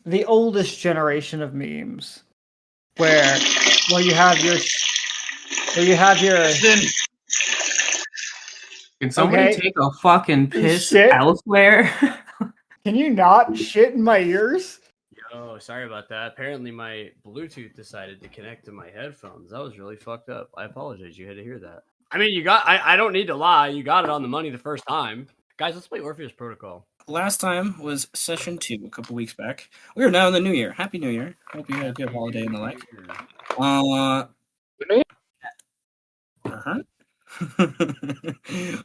the oldest generation of memes, where you have your Sin. Can somebody okay take a fucking piss shit. elsewhere? Can you not shit in my ears? Yo, sorry about that. Apparently, my Bluetooth decided to connect to my headphones. That was really fucked up. I apologize. You had to hear that. I mean, you got. I don't need to lie. You got it on the money the first time, guys. Let's play Orpheus Protocol. Last time was session 2 a couple weeks back. We are now in the new year. Happy New Year. Hope you had a good holiday and the like. Uh-huh.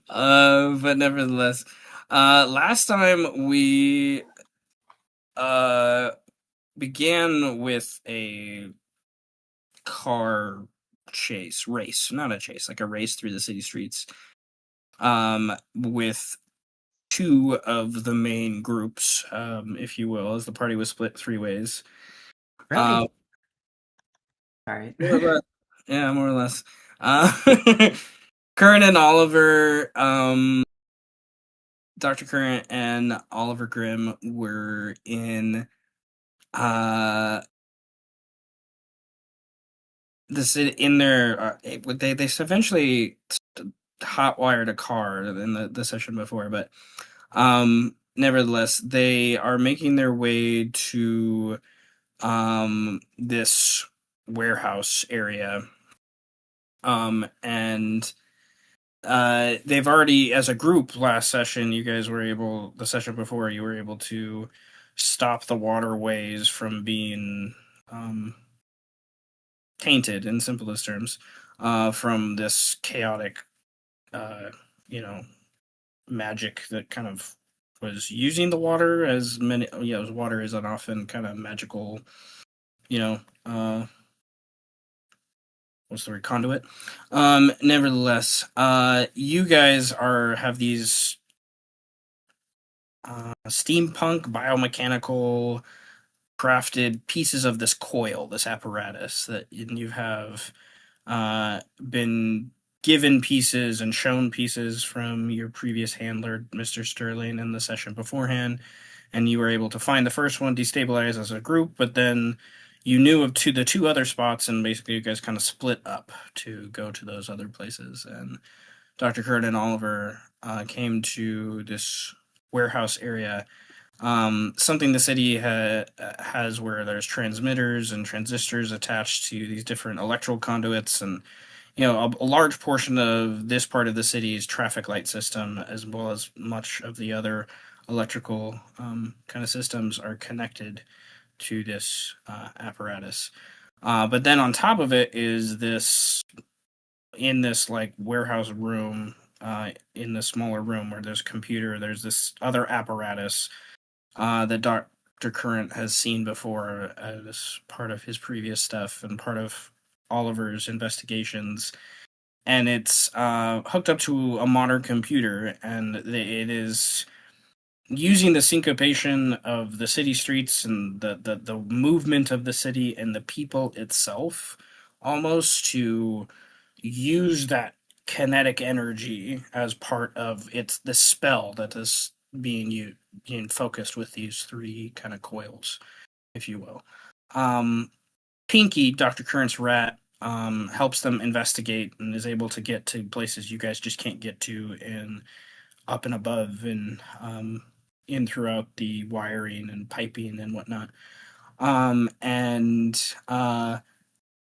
But nevertheless, last time we began with a car race, not a chase, like a race through the city streets, with two of the main groups, if you will, as the party was split 3 ways. Really? Alright. More or less. Yeah, more or less. Curran and Oliver, Dr. Current and Oliver Grimm were in their they eventually hotwired a car in the session before, but nevertheless they are making their way to this warehouse area, and they've already, as a group, last session the session before, you were able to stop the waterways from being tainted, in simplest terms, from this chaotic magic that kind of was using the water, as water is an often kind of magical, what's the word, conduit. Nevertheless, you guys have these steampunk biomechanical crafted pieces of this coil, this apparatus that you have been given pieces and shown pieces from your previous handler, Mr. Sterling, in the session beforehand, and you were able to find the first one, destabilize as a group, but then you knew of the two other spots, and basically you guys kind of split up to go to those other places. And Dr. Kurt and Oliver came to this warehouse area, something the city has where there's transmitters and transistors attached to these different electrical conduits, and a large portion of this part of the city's traffic light system, as well as much of the other electrical kind of systems, are connected to this apparatus. But then on top of it is in this like warehouse room, in the smaller room where there's a computer, there's this other apparatus that Dr. Current has seen before as part of his previous stuff and part of Oliver's investigations. And it's hooked up to a modern computer, and it is using the syncopation of the city streets and the movement of the city and the people itself, almost to use that kinetic energy as part of the spell that is being focused with these 3 kind of coils, if you will. Pinky, Dr. Current's rat, helps them investigate and is able to get to places you guys just can't get to, and up and above, and in throughout the wiring and piping and whatnot. And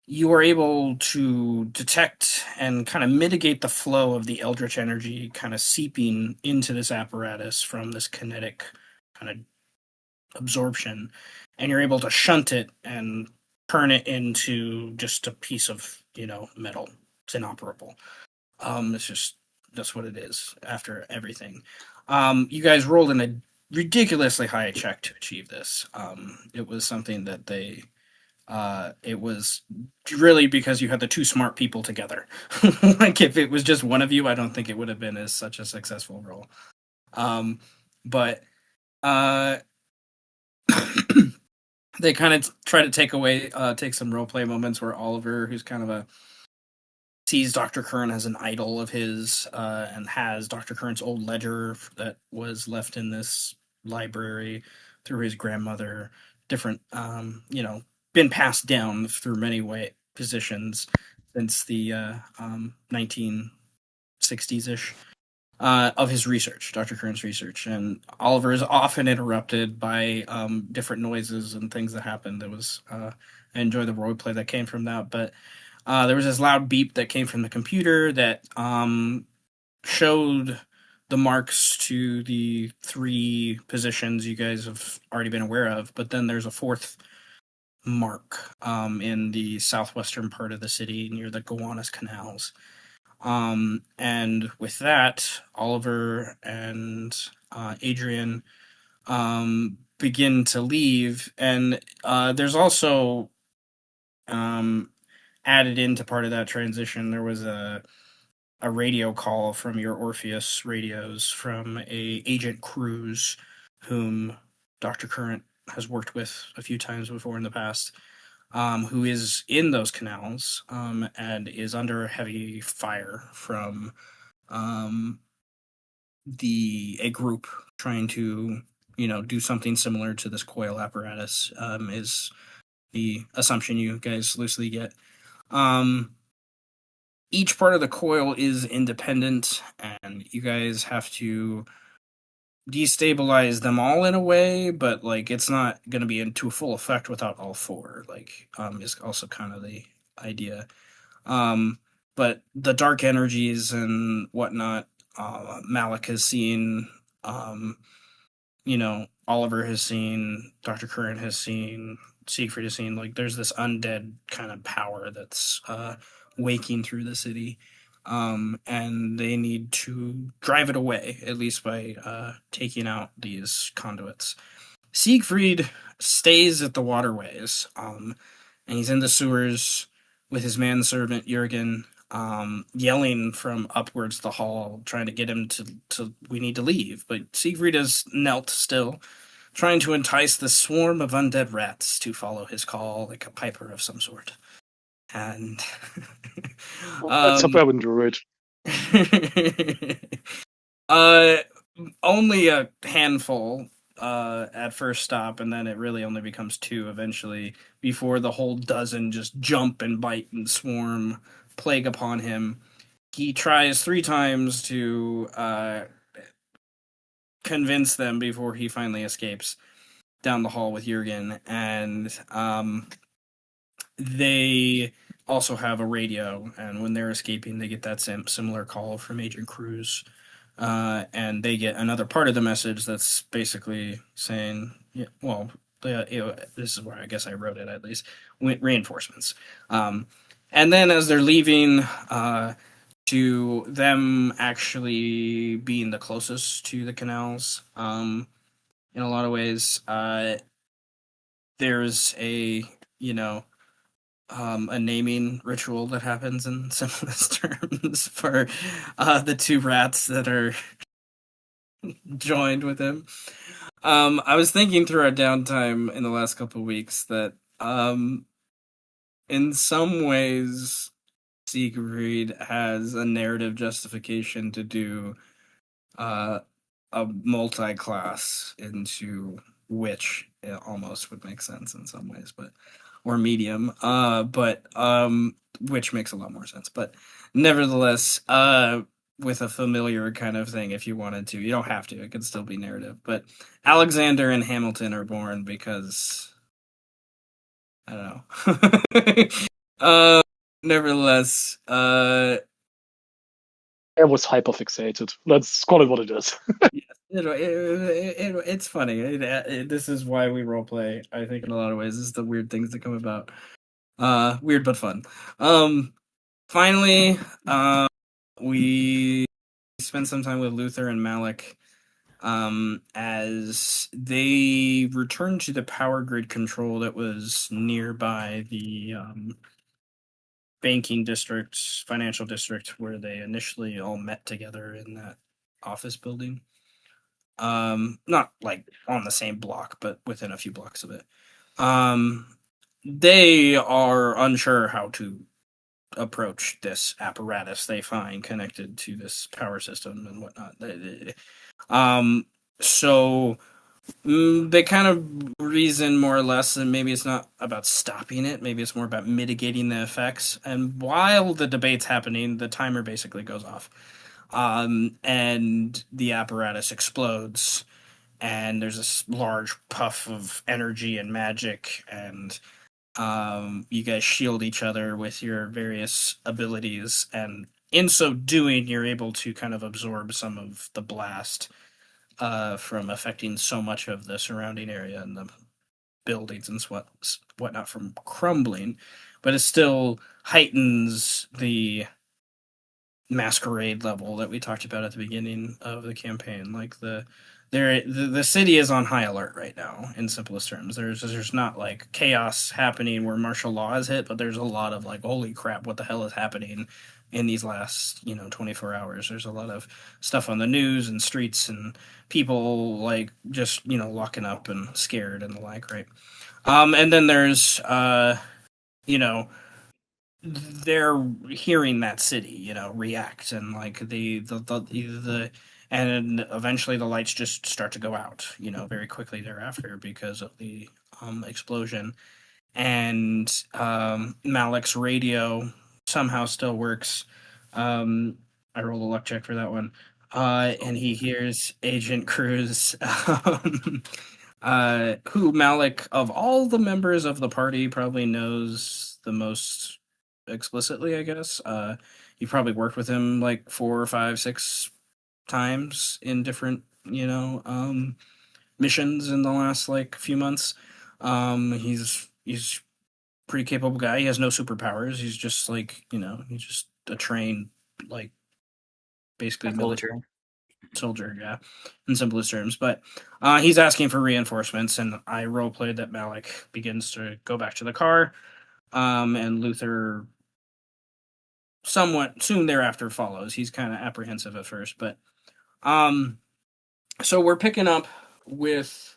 you are able to detect and kind of mitigate the flow of the eldritch energy kind of seeping into this apparatus from this kinetic kind of absorption, and you're able to shunt it and turn it into just a piece of metal. It's inoperable. That's what it is after everything. You guys rolled in a ridiculously high check to achieve this. It was something that it was really because you had the 2 smart people together. Like, if it was just one of you, I don't think it would have been as such a successful roll. But they kind of try to take some roleplay moments where Oliver, who's kind of sees Dr. Curran as an idol of his, and has Dr. Curran's old ledger that was left in this library through his grandmother, different, been passed down through many positions since the 1960s ish. Of his research, Dr. Curran's research, and Oliver is often interrupted by different noises and things that happened. I enjoy the roleplay that came from that, but there was this loud beep that came from the computer that showed the marks to the 3 positions you guys have already been aware of, but then there's a 4th mark in the southwestern part of the city near the Gowanus Canals. And with that, Oliver and Adrian begin to leave, and there's also added into part of that transition, there was a radio call from your Orpheus radios from a Agent Cruz, whom Dr. Current has worked with a few times before in the past, who is in those canals and is under heavy fire from a group trying to do something similar to this coil apparatus, is the assumption you guys loosely get. Each part of the coil is independent, and you guys have to destabilize them all in a way, but like it's not going to be into full effect without all 4. Is also kind of the idea. But the dark energies and whatnot, Malik has seen. Oliver has seen. Dr. Curran has seen. Siegfried has seen. Like, there's this undead kind of power that's waking through the city. And they need to drive it away, at least by taking out these conduits. Siegfried stays at the waterways, and he's in the sewers with his manservant Jurgen, yelling from upwards the hall, trying to get him to we need to leave. But Siegfried is knelt still, trying to entice the swarm of undead rats to follow his call, like a piper of some sort. And That's a suburban druid. Only a handful at first stop, and then it really only becomes 2 eventually, before the whole dozen just jump and bite and swarm, plague upon him. He tries 3 times to convince them before he finally escapes down the hall with Jurgen, and they also have a radio, and when they're escaping, they get that similar call from Agent Cruz, and they get another part of the message that's basically saying, this is where I guess I wrote it at least, reinforcements. And then as they're leaving, to them actually being the closest to the canals, in a lot of ways, there's a naming ritual that happens in simplest terms for the 2 rats that are joined with him. I was thinking through our downtime in the last couple of weeks that in some ways Siegfried has a narrative justification to do a multi-class into witch. It almost would make sense in some ways, or medium, but which makes a lot more sense. But nevertheless, with a familiar kind of thing, if you wanted to, you don't have to. It could still be narrative. But Alexander and Hamilton are born because I don't know. Nevertheless, I was hyperfixated. Let's call it what it is. it's funny. This is why we roleplay. I think in a lot of ways, this is the weird things that come about. Weird but fun. Finally, we spend some time with Luther and Malik, as they return to the power grid control that was nearby the banking district, financial district, where they initially all met together in that office building. Not like on the same block, but within a few blocks of it. They are unsure how to approach this apparatus they find connected to this power system and whatnot. So They kind of reason more or less that maybe it's not about stopping it, maybe it's more about mitigating the effects. And while the debate's happening, the timer basically goes off. And the apparatus explodes, and there's this large puff of energy and magic, and you guys shield each other with your various abilities, and in so doing, you're able to kind of absorb some of the blast from affecting so much of the surrounding area and the buildings and whatnot from crumbling, but it still heightens the masquerade level that we talked about at the beginning of the campaign. Like the city is on high alert right now. In simplest terms, there's not like chaos happening where martial law is hit, but there's a lot of like, holy crap, what the hell is happening in these last 24 hours. There's a lot of stuff on the news and streets and people like just locking up and scared and the like, right? And then there's they're hearing that city, react, and like and eventually the lights just start to go out, very quickly thereafter because of the explosion. And Malik's radio somehow still works. I rolled a luck check for that one. And he hears Agent Cruz, who Malik, of all the members of the party, probably knows the most explicitly, I guess. You probably worked with him like 4 or 5, 6 times in different, missions in the last like few months. He's pretty capable guy. He has no superpowers. He's just like, he's just a trained, like, basically military soldier, yeah, in simplest terms. But he's asking for reinforcements, and I roleplayed that Malik begins to go back to the car, and Luther somewhat soon thereafter follows. He's kind of apprehensive at first, but so we're picking up with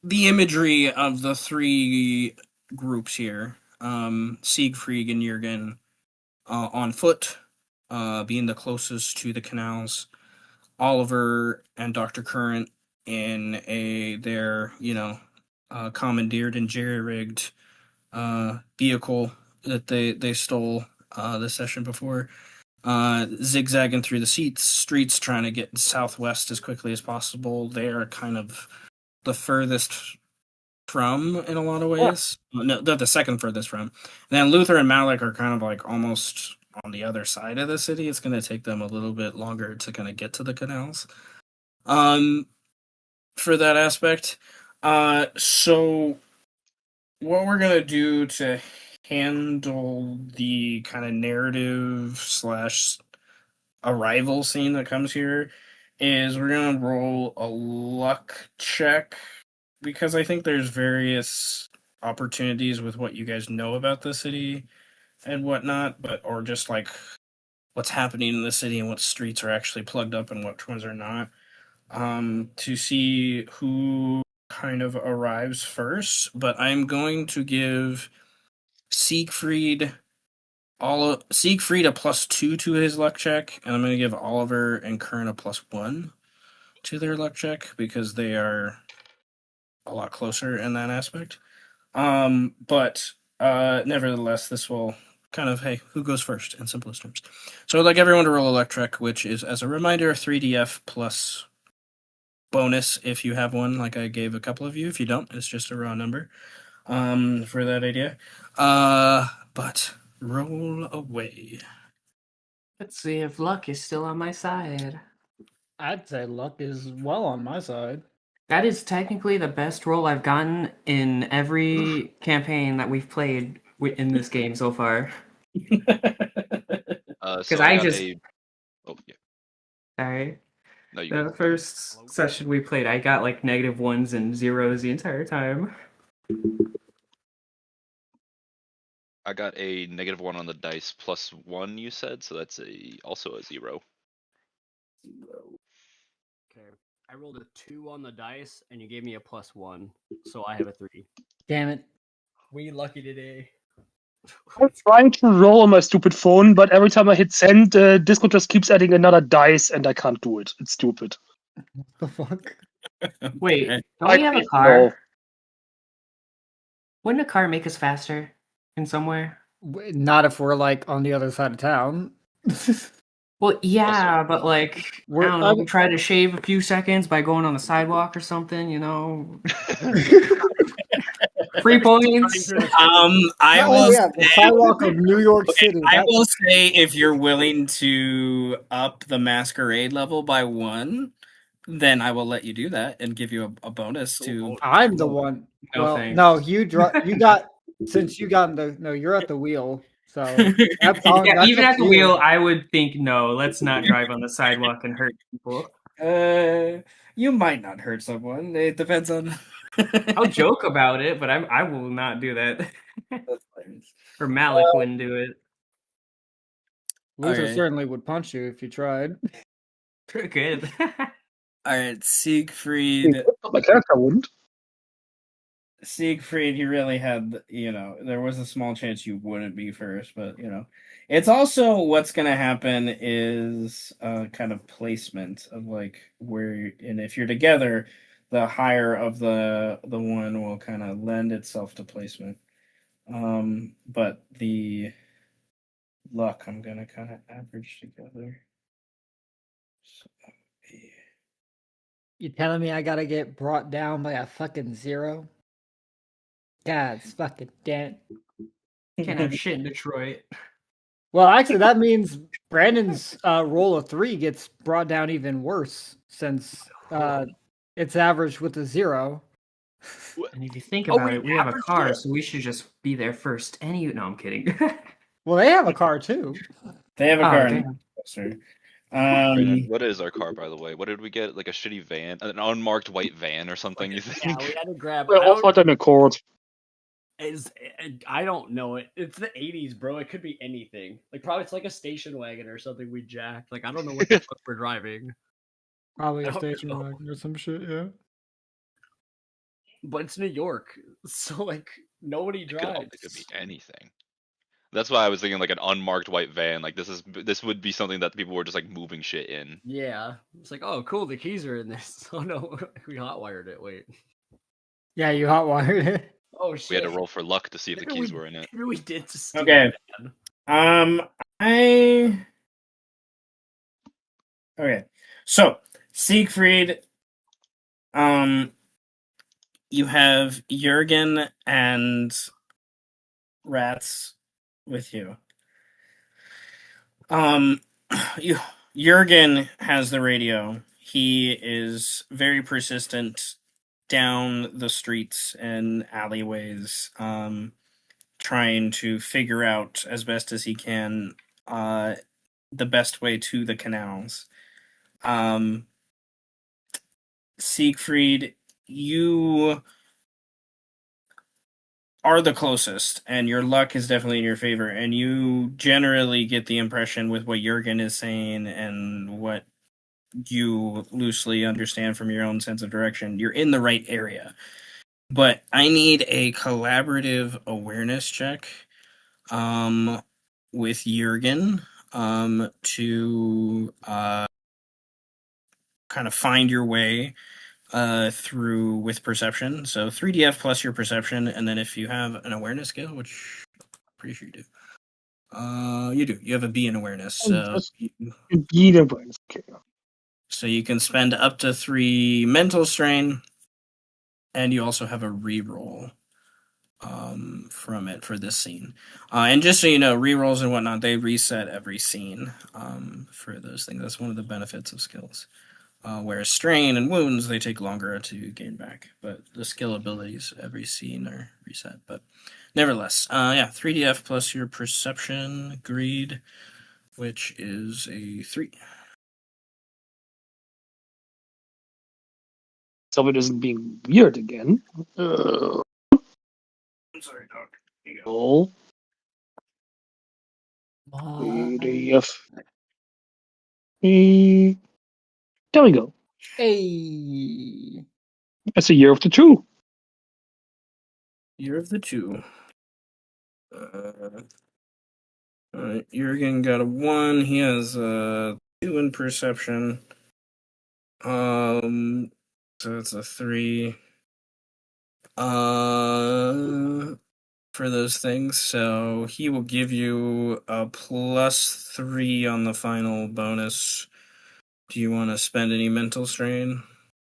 the imagery of the 3 groups here. Siegfried and Jürgen on foot, being the closest to the canals. Oliver and Dr. Current in their commandeered and jerry-rigged vehicle that they stole the session before, zigzagging through the streets trying to get southwest as quickly as possible. They are kind of the furthest from in a lot of ways. No, they're the second furthest from. And then Luther and Malik are kind of like almost on the other side of the city. It's going to take them a little bit longer to kind of get to the canals. For that aspect. So what we're going to do to handle the kind of narrative / arrival scene that comes here is we're going to roll a luck check, because I think there's various opportunities with what you guys know about the city and whatnot, or just like what's happening in the city and what streets are actually plugged up and which ones are not, to see who kind of arrives first. But I'm going to give Siegfried a +2 to his luck check, and I'm going to give Oliver and Kern a +1 to their luck check because they are a lot closer in that aspect. But nevertheless, this will kind of, hey, who goes first in simplest terms. So I'd like everyone to roll a luck check, which is, as a reminder, 3DF plus bonus if you have one, like I gave a couple of you. If you don't, it's just a raw number for that idea. But roll away. Let's see if luck is still on my side. I'd say luck is well on my side. That is technically the best roll I've gotten in every campaign that we've played in this game so far. So I got just- Oh yeah. Sorry. No, you The got first session we played, I got like -1s and 0s the entire time. I got a -1 on the dice +1. You said so. That's also a 0. Okay. I rolled a 2 on the dice, and you gave me a +1, so I have a 3. Damn it. We lucky today. I'm trying to roll on my stupid phone, but every time I hit send, Discord just keeps adding another dice, and I can't do it. It's stupid. The fuck? Wait, Okay. don't we have a No. car? Wouldn't a car make us faster in somewhere? Not if we're like on the other side of town. Well, yeah, but like, I don't know, we try to shave a few seconds by going on the sidewalk or something, you know? Free points. I Oh will yeah, the say, sidewalk of New York okay, City. I That- will say if you're willing to up the masquerade level by 1, then I will let you do that and give you a bonus to. I'm the one. No, Well, thanks. no, you got since you got the no, you're at the wheel. So that's on. Yeah, That's even up at to the you. wheel, I would think no. Let's not drive on the sidewalk and hurt people. You might not hurt someone. It depends on. I'll joke about it, but I will not do that. That's hilarious. Or Malik wouldn't do it. Luther Okay. certainly would punch you if you tried. Good. All right, Siegfried. My character wouldn't. Siegfried, he really had, there was a small chance you wouldn't be first, but it's also what's going to happen is kind of placement of like where, and if you're together, the higher of the one will kind of lend itself to placement. But the luck, I'm going to kind of average together. So, You telling me I gotta get brought down by a fucking 0? God's fucking damn. Can't have shit in Detroit. Well, actually, that means Brandon's roll of 3 gets brought down even worse since it's averaged with a 0. And if you think Oh, about we it, we have a averaged car, it. so we should just be there first. No, I'm kidding. Well, they have a car too. They have a Oh, car. damn. Sir. Brandon, what is our car, by the way? What did we get? Like a shitty van, an unmarked white van or something? You Yeah, think? we had to grab. We're all in Accord. I don't know it. It's the '80s, bro. It could be anything. Like probably it's like a station wagon or something we jacked. Like I don't know what the fuck we're driving, Probably I a don't station know. wagon or some shit, yeah. but it's New York, so like nobody It could drives. be anything. That's why I was thinking like an unmarked white van. Like this would be something that people were just like moving shit in. Yeah, it's like oh cool, the keys are in this. Oh no, we hotwired it. Wait. Yeah, you hotwired it. Oh shit. We had to roll for luck to see if the Maybe keys we- were in it. Maybe we did to steal Okay. the van. Okay. So, Siegfried, you have Jurgen and Rats with you. Jurgen has the radio. He is very persistent down the streets and alleyways, trying to figure out as best as he can the best way to the canals. Siegfried, you are the closest, and your luck is definitely in your favor, and you generally get the impression with what Jurgen is saying and what you loosely understand from your own sense of direction, you're in the right area. But I need a collaborative awareness check with Jurgen to kind of find your way through with perception. So 3DF plus your perception, and then if you have an awareness skill, which I'm pretty sure you do. You do. You have a B in awareness. So so you can spend up to 3 mental strain, and you also have a reroll from it for this scene. And just so you know, rerolls and whatnot, they reset every scene for those things. That's one of the benefits of skills. Whereas strain and wounds, they take longer to gain back. But the skill abilities, every scene are reset. But nevertheless, 3DF plus your perception, greed, which is a 3. So it isn't being weird again. I'm sorry, dog. Here you go. Oh, PDF. There we go. Hey. That's a year of the 2. Year of the 2. Alright, Jurgen got a 1. He has a 2 in perception. So it's a 3 for those things. So he will give you a +3 on the final bonus. Do you want to spend any mental strain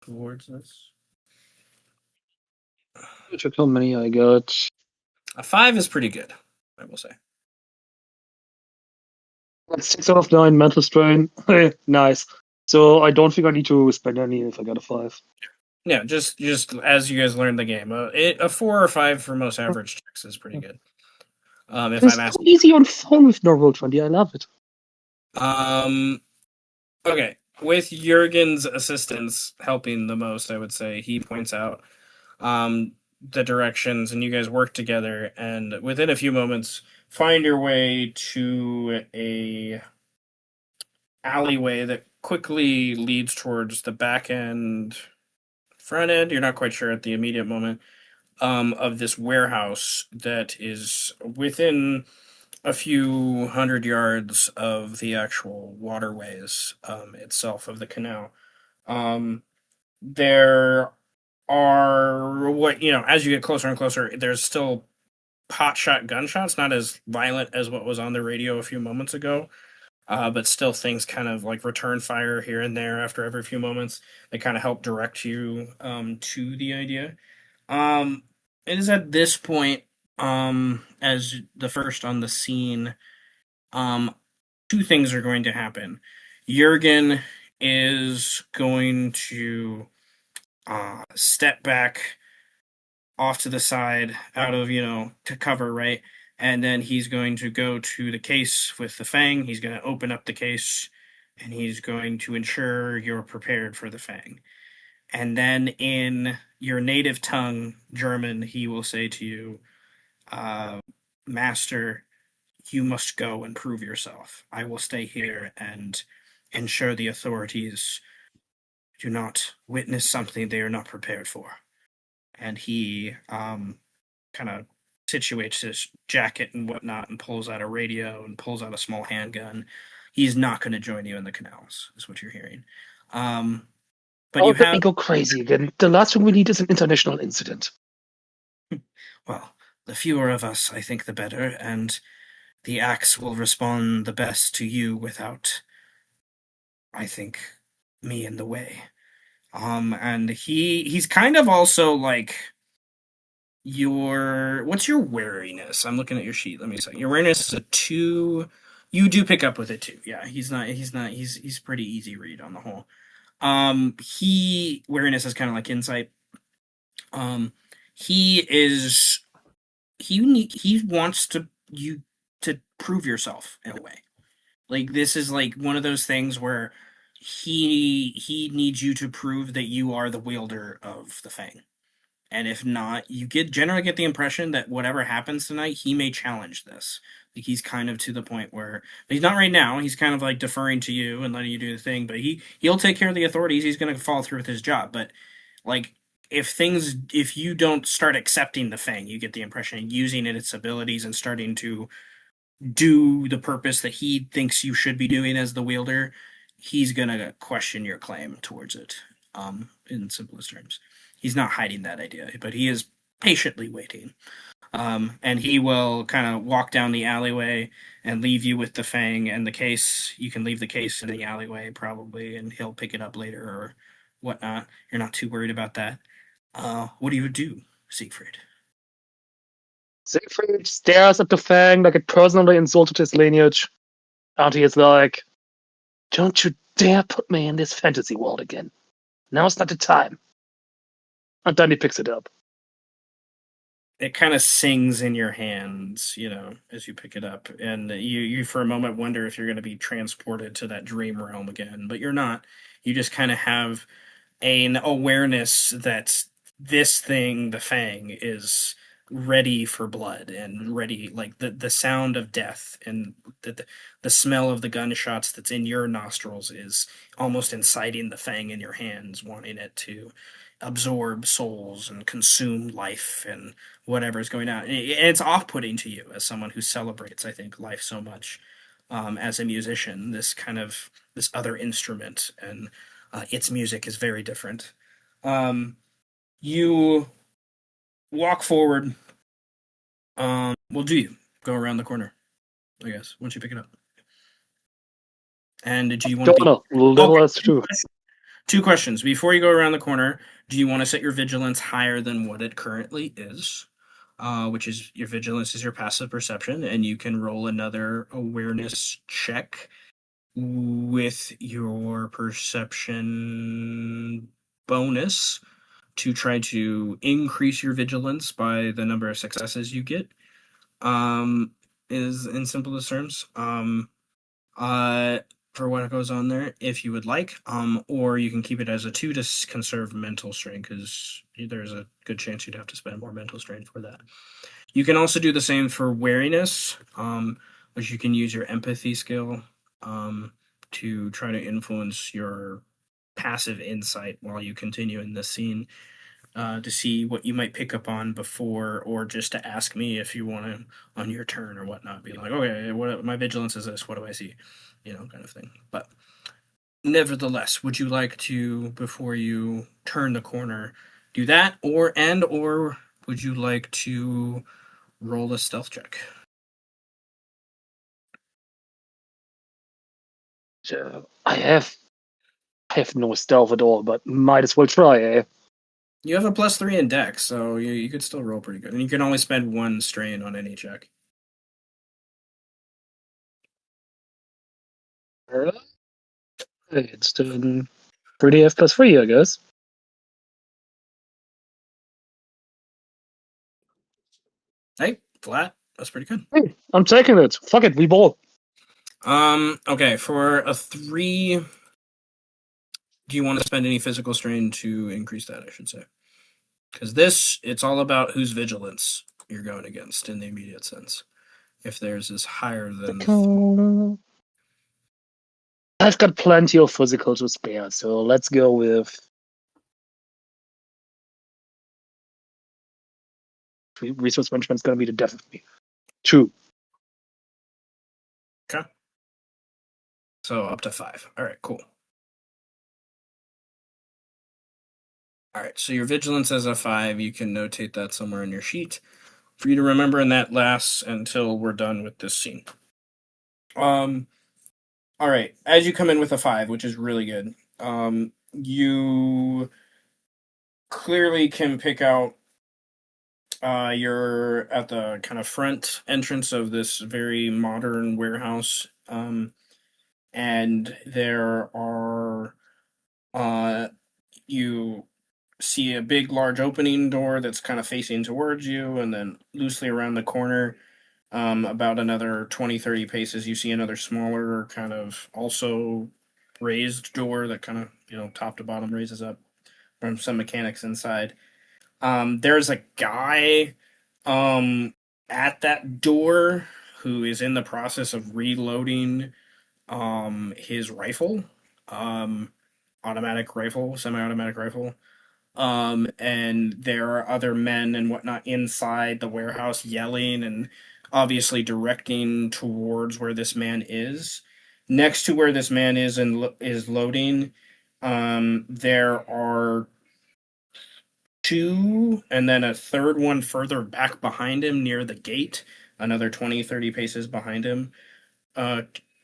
towards this? Check how many I got. A 5 is pretty good, I will say. That's 6 out of 9 mental strain. Nice. So I don't think I need to spend any if I got a 5. Yeah, just as you guys learned the game, a 4 or 5 for most average checks is pretty good. If It's I'm so asking, easy on phone with no roll 20. I love it. okay, with Jurgen's assistance helping the most, I would say he points out the directions, and you guys work together, and within a few moments, find your way to a alleyway that quickly leads towards the back end, front end. You're not quite sure at the immediate moment. Of this warehouse that is within a few hundred yards of the actual waterways itself of the canal. There are as you get closer and closer, there's still pot shot gunshots, not as violent as what was on the radio a few moments ago. But still, things kind of like return fire here and there after every few moments. They kind of help direct you to the idea. Um, it is at this point, as the first on the scene, um, two things are going to happen. Jurgen is going to step back off to the side out of, to cover, right? And then he's going to go to the case with the fang. He's going to open up the case and he's going to ensure you're prepared for the fang. And then in your native tongue, German, he will say to you, Master, you must go and prove yourself. I will stay here and ensure the authorities do not witness something they are not prepared for. And he kind of situates his jacket and whatnot and pulls out a radio and pulls out a small handgun. He's not going to join you in the canals, is what you're hearing. But Oh, you let me have, go crazy again. The last thing we need is an international incident. well, the fewer of us, I think, the better, and the axe will respond the best to you without, I think, me in the way. And he's kind of also like what's your wariness? I'm looking at your sheet. Let me see. Your wariness is a 2. You do pick up with it too. Yeah, he's pretty easy read on the whole. Wariness is kind of like insight. Um, he is he wants you to prove yourself in a way. Like this is like one of those things where he needs you to prove that you are the wielder of the Fang. And if not, you generally get the impression that whatever happens tonight, he may challenge this. Like he's kind of to the point where he's not right now. He's kind of like deferring to you and letting you do the thing, but he'll take care of the authorities. He's going to follow through with his job. But like if you don't start accepting the Fang, you get the impression of using its abilities and starting to do the purpose that he thinks you should be doing as the wielder, he's gonna question your claim towards it. In simplest terms, he's not hiding that idea, but he is patiently waiting. And he will kind of walk down the alleyway and leave you with the fang and the case. You can leave the case in the alleyway probably, and he'll pick it up later or whatnot. You're not too worried about that. What do you do, Siegfried? Siegfried stares at the Fang like it personally insulted his lineage. And he is like, don't you dare put me in this fantasy world again. Now's not the time. And then he picks it up. It kind of sings in your hands, as you pick it up, and you for a moment wonder if you're going to be transported to that dream realm again, but you're not. You just kind of have an awareness that this thing, the Fang, is ready for blood and ready, like the sound of death and the smell of the gunshots that's in your nostrils is almost inciting the Fang in your hands, wanting it to absorb souls and consume life and whatever is going on. And it's off-putting to you as someone who celebrates, I think, life so much. As a musician, this other instrument and its music is very different. You walk forward. Well, do you go around the corner? I guess once you pick it up. And do you want to Don't be know. Level S2. Two questions before you go around the corner? Do you want to set your vigilance higher than what it currently is? Which is your vigilance is your passive perception, and you can roll another awareness check with your perception bonus to try to increase your vigilance by the number of successes you get. Is in simplest terms. Uh, for what goes on there, if you would like. Or you can keep it as a 2 to conserve mental strain, because there's a good chance you'd have to spend more mental strain for that. You can also do the same for wariness, which you can use your empathy skill to try to influence your passive insight while you continue in this scene, to see what you might pick up on before, or just to ask me if you want to on your turn or whatnot. Be like, okay, what my vigilance is this? What do I see? Kind of thing. But nevertheless, would you like to, before you turn the corner, do that, or would you like to roll a stealth check? I have no stealth at all, but might as well try, eh? You have a +3 in dex, so you could still roll pretty good, and you can only spend 1 strain on any check. It's 3DF +3, I guess. Hey, flat. That's pretty good. Hey, I'm taking it. Fuck it, we ball. Okay, for a 3, do you want to spend any physical strain to increase that, I should say? Because it's all about whose vigilance you're going against in the immediate sense. If theirs is higher than... I've got plenty of physical to spare, so let's go with resource management is going to be the death of me. 2. Okay. So up to 5. All right, cool. All right, so your vigilance is a 5. You can notate that somewhere in your sheet for you to remember, and that lasts until we're done with this scene. All right, as you come in with a 5, which is really good, you clearly can pick out, you're at the kind of front entrance of this very modern warehouse, and there are, you see a big, large opening door that's kind of facing towards you, and then loosely around the corner, about another 20-30 paces, you see another smaller, kind of also raised door that kind of, top to bottom raises up from some mechanics inside. There's a guy at that door who is in the process of reloading his rifle, automatic rifle, semi-automatic rifle. And there are other men and whatnot inside the warehouse yelling and obviously directing towards where this man is. Next to where this man is and is loading, there are 2, and then a third one further back behind him near the gate, another 20-30 paces behind him.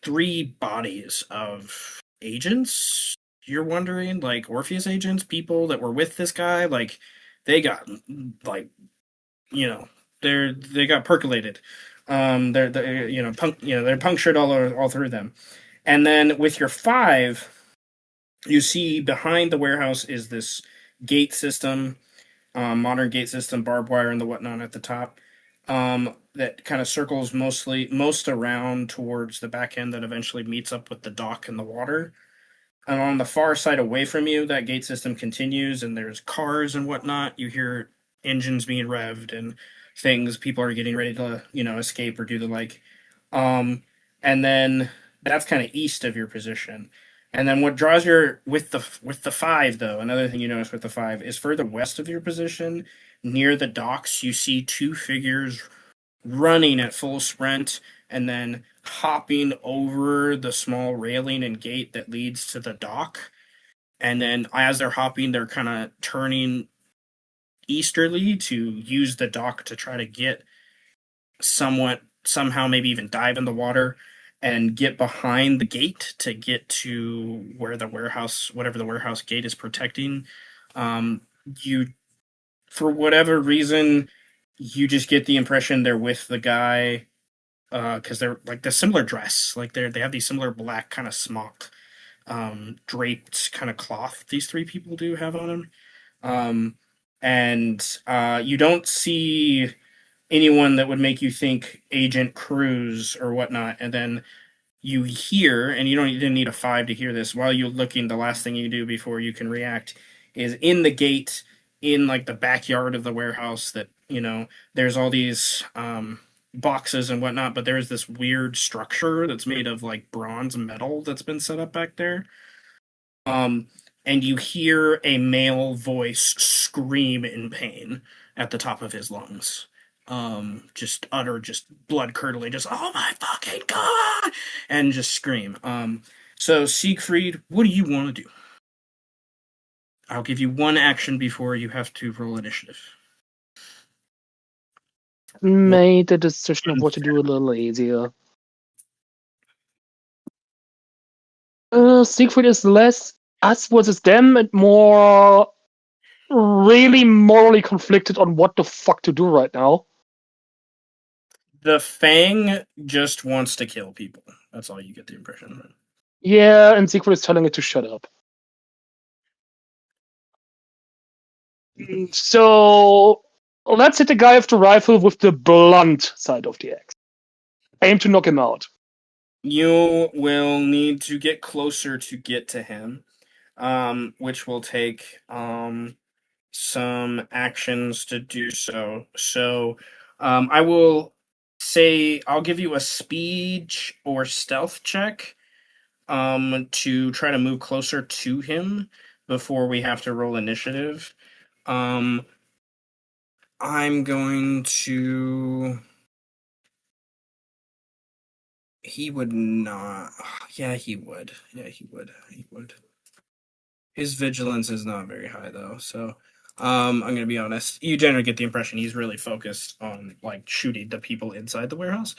3 bodies of agents. You're wondering, like Orpheus agents, people that were with this guy, like they got they got percolated. They're they're punctured all through them. And then with your 5, you see behind the warehouse is this gate system, modern gate system, barbed wire and the whatnot at the top, that kind of circles most around towards the back end that eventually meets up with the dock and the water. And on the far side away from you, that gate system continues, and there's cars and whatnot. You hear engines being revved and things. People are getting ready to, escape or do the like. And then that's kind of east of your position. And then what draws your with the 5 though, another thing you notice with the 5 is further west of your position, near the docks, you see 2 figures running at full sprint and then hopping over the small railing and gate that leads to the dock. and then as they're hopping, they're kind of turning easterly to use the dock to try to get somehow maybe even dive in the water and get behind the gate to get to where the warehouse, whatever the warehouse gate is protecting. You, for whatever reason, you just get the impression they're with the guy because they're like the similar dress, like they have these similar black kind of smock draped kind of cloth. These three people do have on them, and you don't see anyone that would make you think Agent Cruz or whatnot. And then you hear, and you didn't need a 5 to hear this. While you're looking, the last thing you do before you can react is in the gate, in like the backyard of the warehouse. That there's all these boxes and whatnot, but there's this weird structure that's made of like bronze metal that's been set up back there. And you hear a male voice scream in pain at the top of his lungs. Just utter, just blood curdling, just oh my fucking god, and just scream. So Siegfried, what do you want to do? I'll give you one action before you have to roll initiative. Made the decision of what to do a little easier. Siegfried is less us versus them and more really morally conflicted on what the fuck to do right now. The Fang just wants to kill people. That's all you get the impression of. Yeah, and Siegfried is telling it to shut up. So let's hit the guy with the rifle with the blunt side of the axe. Aim to knock him out. You will need to get closer to get to him, which will take some actions to do so. So I will say I'll give you a speed or stealth check to try to move closer to him before we have to roll initiative. I'm going to. He would not. Yeah, he would. Yeah, he would. He would. His vigilance is not very high though, so I'm gonna be honest. You generally get the impression he's really focused on like shooting the people inside the warehouse,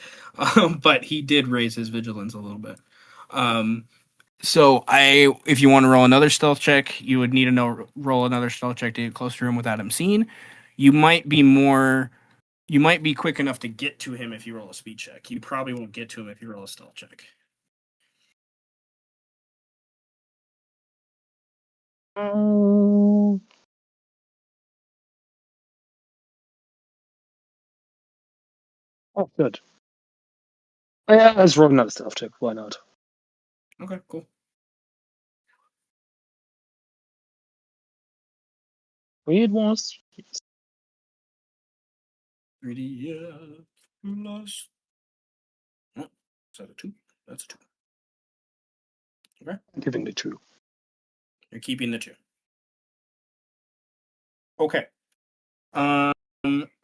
but he did raise his vigilance a little bit. So if you want to roll another stealth check, you would need to roll another stealth check to get close to him without him seen. You might be quick enough to get to him if you roll a speed check. You probably won't get to him if you roll a stealth check. Oh, good. Yeah, let's roll another stealth check. Why not? Okay, cool. It was. 3D plus. Oh, is that a 2? That's a 2. Okay. I'm giving the 2. You're keeping the 2. Okay.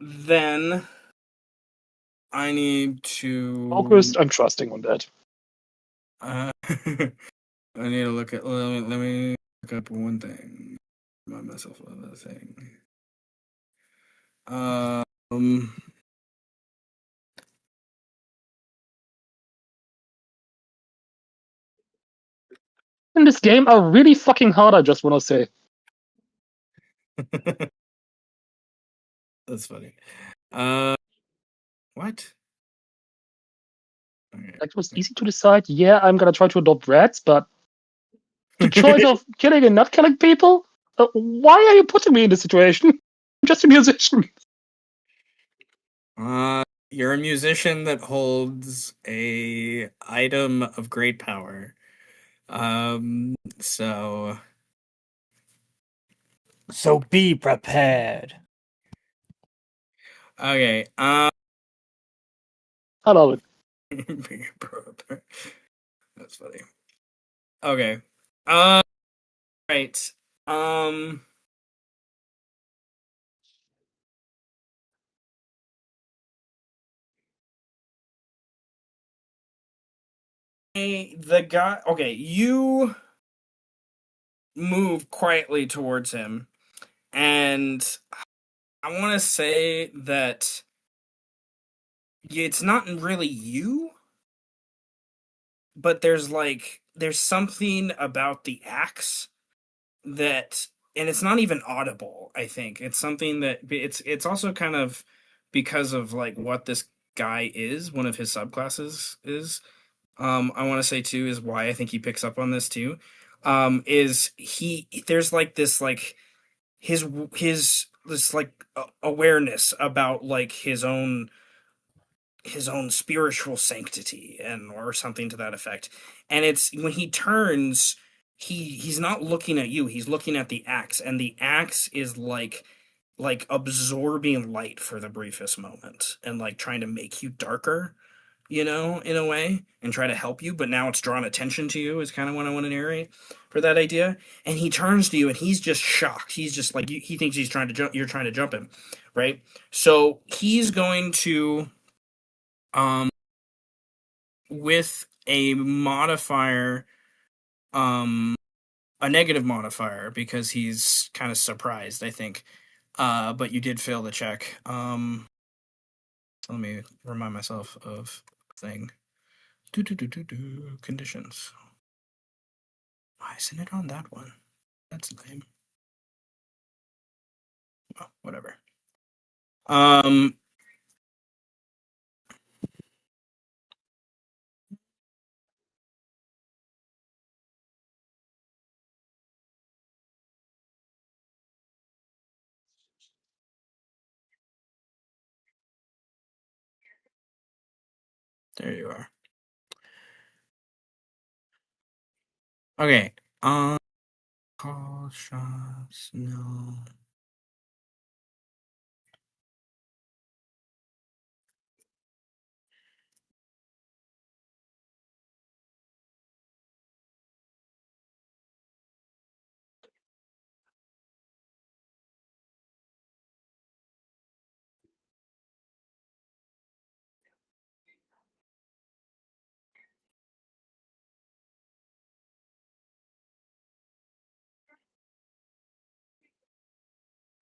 Then I need to. August, I'm trusting on that. I need to look at. Let me look up one thing. Remind myself of another thing. In this game are really fucking hard, I just want to say. That's funny. What? Okay. Like, it was easy to decide, yeah, I'm gonna try to adopt rats, but the choice of killing and not killing people? Why are you putting me in this situation? I'm just a musician. You're a musician that holds a item of great power. So be prepared. okay. I love it. That's funny. Okay. Right. The guy. Okay, you move quietly towards him, and I want to say that it's not really you, but there's something about the axe that, and it's not even audible. I think it's something that it's also kind of because of like what this guy is, one of his subclasses is. I want to say too is why I think he picks up on this too. Is he there's like this like his this like awareness about like his own spiritual sanctity and or something to that effect. And it's when he turns, he's not looking at you, he's looking at the axe, and the axe is like absorbing light for the briefest moment and like trying to make you darker, you know, in a way, and try to help you, but now it's drawn attention to you is kind of what I want to narrate for that idea. And he turns to you and he's just shocked. He's just like he thinks he's trying to jump, you're trying to jump him, right? So he's going to with a modifier, a negative modifier because he's kind of surprised, I think. But you did fail the check. Let me remind myself of thing. Conditions. Why isn't it on that one? That's lame. Well, whatever. There you are. Okay. Call shots. No.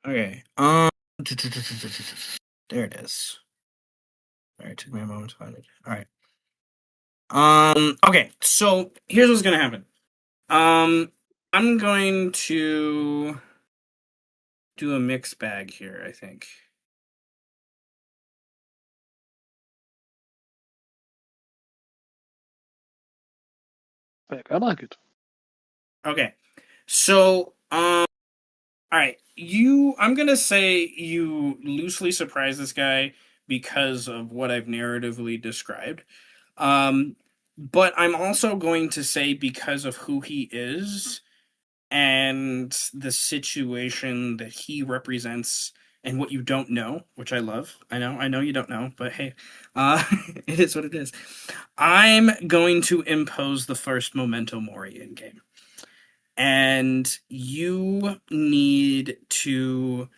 Okay. There it is. All right, took me a moment to find it. All right. Okay, so here's what's gonna happen. I'm going to do a mixed bag here, I think. I like it. Okay. So, all right. I'm gonna say you loosely surprise this guy because of what I've narratively described. But I'm also going to say because of who he is and the situation that he represents and what you don't know, which I love. I know you don't know, but hey, it is what it is. I'm going to impose the first memento mori in game. And you need to,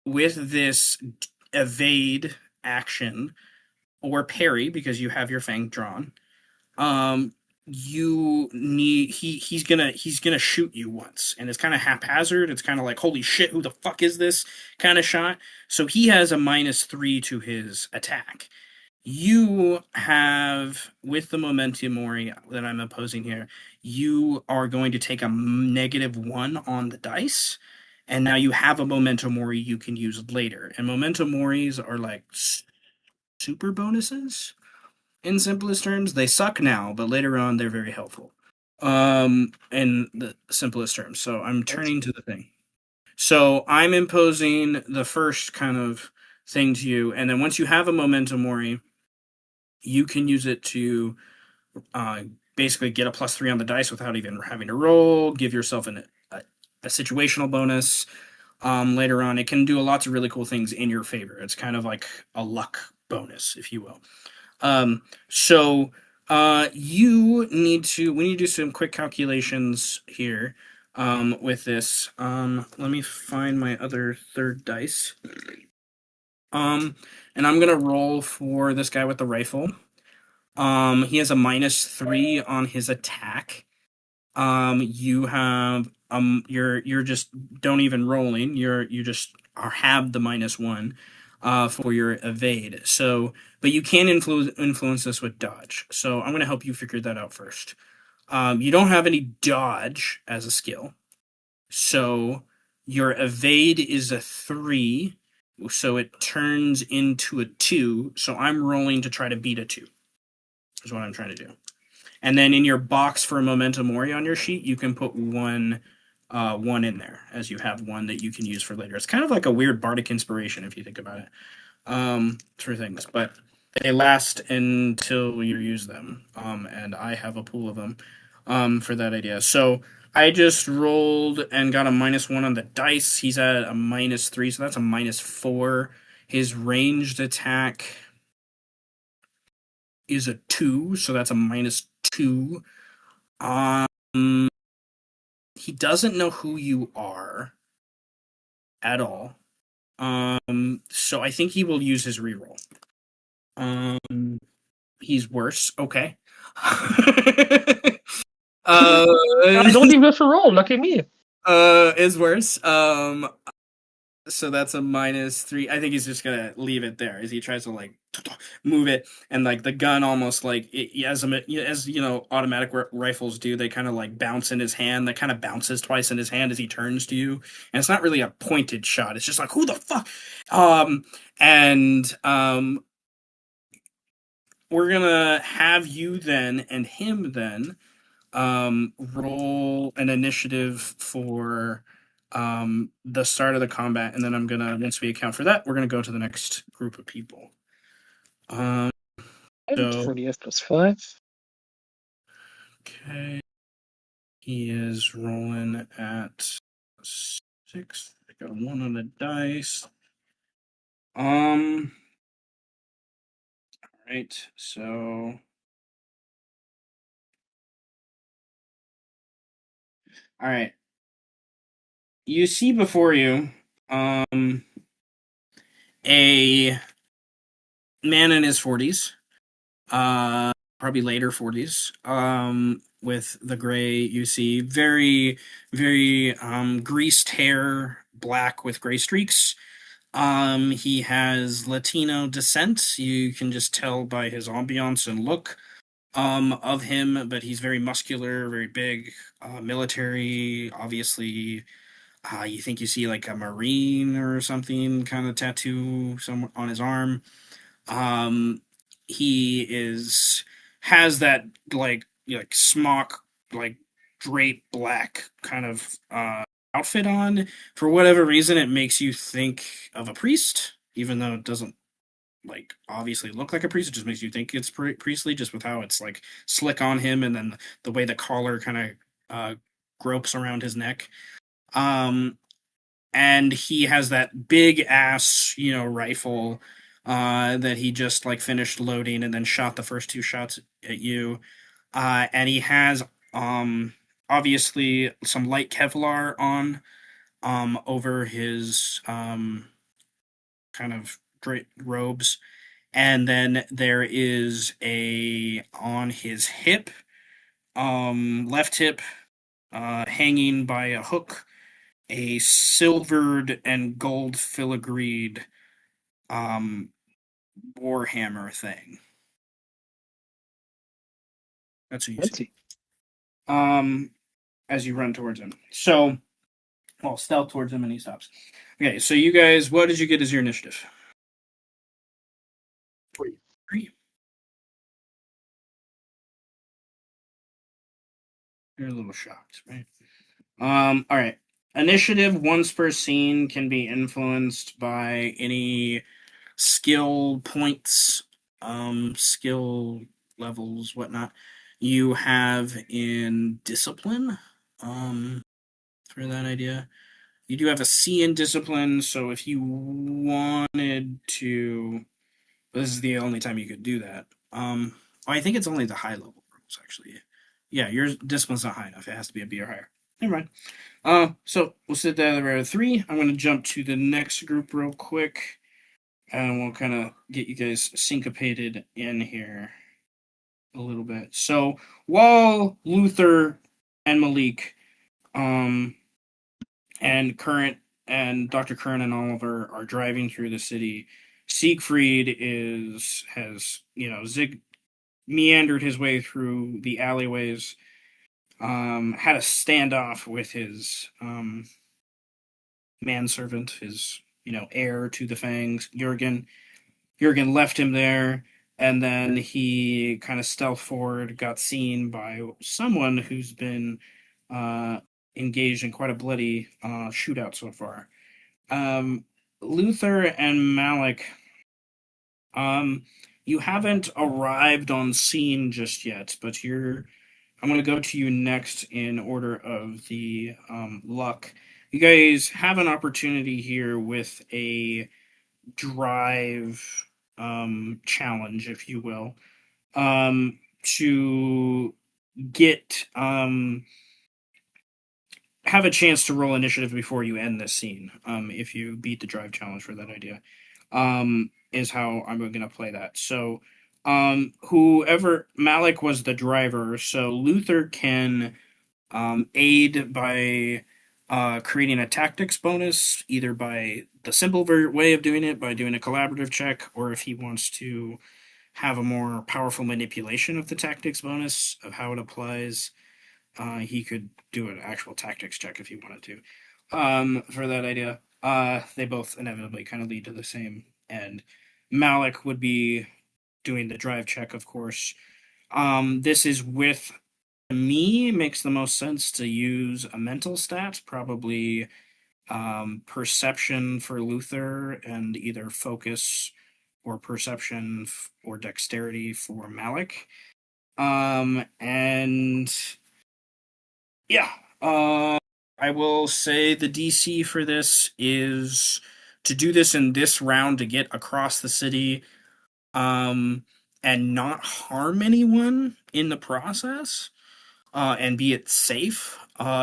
with this evade action or parry because you have your fang drawn, you need he's gonna shoot you once, and it's kind of haphazard. It's kind of like, holy shit, who the fuck is this kind of shot. So he has a -3 to his attack. You have, with the momentum mori that I'm opposing here, you are going to take a -1 on the dice, and now you have a momentum mori you can use later. And momentum moris are like super bonuses in simplest terms. They suck now, but later on they're very helpful. In the simplest terms. So I'm turning to the thing. So I'm imposing the first kind of thing to you, and then once you have a momentum mori, you can use it to basically get a +3 on the dice without even having to roll. Give yourself a situational bonus. Later on, it can do lots of really cool things in your favor. It's kind of like a luck bonus, if you will. So we need to do some quick calculations here with this. Let me find my other third dice. And I'm gonna roll for this guy with the rifle. He has a -3 on his attack. you have you're just don't even rolling. You just have the -1 for your evade. So, but you can influence this with dodge. So I'm going to help you figure that out first. You don't have any dodge as a skill, so your evade is a 3, so it turns into a 2. So I'm rolling to try to beat a 2. Is what I'm trying to do. And then in your box for Memento Mori on your sheet, you can put one in there, as you have one that you can use for later. It's kind of like a weird bardic inspiration if you think about it, for things, but they last until you use them. And I have a pool of them for that idea. So I just rolled and got a -1 on the dice. He's at a -3, so that's a -4. His ranged attack is a 2, so that's a -2. He doesn't know who you are at all. So I think he will use his reroll. He's worse. Okay. I don't even have to roll. Lucky me. Is worse. So that's a -3. I think he's just gonna leave it there as he tries to like move it, and like the gun almost like as you know automatic rifles do, they kind of like bounce in his hand. That kind of bounces twice in his hand as he turns to you, and it's not really a pointed shot. It's just like who the fuck, we're gonna have you then and him then roll an initiative for the start of the combat, and then I'm gonna once we account for that, we're gonna go to the next group of people. And So 40F +5. okay, he is rolling at 6. I got a 1 on the dice. All right, so all right. You see before you a man in his 40s, probably later 40s, with the gray. You see very, very greased hair, black with gray streaks. He has Latino descent. You can just tell by his ambiance and look of him, but he's very muscular, very big, military, obviously. You think you see like a Marine or something kind of tattoo some on his arm. He has that like smock, like drape black kind of outfit on. For whatever reason, it makes you think of a priest, even though it doesn't like obviously look like a priest. It just makes you think it's priestly, just with how it's like slick on him, and then the way the collar kind of gropes around his neck. And he has that big ass, rifle that he just like finished loading and then shot the first 2 shots at you. And he has obviously some light Kevlar on over his kind of robes. And then there is a on his hip, left hip, hanging by a hook, a silvered and gold filigreed warhammer thing. That's what you see. As you run towards him. So, well, stealth towards him and he stops. Okay, so you guys, what did you get as your initiative? 3. You're a little shocked, right? All right. Initiative once per scene can be influenced by any skill points, skill levels, whatnot you have in discipline. For that idea, you do have a C in discipline, so if you wanted to, this is the only time you could do that. I think it's only the high level rules actually. Yeah, your discipline's not high enough. It has to be a B or higher. Never mind. So we'll sit there at 3. I'm going to jump to the next group real quick, and we'll kind of get you guys syncopated in here a little bit. So while Luther and Malik, and Current and Dr. Current and Oliver are driving through the city. Siegfried has meandered his way through the alleyways, had a standoff with his manservant, his heir to the Fangs, Jurgen. Jurgen left him there, and then he kind of stealth forward, got seen by someone who's been engaged in quite a bloody shootout so far. Luther and Malik, you haven't arrived on scene just yet, but I'm going to go to you next in order of the luck. You guys have an opportunity here with a drive challenge, if you will, to get have a chance to roll initiative before you end this scene. If you beat the drive challenge for that idea, is how I'm going to play that. So, whoever Malik was the driver, so Luther can aid by creating a tactics bonus, either by the simple way of doing it, by doing a collaborative check, or if he wants to have a more powerful manipulation of the tactics bonus of how it applies, he could do an actual tactics check if he wanted to. For that idea, they both inevitably kind of lead to the same end. Malik would be doing the drive check, of course. This is with me, makes the most sense to use a mental stat, probably perception for Luther, and either focus or perception or dexterity for Malik. And yeah, I will say the DC for this is to do this in this round to get across the city, and not harm anyone in the process, and be it safe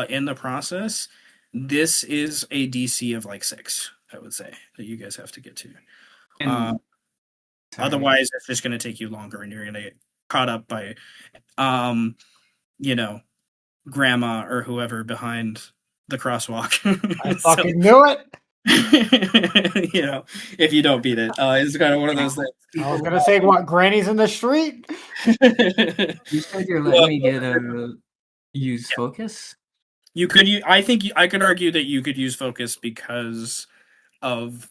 in the process. This is a DC of like 6, I would say, that you guys have to get to. And Otherwise, it's just going to take you longer, and you're going to get caught up by, grandma or whoever behind the crosswalk. I fucking knew it. If you don't beat it, it's kind of one of those things. I was gonna say, what, granny's in the street? you said you're letting me get use focus. You could. I could argue that you could use focus because of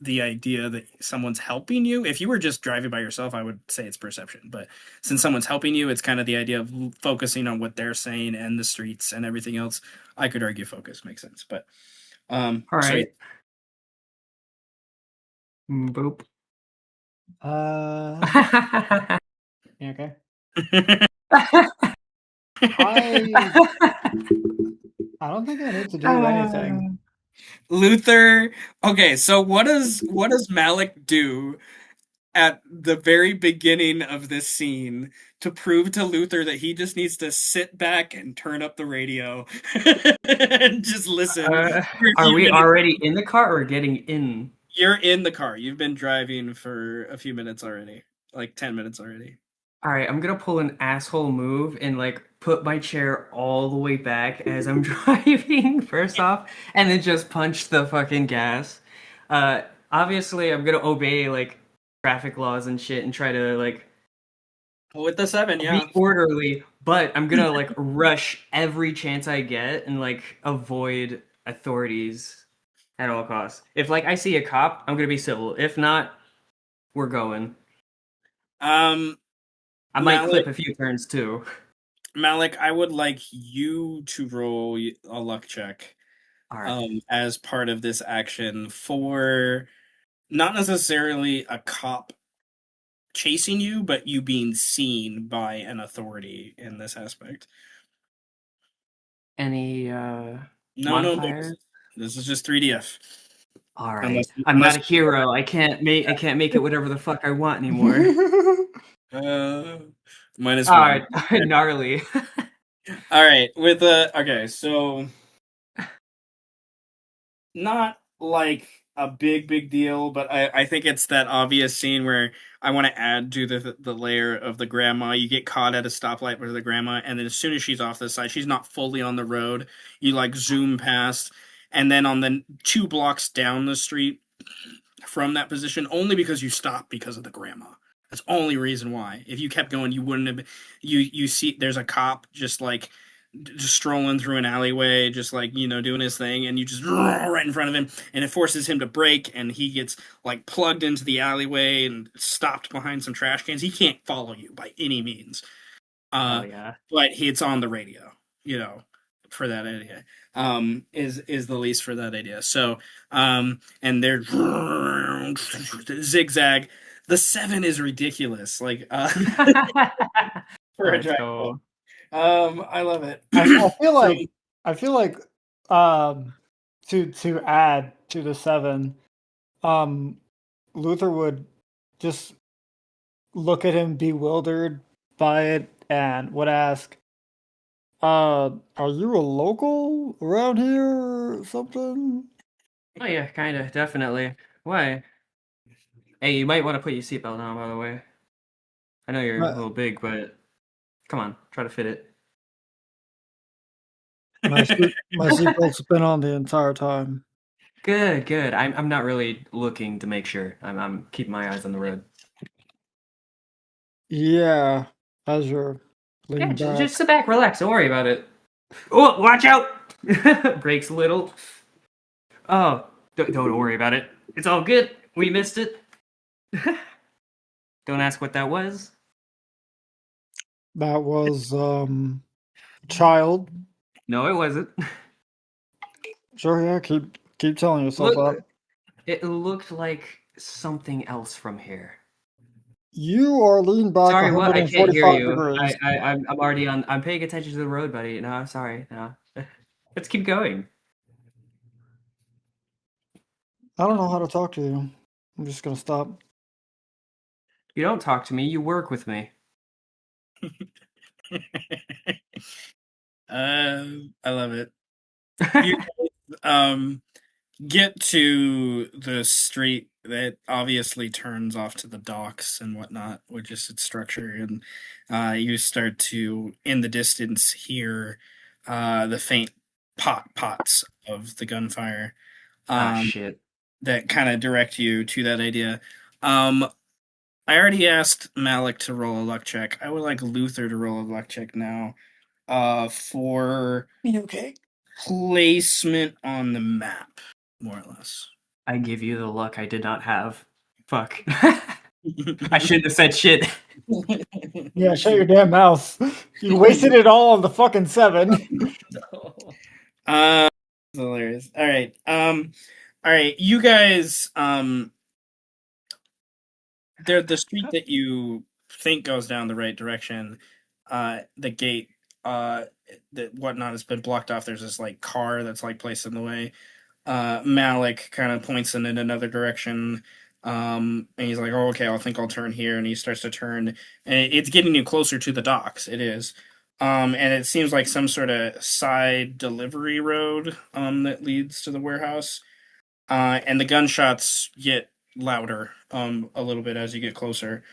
the idea that someone's helping you. If you were just driving by yourself, I would say it's perception. But since someone's helping you, it's kind of the idea of focusing on what they're saying and the streets and everything else. I could argue focus makes sense. But all right. Boop. Okay. I don't think I need to do anything. Luther. Okay, so what does Malik do at the very beginning of this scene to prove to Luther that he just needs to sit back and turn up the radio and just listen? Are we already in the car or getting in? You're in the car. You've been driving for a few minutes already, like 10 minutes already. All right, I'm gonna pull an asshole move and like put my chair all the way back as I'm driving first off, and then just punch the fucking gas. Obviously, I'm gonna obey like traffic laws and shit and try to like with the 7, yeah, be orderly. But I'm gonna like rush every chance I get and like avoid authorities at all costs. If like I see a cop, I'm gonna be civil. If not, we're going. I might clip a few turns too. Malik, I would like you to roll a luck check, as part of this action for not necessarily a cop chasing you, but you being seen by an authority in this aspect. Any No. This is just 3DF. All right, I'm not a hero. I can't make it whatever the fuck I want anymore. Minus all 1. right, gnarly. All right, okay, so not like a big deal, but I think it's that obvious scene where I want to add to the layer of the grandma. You get caught at a stoplight with the grandma, and then as soon as she's off the side, she's not fully on the road. You like zoom past, and then on the 2 blocks down the street from that position, only because you stopped because of the grandma. That's the only reason why. If you kept going, you wouldn't have. You see, there's a cop just strolling through an alleyway, just like, doing his thing, and you just right in front of him, and it forces him to brake, and he gets like plugged into the alleyway and stopped behind some trash cans. He can't follow you by any means. Oh yeah. But it's on the radio, for that idea. Is the least for that idea. So, and they're zigzag. The 7 is ridiculous. Like, for a Let's drag go. I love it. I feel like to add to the 7, Luther would just look at him bewildered by it and would ask, are you a local around here or something? Oh yeah, kind of, definitely. Why? Hey, you might want to put your seatbelt on, by the way. I know you're a little big, but come on, try to fit it. My seatbelt's been on the entire time. Good, good. I'm not really looking to make sure. I'm keeping my eyes on the road. Yeah, as you're Yeah, leaning just, back. just sit back, relax. Don't worry about it. Oh, watch out! Brakes a little. Oh, don't worry about it. It's all good. We missed it. Don't ask what that was. That was child. No, it wasn't. Sure, yeah, keep telling yourself that. It looked like something else from here. You are leaned back Sorry, what? I can't hear 145 you. degrees. I'm already on. I'm paying attention to the road, buddy. No, I'm sorry. No, let's keep going. I don't know how to talk to you. I'm just gonna stop. You don't talk to me. You work with me. I love it. You get to the street that obviously turns off to the docks and whatnot, which is its structure, and you start to, in the distance, hear the faint pots of the gunfire Shit. that kind of direct you to that idea. I already asked Malik to roll a luck check. I would like Luther to roll a luck check now for Okay. placement on the map, more or less. I give you the luck I did not have. Fuck. I shouldn't have said shit. Yeah, shut your damn mouth. You wasted it all on the fucking 7. Hilarious. All right. All right. You guys. The street that you think goes down the right direction. The gate. That whatnot has been blocked off. There's this like car that's like placed in the way. Malik kind of points in another direction. And he's like, "Oh, okay. I think I'll turn here." And he starts to turn, and it's getting you closer to the docks. It is. And it seems like some sort of side delivery road that leads to the warehouse. And the gunshots get louder a little bit as you get closer.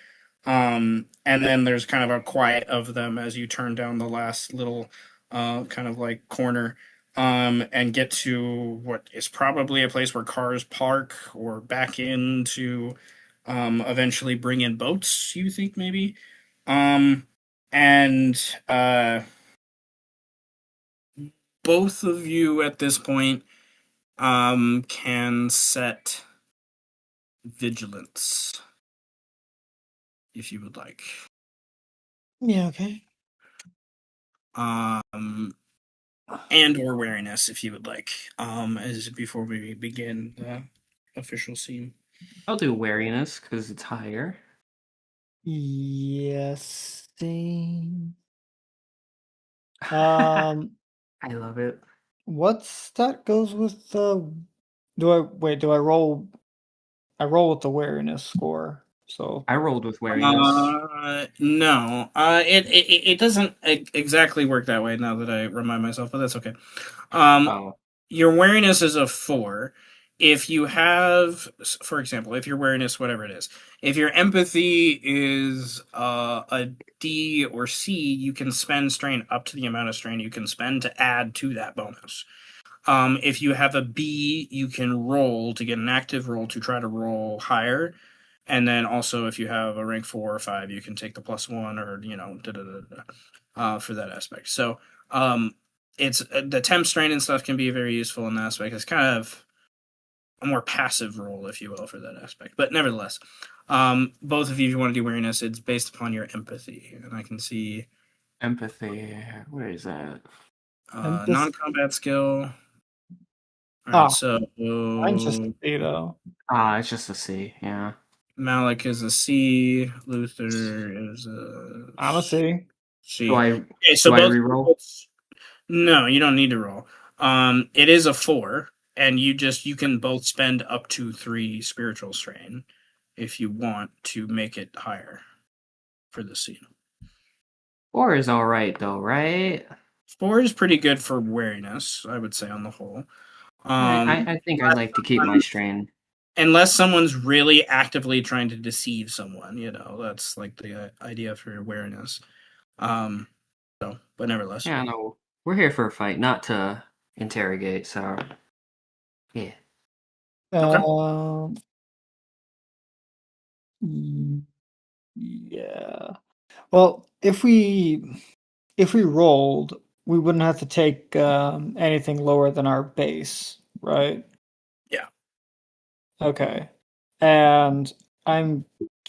And then there's kind of a quiet of them as you turn down the last little kind of like corner and get to what is probably a place where cars park or back in to eventually bring in boats, you think maybe? And both of you at this point can set vigilance if you would like. Yeah, okay. And or wariness if you would like. As before we begin the official scene. I'll do wariness because it's higher. Yes. I love it. What stat goes with the? Do I roll? I roll with the wariness score. So I rolled with wariness. No. It doesn't exactly work that way now that I remind myself, but that's okay. Oh. Your wariness is a 4, if you have, for example, if your awareness, whatever it is, if your empathy is a D or C, you can spend strain up to the amount of strain you can spend to add to that bonus. If you have a B, you can roll to get an active roll to try to roll higher. And then also, if you have a rank 4 or 5, you can take the +1 or, for that aspect. So, it's the temp strain and stuff can be very useful in that aspect. It's kind of a more passive role, if you will, for that aspect. But nevertheless, both of you, if you want to do awareness, it's based upon your empathy. And I can see Empathy. Where is that? non-combat skill. All right, Ah, so mine's just a C though. It's just a C. Yeah. Malik is a C. Luther is a I'm a C. C. Do I Okay, so do I both. reroll? No, you don't need to roll. It is a 4, and you can both spend up to 3 spiritual strain if you want to make it higher for the scene. 4 is all right though, right? 4 is pretty good for wariness, I would say on the whole. I think I'd like to keep my strain. Unless someone's really actively trying to deceive someone, that's like the idea for awareness. But nevertheless. Yeah, no, we're here for a fight, not to interrogate. So, yeah. Okay. Mm, yeah. Well, if we rolled, we wouldn't have to take anything lower than our base, right? Yeah. Okay. And I'm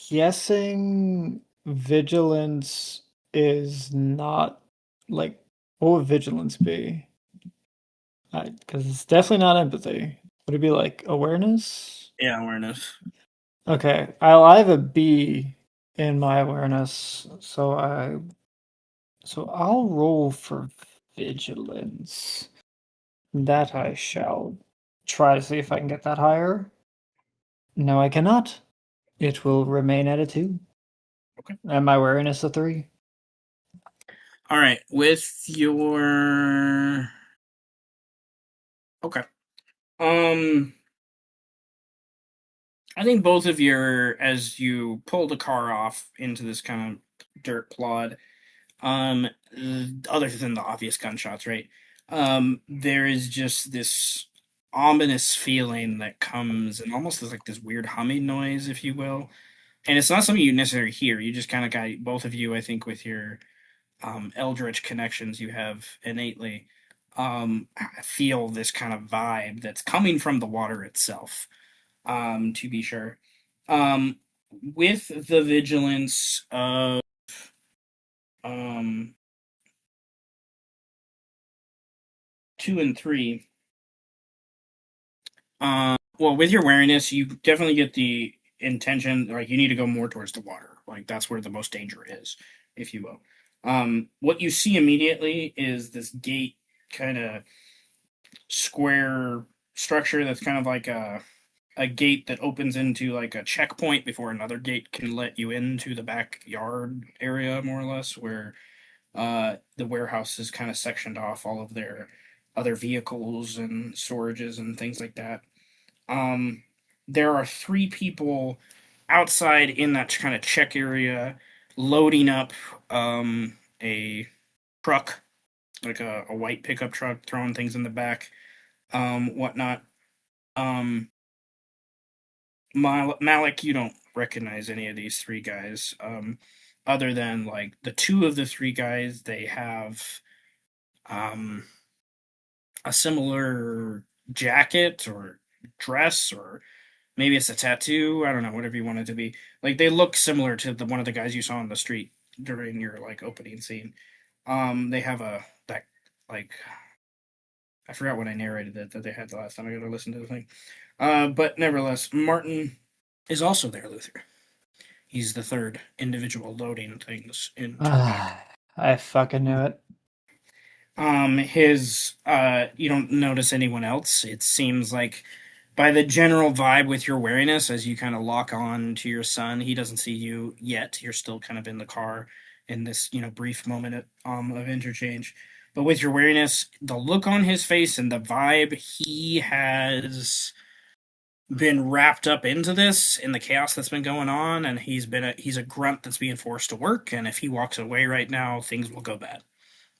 guessing vigilance is not like what would vigilance be? Because it's definitely not empathy. Would it be like awareness? Yeah, awareness. Okay, I have a B in my awareness, so I'll roll for vigilance. That I shall try to see if I can get that higher. No, I cannot. It will remain at a 2. Okay. And my awareness a 3. All right, with your okay. I think both of your as you pull the car off into this kind of dirt plod, other than the obvious gunshots, right? There is just this ominous feeling that comes and almost is like this weird humming noise, if you will. And it's not something you necessarily hear. You just kind of got both of you, I think, with your eldritch connections you have innately, feel this kind of vibe that's coming from the water itself, to be sure. Um, with the vigilance of um, 2 and 3, well, with your wariness, you definitely get the intention, like you need to go more towards the water. Like that's where the most danger is, if you will. What you see immediately is this gate kind of square structure that's kind of like a gate that opens into like a checkpoint before another gate can let you into the backyard area, more or less, where the warehouse is kind of sectioned off all of their other vehicles and storages and things like that. Um, there are 3 people outside in that kind of check area loading up a truck, like a white pickup truck, throwing things in the back, whatnot. Um, Malik, you don't recognize any of these 3 guys, other than like the 2 of the 3 guys, they have um, a similar jacket or dress, or maybe it's a tattoo. I don't know, whatever you want it to be. Like they look similar to the one of the guys you saw on the street during your like opening scene. They have a that like I forgot what I narrated that they had the last time. I got to listen to the thing. But nevertheless, Martin is also there, Luther. He's the third individual loading things into the back. I fucking knew it. His you don't notice anyone else. It seems like by the general vibe with your wariness, as you kind of lock on to your son, he doesn't see you yet. You're still kind of in the car in this, brief moment of interchange. But with your wariness, the look on his face and the vibe, he has been wrapped up into this in the chaos that's been going on, and he's a grunt that's being forced to work, and if he walks away right now, things will go bad.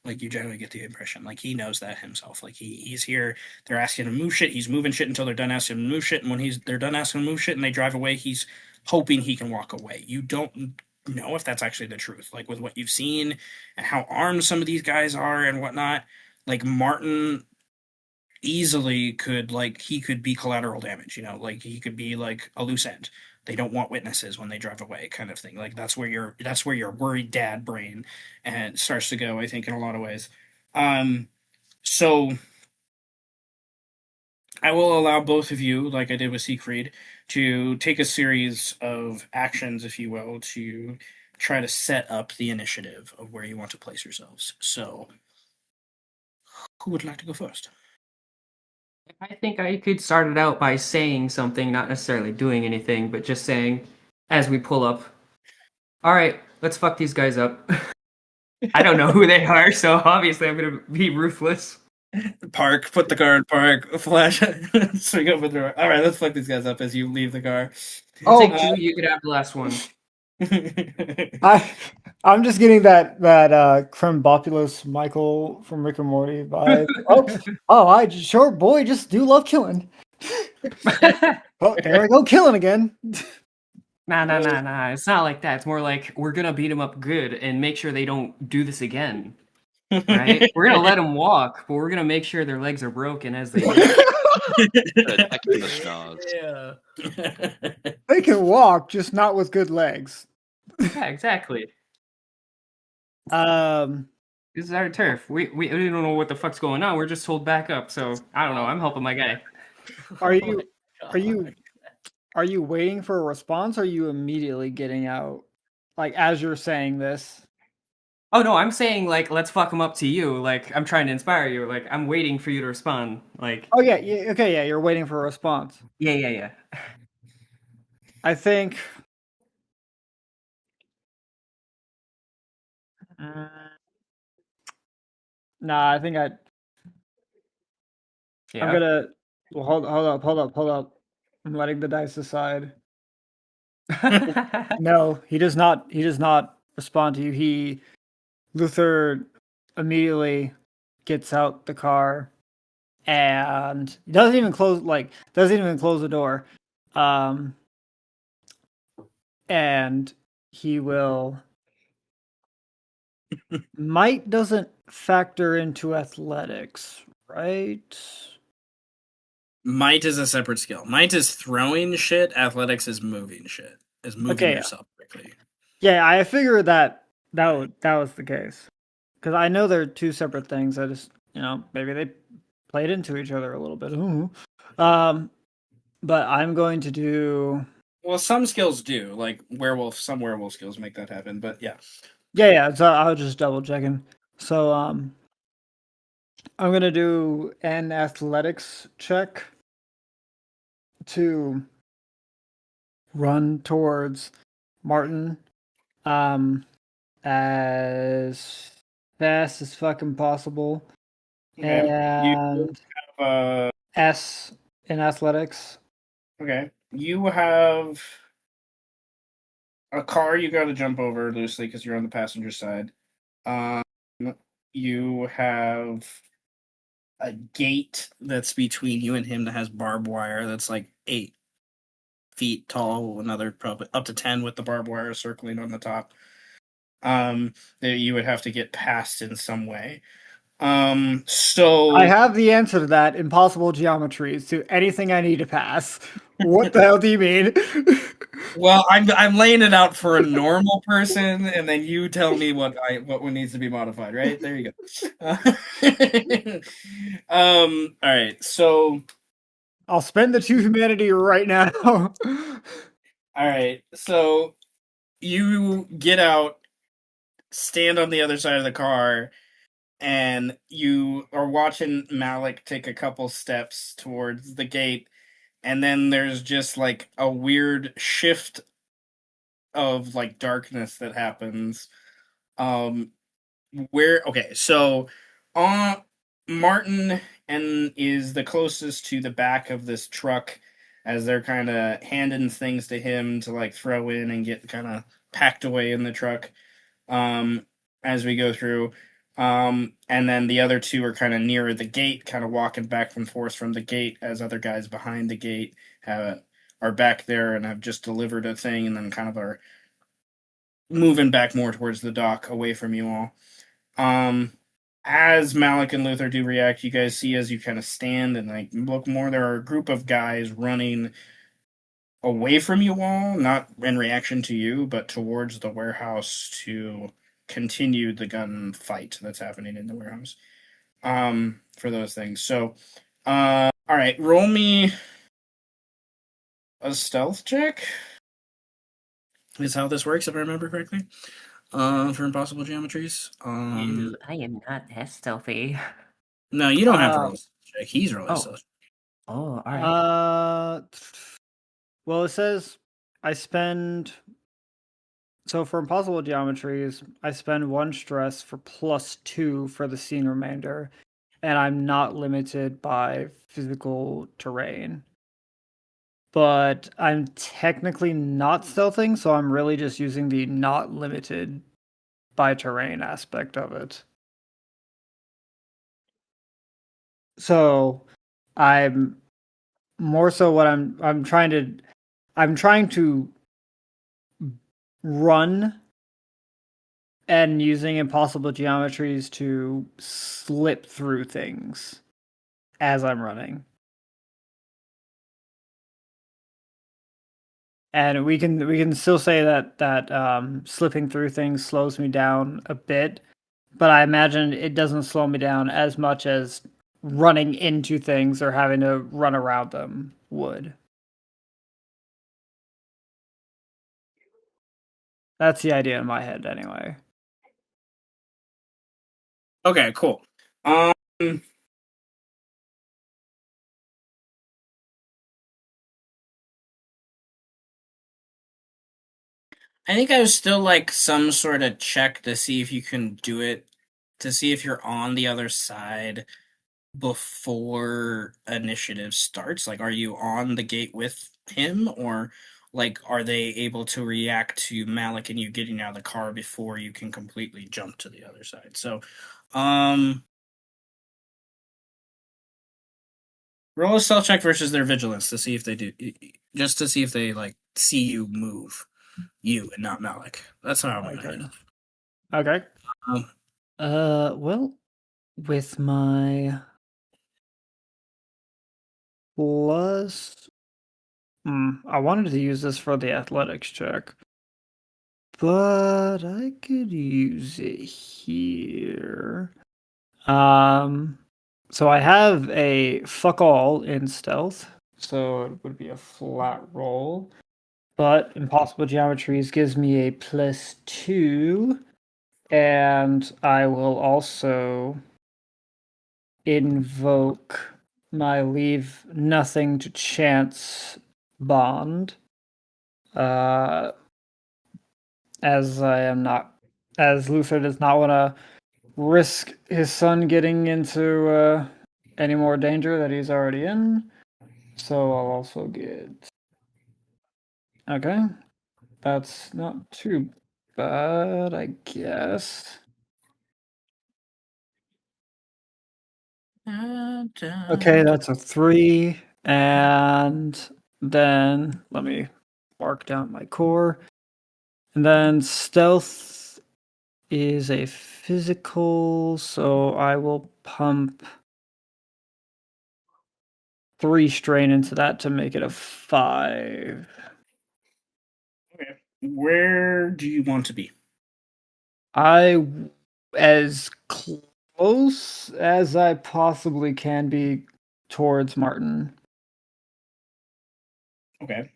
Like, you generally get the impression, like, he knows that himself. Like, he's here, they're asking him to move shit, he's moving shit until they're done asking him to move shit, and when they're done asking him to move shit and they drive away, he's hoping he can walk away. You don't know if that's actually the truth. Like, with what you've seen and how armed some of these guys are and whatnot, like, Martin easily could, like, he could be collateral damage, like, he could be like a loose end. They don't want witnesses when they drive away, kind of thing. Like, that's where your worried dad brain and starts to go, I think, in a lot of ways. So I will allow both of you, like I did with Siegfried, to take a series of actions, if you will, to try to set up the initiative of where you want to place yourselves. So who would like to go first? I think I could start it out by saying something, not necessarily doing anything, but just saying, as we pull up, all right, let's fuck these guys up. I don't know who they are, so obviously I'm going to be ruthless. Park, put the car in park, flash, swing over the door. All right, let's fuck these guys up as you leave the car. I'll take two, you could have the last one. I'm just getting that Crembopulous Michael from Rick and Morty vibe. I just sure boy just do love killing. Oh, there we go, killing again. Nah. It's not like that. It's more like we're gonna beat them up good and make sure they don't do this again. Right? We're gonna let them walk, but we're gonna make sure their legs are broken as they go. Attack in the schnoz. Yeah. They can walk, just not with good legs. Yeah, exactly. This is our turf. We don't know what the fuck's going on. We're just told back up. So I don't know. I'm helping my guy. Are you waiting for a response? Or are you immediately getting out? Like as you're saying this. Oh no, I'm saying like let's fuck them up to you. Like I'm trying to inspire you. Like I'm waiting for you to respond. Like Oh yeah, okay, yeah, you're waiting for a response. yeah. I think nah, I think I'm Yeah. gonna hold up. I'm letting the dice decide. No, he does not respond to you. Luther immediately gets out the car and doesn't even close the door. And he will might doesn't factor into athletics, right? Might is a separate skill. Might is throwing shit. Athletics is moving shit. Is moving Okay. yourself quickly. Yeah, I figured that was the case. Because I know they're two separate things. I just, maybe they played into each other a little bit. Ooh. But I'm going to do. Well, some skills do, like some werewolf skills make that happen. But yeah. Yeah. So I was just double checking. So I'm gonna do an athletics check to run towards Martin, as fast as fucking possible, and S in athletics. Okay. You have a car you got to jump over loosely because you're on the passenger side. You have a gate that's between you and him that has barbed wire that's like 8 feet tall, another probably up to 10 with the barbed wire circling on the top. That you would have to get past in some way. So I have the answer to that. Impossible geometries to anything I need to pass. What the hell do you mean? well, I'm laying it out for a normal person, and then you tell me what needs to be modified. Right there, you go. All right. So I'll spend the 2 humanity right now. all right. So you get out, stand on the other side of the car, and you are watching Malik take a couple steps towards the gate, and then there's just like a weird shift of like darkness that happens. So Martin and is the closest to the back of this truck, as they're kind of handing things to him to like throw in and get kind of packed away in the truck as we go through. And then the other two are kind of nearer the gate, kind of walking back and forth from the gate as other guys behind the gate are back there and have just delivered a thing and then kind of are moving back more towards the dock away from you all. As Malik and Luther do react, you guys see as you kind of stand and like look more, there are a group of guys running away from you all, not in reaction to you, but towards the warehouse to continue the gun fight that's happening in the warehouse. For those things. So, all right, roll me a stealth check. Is how this works, if I remember correctly. For impossible geometries. Ew, I am not that stealthy. No, you don't have to Uh, roll a stealth check. He's rolling a Oh. stealth. Oh, all right. Well, it says I spend. So for impossible geometries, I spend 1 stress for +2 for the scene remainder, and I'm not limited by physical terrain. But I'm technically not stealthing, so I'm really just using the not limited by terrain aspect of it. So I'm more so what I'm trying to run and using impossible geometries to slip through things as I'm running. And we can still say that slipping through things slows me down a bit, but I imagine it doesn't slow me down as much as running into things or having to run around them would. That's the idea in my head, anyway. Okay, cool. I think I was still like some sort of check to see if you can do it, to see if you're on the other side before initiative starts. Like, are you on the gate with him, or like, are they able to react to Malik and you getting out of the car before you can completely jump to the other side? So, roll a stealth check versus their vigilance to see if they do, just to see if they like see you move, you and not Malik. That's how I'm gonna Okay. handle. Okay. Um, Well, with my plus, I wanted to use this for the athletics check, but I could use it here. So I have a fuck all in stealth, so it would be a flat roll. But impossible geometries gives me a +2, and I will also invoke my leave nothing to chance bond. Uh, as I am not, as Luther does not want to risk his son getting into any more danger that he's already in. So I'll also get. Okay, that's not too bad, I guess. Okay, that's a 3, and then let me mark down my core. And then stealth is a physical, so I will pump 3 strain into that to make it a 5. Okay. Where do you want to be? As close as I possibly can be towards Martin. Okay.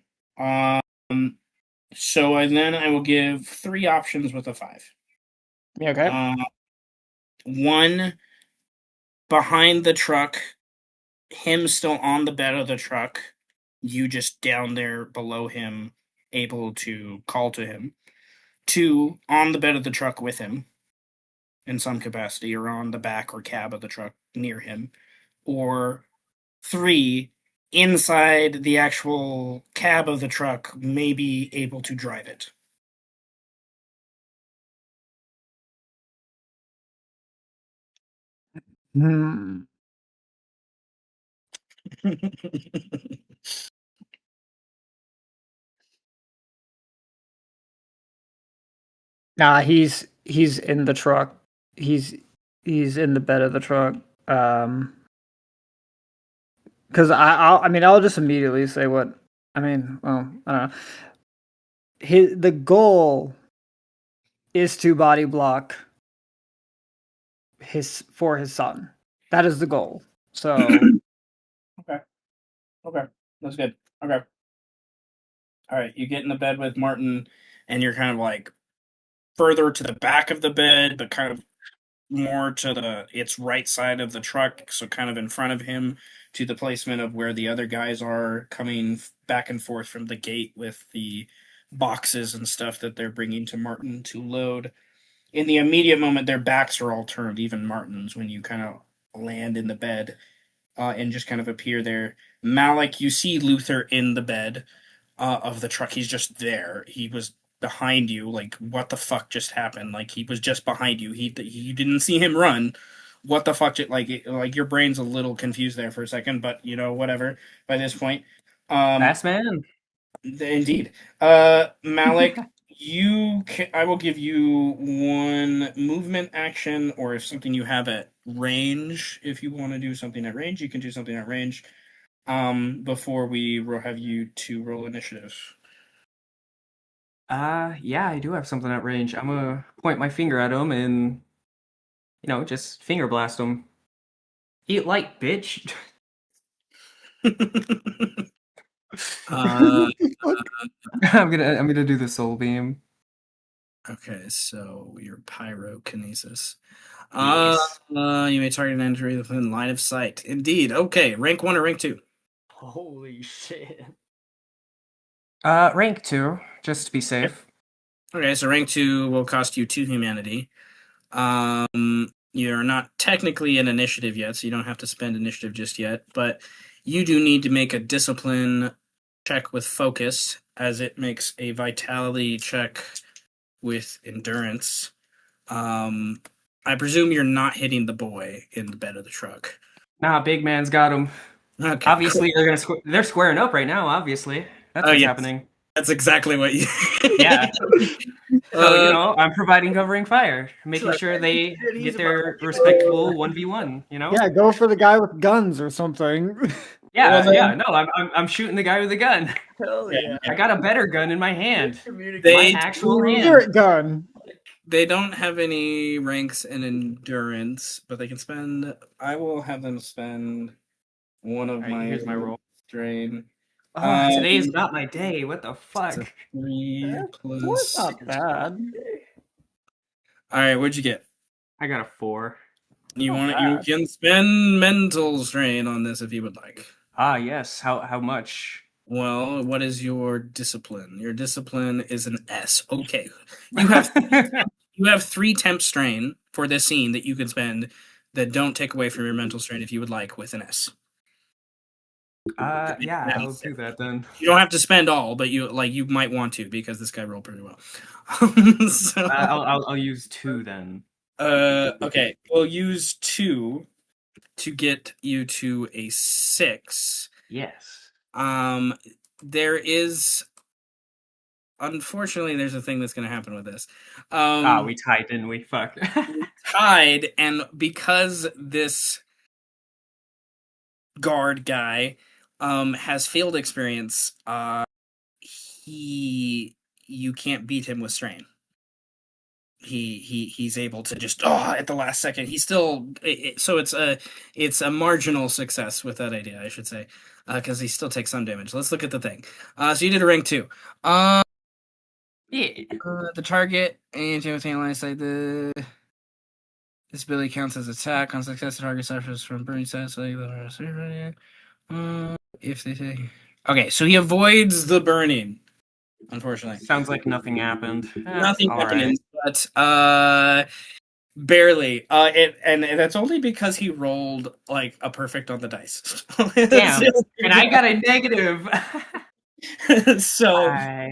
So I will give 3 options with a 5. Yeah, okay. One, behind the truck, him still on the bed of the truck, you just down there below him, able to call to him. 2, on the bed of the truck with him in some capacity, or on the back or cab of the truck near him. Or 3, inside the actual cab of the truck may be able to drive it. Hmm. Nah, he's in the truck. He's he's in the bed of the truck. Because I mean I'll just immediately say what I mean. Well, I don't know. The goal is to body block his son. That is the goal. So Okay. Okay. That's good. Okay. All right. You get in the bed with Martin, and you're kind of like further to the back of the bed, but kind of more to its right side of the truck, so kind of in front of him to the placement of where the other guys are coming back and forth from the gate with the boxes and stuff that they're bringing to Martin to load. In the immediate moment, their backs are all turned, even Martin's, when you kind of land in the bed and just kind of appear there. Malik, you see Luther in the bed of the truck. He's just there. He was behind you. Like, what the fuck just happened? Like, he was just behind you. You didn't see him run. What the fuck? Like your brain's a little confused there for a second, but whatever. By this point, Fast man. indeed, Malik, I will give you one movement action, or if something you have at range. If you want to do something at range, you can do something at range. Before we have you to roll initiative. Yeah, I do have something at range. I'm gonna point my finger at him and, just finger blast him. Eat light, bitch. uh, I'm gonna do the soul beam. okay, so your pyrokinesis. Yes. You may target an entry within line of sight. Indeed. Okay, rank 1 or rank 2? Holy shit. Rank 2, just to be safe. Okay, so rank 2 will cost you 2 humanity. You're not technically in initiative yet, so you don't have to spend initiative just yet, but you do need to make a discipline check with focus, as it makes a vitality check with endurance. I presume you're not hitting the boy in the bed of the truck. Nah, big man's got him. Okay, Obviously, cool. they're squaring up right now. Obviously, that's Oh, what's yes. happening. That's exactly what you. Yeah. So Uh, I'm providing covering fire, making like, sure they shit, he's get about their to- respectable 1v1. yeah, go for the guy with guns or something. Yeah, Well, yeah. then- No, I'm shooting the guy with the gun. Hell Yeah, yeah. I got a better gun in my hand. They My actual do- hand. Spirit gun. They don't have any ranks in endurance, but they can spend. I will have them spend one of Alright, my. here's my roll. Strain. Oh, today's not my day. What the It's a fuck? 3 Four's plus. not bad. All right, what'd you get? I got a 4. You Not want you bad. can spend mental strain on this if you would like. Ah, yes. How much? Well, what is your discipline? Your discipline is an S. Okay, you have you have 3 temp strain for this scene that you can spend that don't take away from your mental strain if you would like with an S. Yeah, I'll do that then. You don't have to spend all, but you might want to because this guy rolled pretty well. So, I'll use 2 then. okay, we'll use 2 to get you to a 6. Yes. There is, unfortunately, there's a thing that's going to happen with this. We tied, didn't we? Fuck. Tied, and because this guard guy has field experience, you can't beat him with strain. He's able to just at the last second. He's still so it's a marginal success with that idea, I should say, because he still takes some damage. Let's look at the thing. So you did a rank 2. Yeah. The target and everything like the this ability counts as attack on success. The target suffers from burning stats. If they say okay, so he avoids the burning. Unfortunately, Sounds like nothing happened. nothing all happened, right. but Barely. And that's only because he rolled like a perfect on the dice. Damn. And I got a negative. So, Yeah.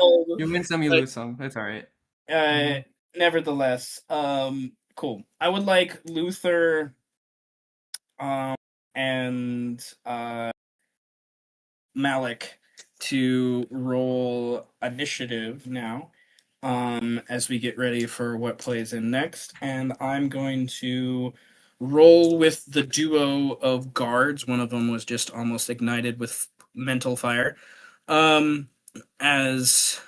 um, You win some, you but lose some. That's all right. nevertheless, cool. I would like Luther, um, and Malik to roll initiative now, as we get ready for what plays in next, and I'm going to roll with the duo of guards. One of them was just almost ignited with mental fire. As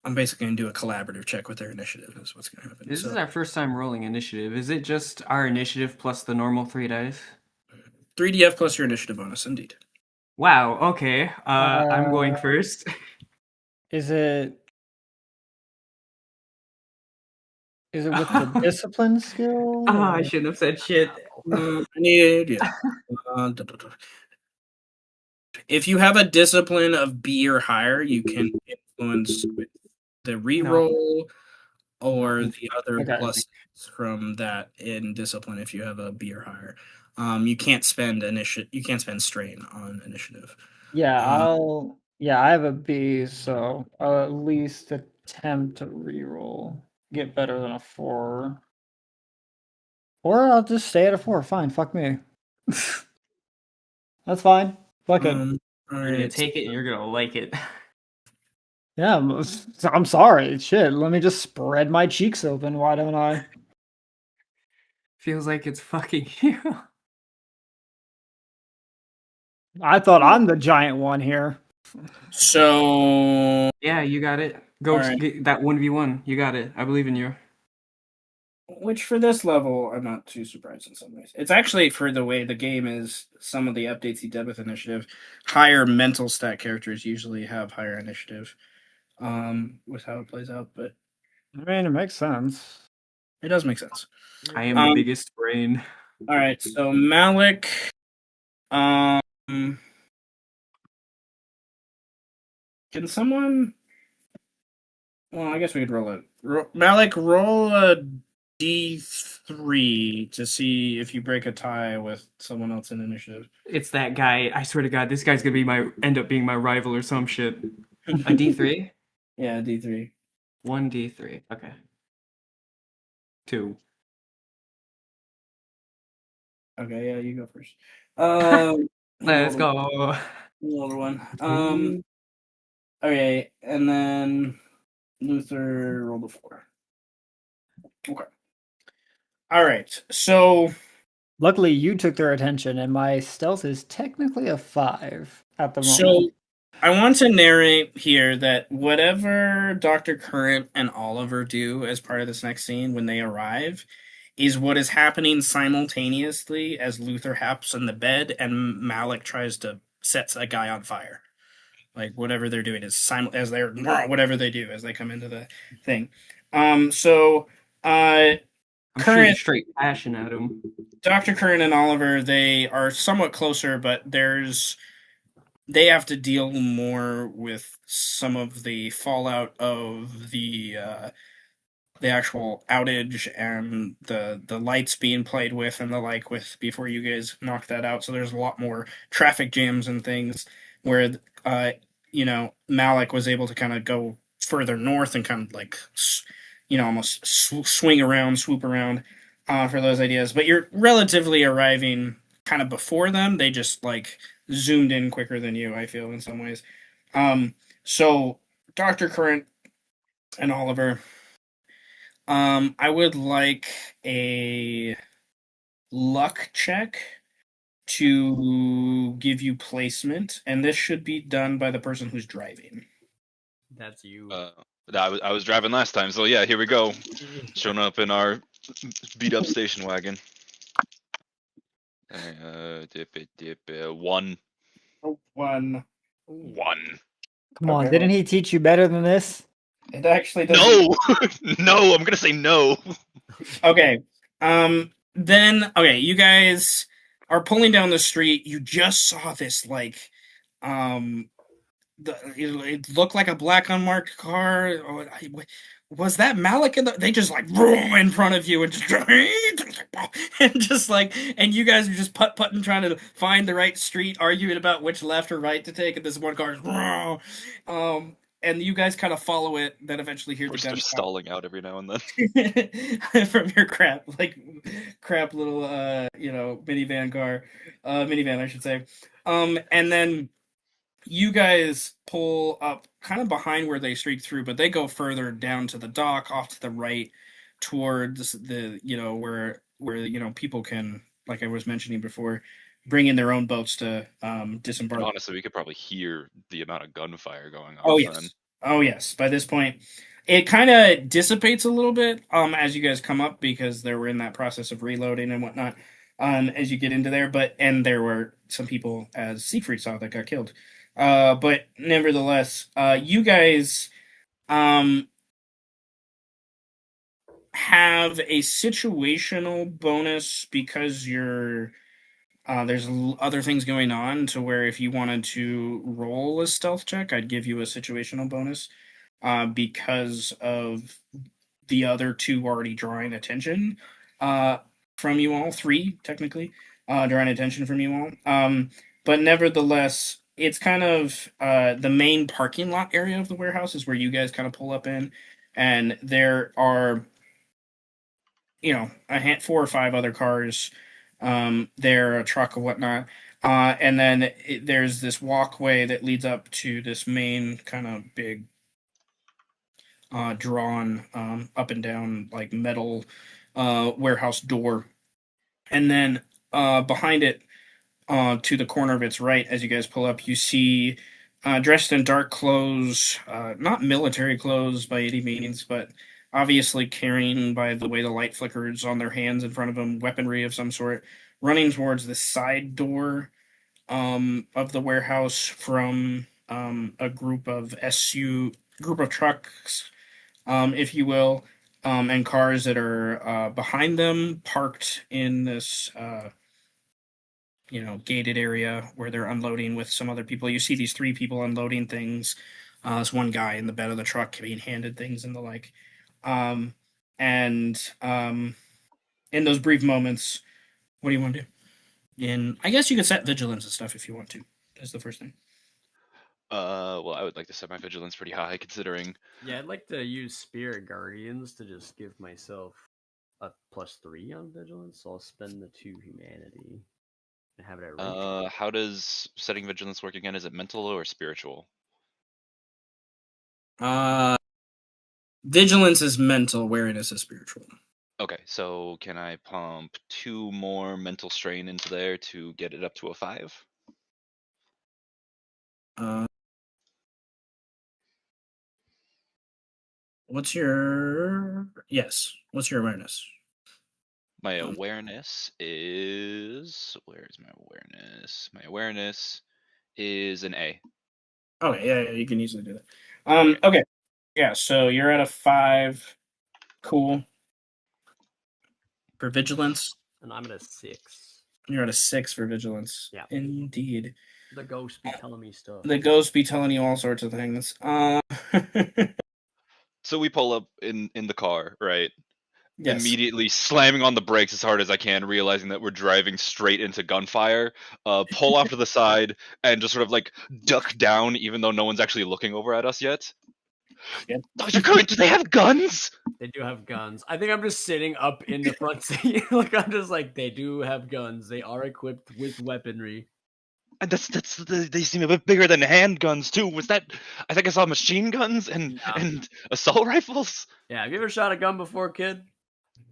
I'm basically going to do a collaborative check with their initiative. Is what's going to happen. This is So our first time rolling initiative. Is it just our initiative plus the normal 3 dice? 3DF plus your initiative bonus, indeed. Wow, okay. I'm going Uh, first. Is it with the discipline skill? Ah, I Or... shouldn't have said shit. I need if you have a discipline of B or higher, you can influence with the No. reroll or the other Okay. plus from that in discipline if you have a B or higher. You can't spend initiative. You can't spend strain on initiative. Yeah, Um, I have a B, so I'll at least attempt to reroll. Get better than a 4. Or I'll just stay at a 4. Fine, fuck me. That's fine. Fuck it. all You're gonna right. take it and you're gonna like it. Yeah, I'm sorry. Shit, let me just spread my cheeks open. Why don't I? Feels like it's fucking you. I thought I'm the giant one here. So, Yeah, you got it. Go all right. get that 1v1. You got it. I believe in you. Which for this level, I'm not too surprised in some ways. It's actually for the way the game is. Some of the updates he did with initiative, higher mental stat characters usually have higher initiative. With how it plays out, but I mean, it makes sense. it does make sense. I am the biggest brain. All right, so Malik, can someone? Well, I guess we could roll it. Malik, roll a D3 to see if you break a tie with someone else in initiative. It's that guy. I swear to God, this guy's gonna be end up being my rival or some shit. A D3? Yeah, D3. 1d3. Okay. 2. Okay, yeah, you go first. Let's go. Another one. Okay, and then Luther rolled a 4. Okay. All right, so Luckily, you took their attention, and my stealth is technically a 5 at the moment. So I want to narrate here that whatever Dr. Current and Oliver do as part of this next scene when they arrive is what is happening simultaneously as Luther haps in the bed and Malik tries to set a guy on fire. Like whatever they're doing is as they're whatever they do as they come into the thing. So I'm shooting Current straight passion at him. Dr. Curran and Oliver, they are somewhat closer, but they have to deal more with some of the fallout of the actual outage and the lights being played with and the like with before you guys knock that out. So there's a lot more traffic jams and things where Malik was able to kind of go further north and kind of like almost swing around, swoop around for those ideas. But you're relatively arriving kind of before them. They just like zoomed in quicker than you, I feel, in some ways. So Dr. Current and Oliver, I would like a luck check to give you placement, and this should be done by the person who's driving. That's you. I was driving last time, so yeah, here we go. Showing up in our beat up station wagon. One. One. One. Come on, Okay. didn't he teach you better than this? It actually doesn't. No, no, I'm gonna say no. Okay. Then you guys are pulling down the street. You just saw this it looked like a black unmarked car. was that Malik in the? They just like room in front of you and just and just like, and you guys are just putting, trying to find the right street, arguing about which left or right to take, and this one car is, and you guys kind of follow it. Then eventually hear We're the still gunshot stalling out every now and then. from your crap little minivan car, minivan I should say, and then you guys pull up kind of behind where they streak through, but they go further down to the dock, off to the right, towards the where people can, like I was mentioning before, bring in their own boats to And disembark. honestly, we could probably hear the amount of gunfire going Oh off yes, then. oh yes. By this point, it kind of dissipates a little bit as you guys come up because they were in that process of reloading and whatnot. As you get into there, and there were some people, as Siegfried saw, that got killed. But nevertheless, you guys have a situational bonus because there's other things going on, to where if you wanted to roll a stealth check, I'd give you a situational bonus because of the other two already drawing attention from you all, three technically, drawing attention from you all. But nevertheless, it's kind of the main parking lot area of the warehouse is where you guys kind of pull up in, and there are, four or five other cars there, a truck or whatnot. And then there's this walkway that leads up to this main kind of big drawn up and down like metal warehouse door. And then behind it, to the corner of its right, as you guys pull up, you see dressed in dark clothes, not military clothes by any means, but obviously carrying, by the way the light flickers on their hands in front of them, weaponry of some sort, running towards the side door of the warehouse from a group of trucks, if you will, and cars that are behind them, parked in this gated area where they're unloading with some other people. You see these three people unloading things. There's one guy in the bed of the truck being handed things and the like. And in those brief moments, what do you want to do? And I guess you could set vigilance and stuff if you want to. That's the first thing. Well, I would like to set my vigilance pretty high, considering. Yeah, I'd like to use Spirit Guardians to just give myself a +3 on vigilance. So I'll spend the 2 humanity and have it at range. How does setting vigilance work again? Is it mental or spiritual? Vigilance is mental, wariness is spiritual. Okay, so can I pump 2 more mental strain into there to get it up to a 5? What's your awareness? My awareness is, where's my awareness? My awareness is an A. Okay, yeah, you can easily do that. Okay, yeah, so you're at a 5. Cool. For vigilance, And I'm at a 6. you're at a 6 for vigilance. Yeah. Indeed. The ghosts be telling me stuff. The ghosts be telling you all sorts of things. So we pull up in the car, right? Yes. Immediately slamming on the brakes as hard as I can, realizing that we're driving straight into gunfire. Pull off to the side and just sort of like duck down, even though no one's actually looking over at us yet. Yep. Dr. Curran, do they have guns? They do have guns. I think I'm just sitting up in the front seat. Like I'm just like, they do have guns. They are equipped with weaponry. And they seem a bit bigger than handguns too. Was that? I think I saw machine guns and assault rifles. Yeah, have you ever shot a gun before, kid?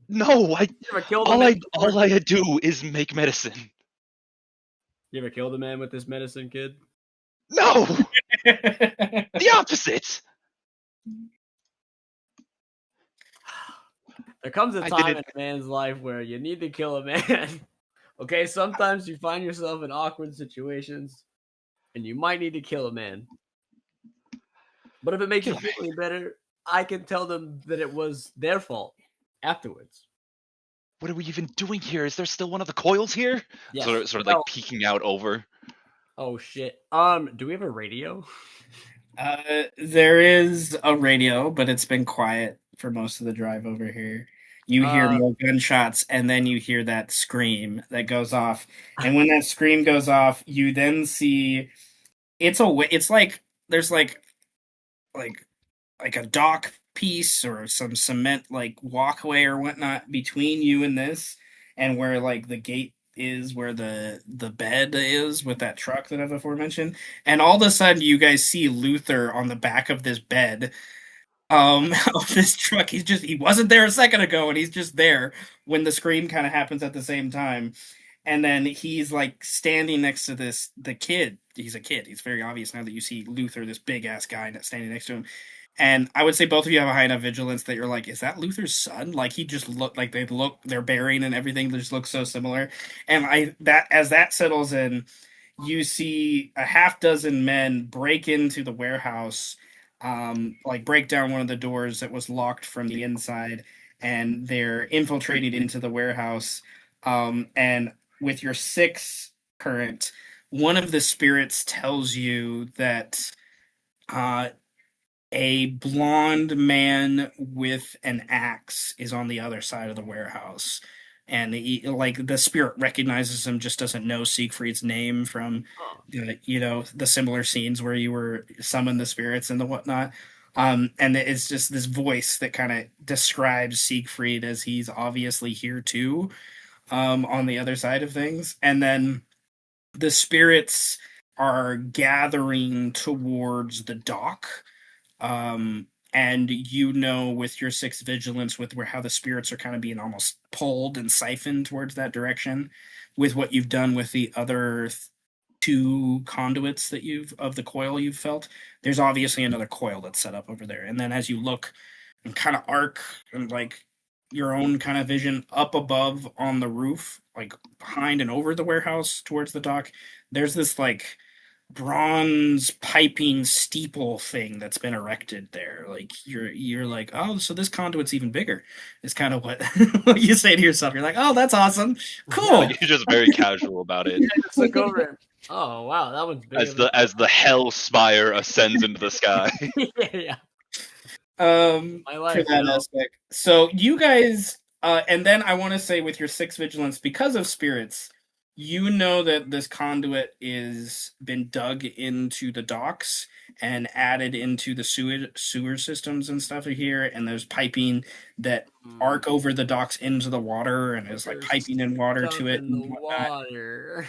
No, You ever killed a all man before? I do is make medicine. You ever killed a man with this medicine, kid? No, the opposite. There comes a I time in didn't- a man's life where you need to kill a man. Okay, sometimes you find yourself in awkward situations, and you might need to kill a man. But if it makes you feel any better, I can tell them that it was their fault afterwards. What are we even doing here? Is there still one of the coils here? Yes. Sort of like peeking out over. Oh shit. Do we have a radio? There is a radio, but it's been quiet for most of the drive over here. You hear Uh, more gunshots, and then you hear that scream that goes off. And when that scream goes off, you then see it's like there's like like a dock piece or some cement like walkway or whatnot between you and this, and where like the gate is, where the bed is with that truck that I've aforementioned. And all of a sudden, you guys see Luther on the back of this bed, of this truck. He wasn't there a second ago, and he's just there when the scream kind of happens at the same time. And then he's like standing next to the kid. He's a kid. He's very obvious now that you see Luther, this big ass guy, standing next to him. And I would say both of you have a high enough vigilance that you're like, is that Luther's son? Like, he just look like their bearing and everything just looks so similar. And as that settles in, you see a half dozen men break into the warehouse, like break down one of the doors that was locked from the inside, and they're infiltrating into the warehouse. And with your 6 current, one of the spirits tells you that uh, a blonde man with an axe is on the other side of the warehouse. And like the spirit recognizes him, just doesn't know Siegfried's name from, the similar scenes where you were summoned the spirits and the whatnot. And it's just this voice that kind of describes Siegfried as he's obviously here too, on the other side of things. And then the spirits are gathering towards the dock, and with your 6 vigilance, with where how the spirits are kind of being almost pulled and siphoned towards that direction, with what you've done with the other 2 conduits that of the coil you've felt. There's obviously another coil that's set up over there. And then as you look and kind of arc and like your own kind of vision up above on the roof, like behind and over the warehouse towards the dock, there's this like bronze piping steeple thing that's been erected there. Like you're like, oh, so this conduit's even bigger. Is kind of what what you say to yourself. You're like, oh, that's awesome, cool. Like, you're just very casual about it. just look over and, oh wow, that one's big. As the hell spire ascends into the sky. yeah. My life, For that aspect. So you guys, and then I want to say with your 6 vigilance, because of spirits, you know that this conduit is been dug into the docks and added into the sewer systems and stuff here, and there's piping that arc over the docks into the water, and is like piping in water to it and whatnot. Water.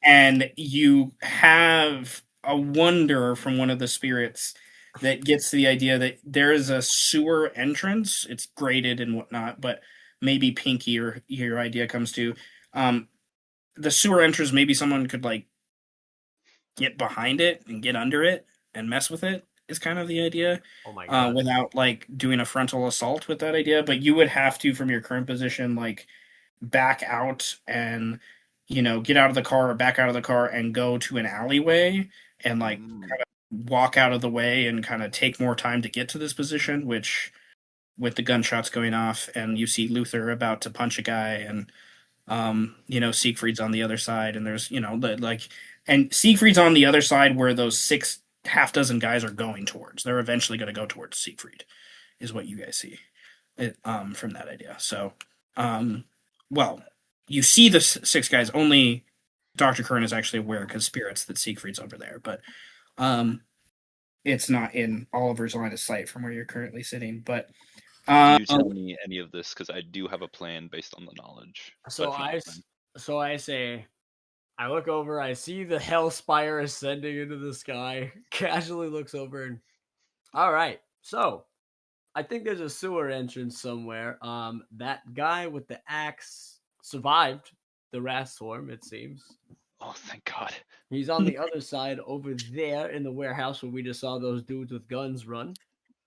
And you have a wonder from one of the spirits that gets to the idea that there is a sewer entrance. It's graded and whatnot, but maybe Pinky or your idea comes to. The sewer entrance, maybe someone could like get behind it and get under it and mess with it, is kind of the idea. Oh my god. Without like doing a frontal assault with that idea. But you would have to, from your current position, like back out and get out of the car or back out of the car and go to an alleyway and like kind of walk out of the way and kind of take more time to get to this position, which with the gunshots going off and you see Luther about to punch a guy, and Siegfried's on the other side, and there's and Siegfried's on the other side where those 6 half dozen guys are going towards. They're eventually going to go towards Siegfried, is what you guys see from that idea. So well, you see the 6 guys. Only Dr. Kern is actually aware, because spirits, that Siegfried's over there, but it's not in Oliver's line of sight from where you're currently sitting. But Do you tell me any of this, because I do have a plan based on the knowledge. So I say, I look over, I see the hell spire ascending into the sky, casually looks over and, all right, so I think there's a sewer entrance somewhere. That guy with the axe survived the rat swarm, it seems. Oh, thank God. He's on the other side over there in the warehouse where we just saw those dudes with guns run.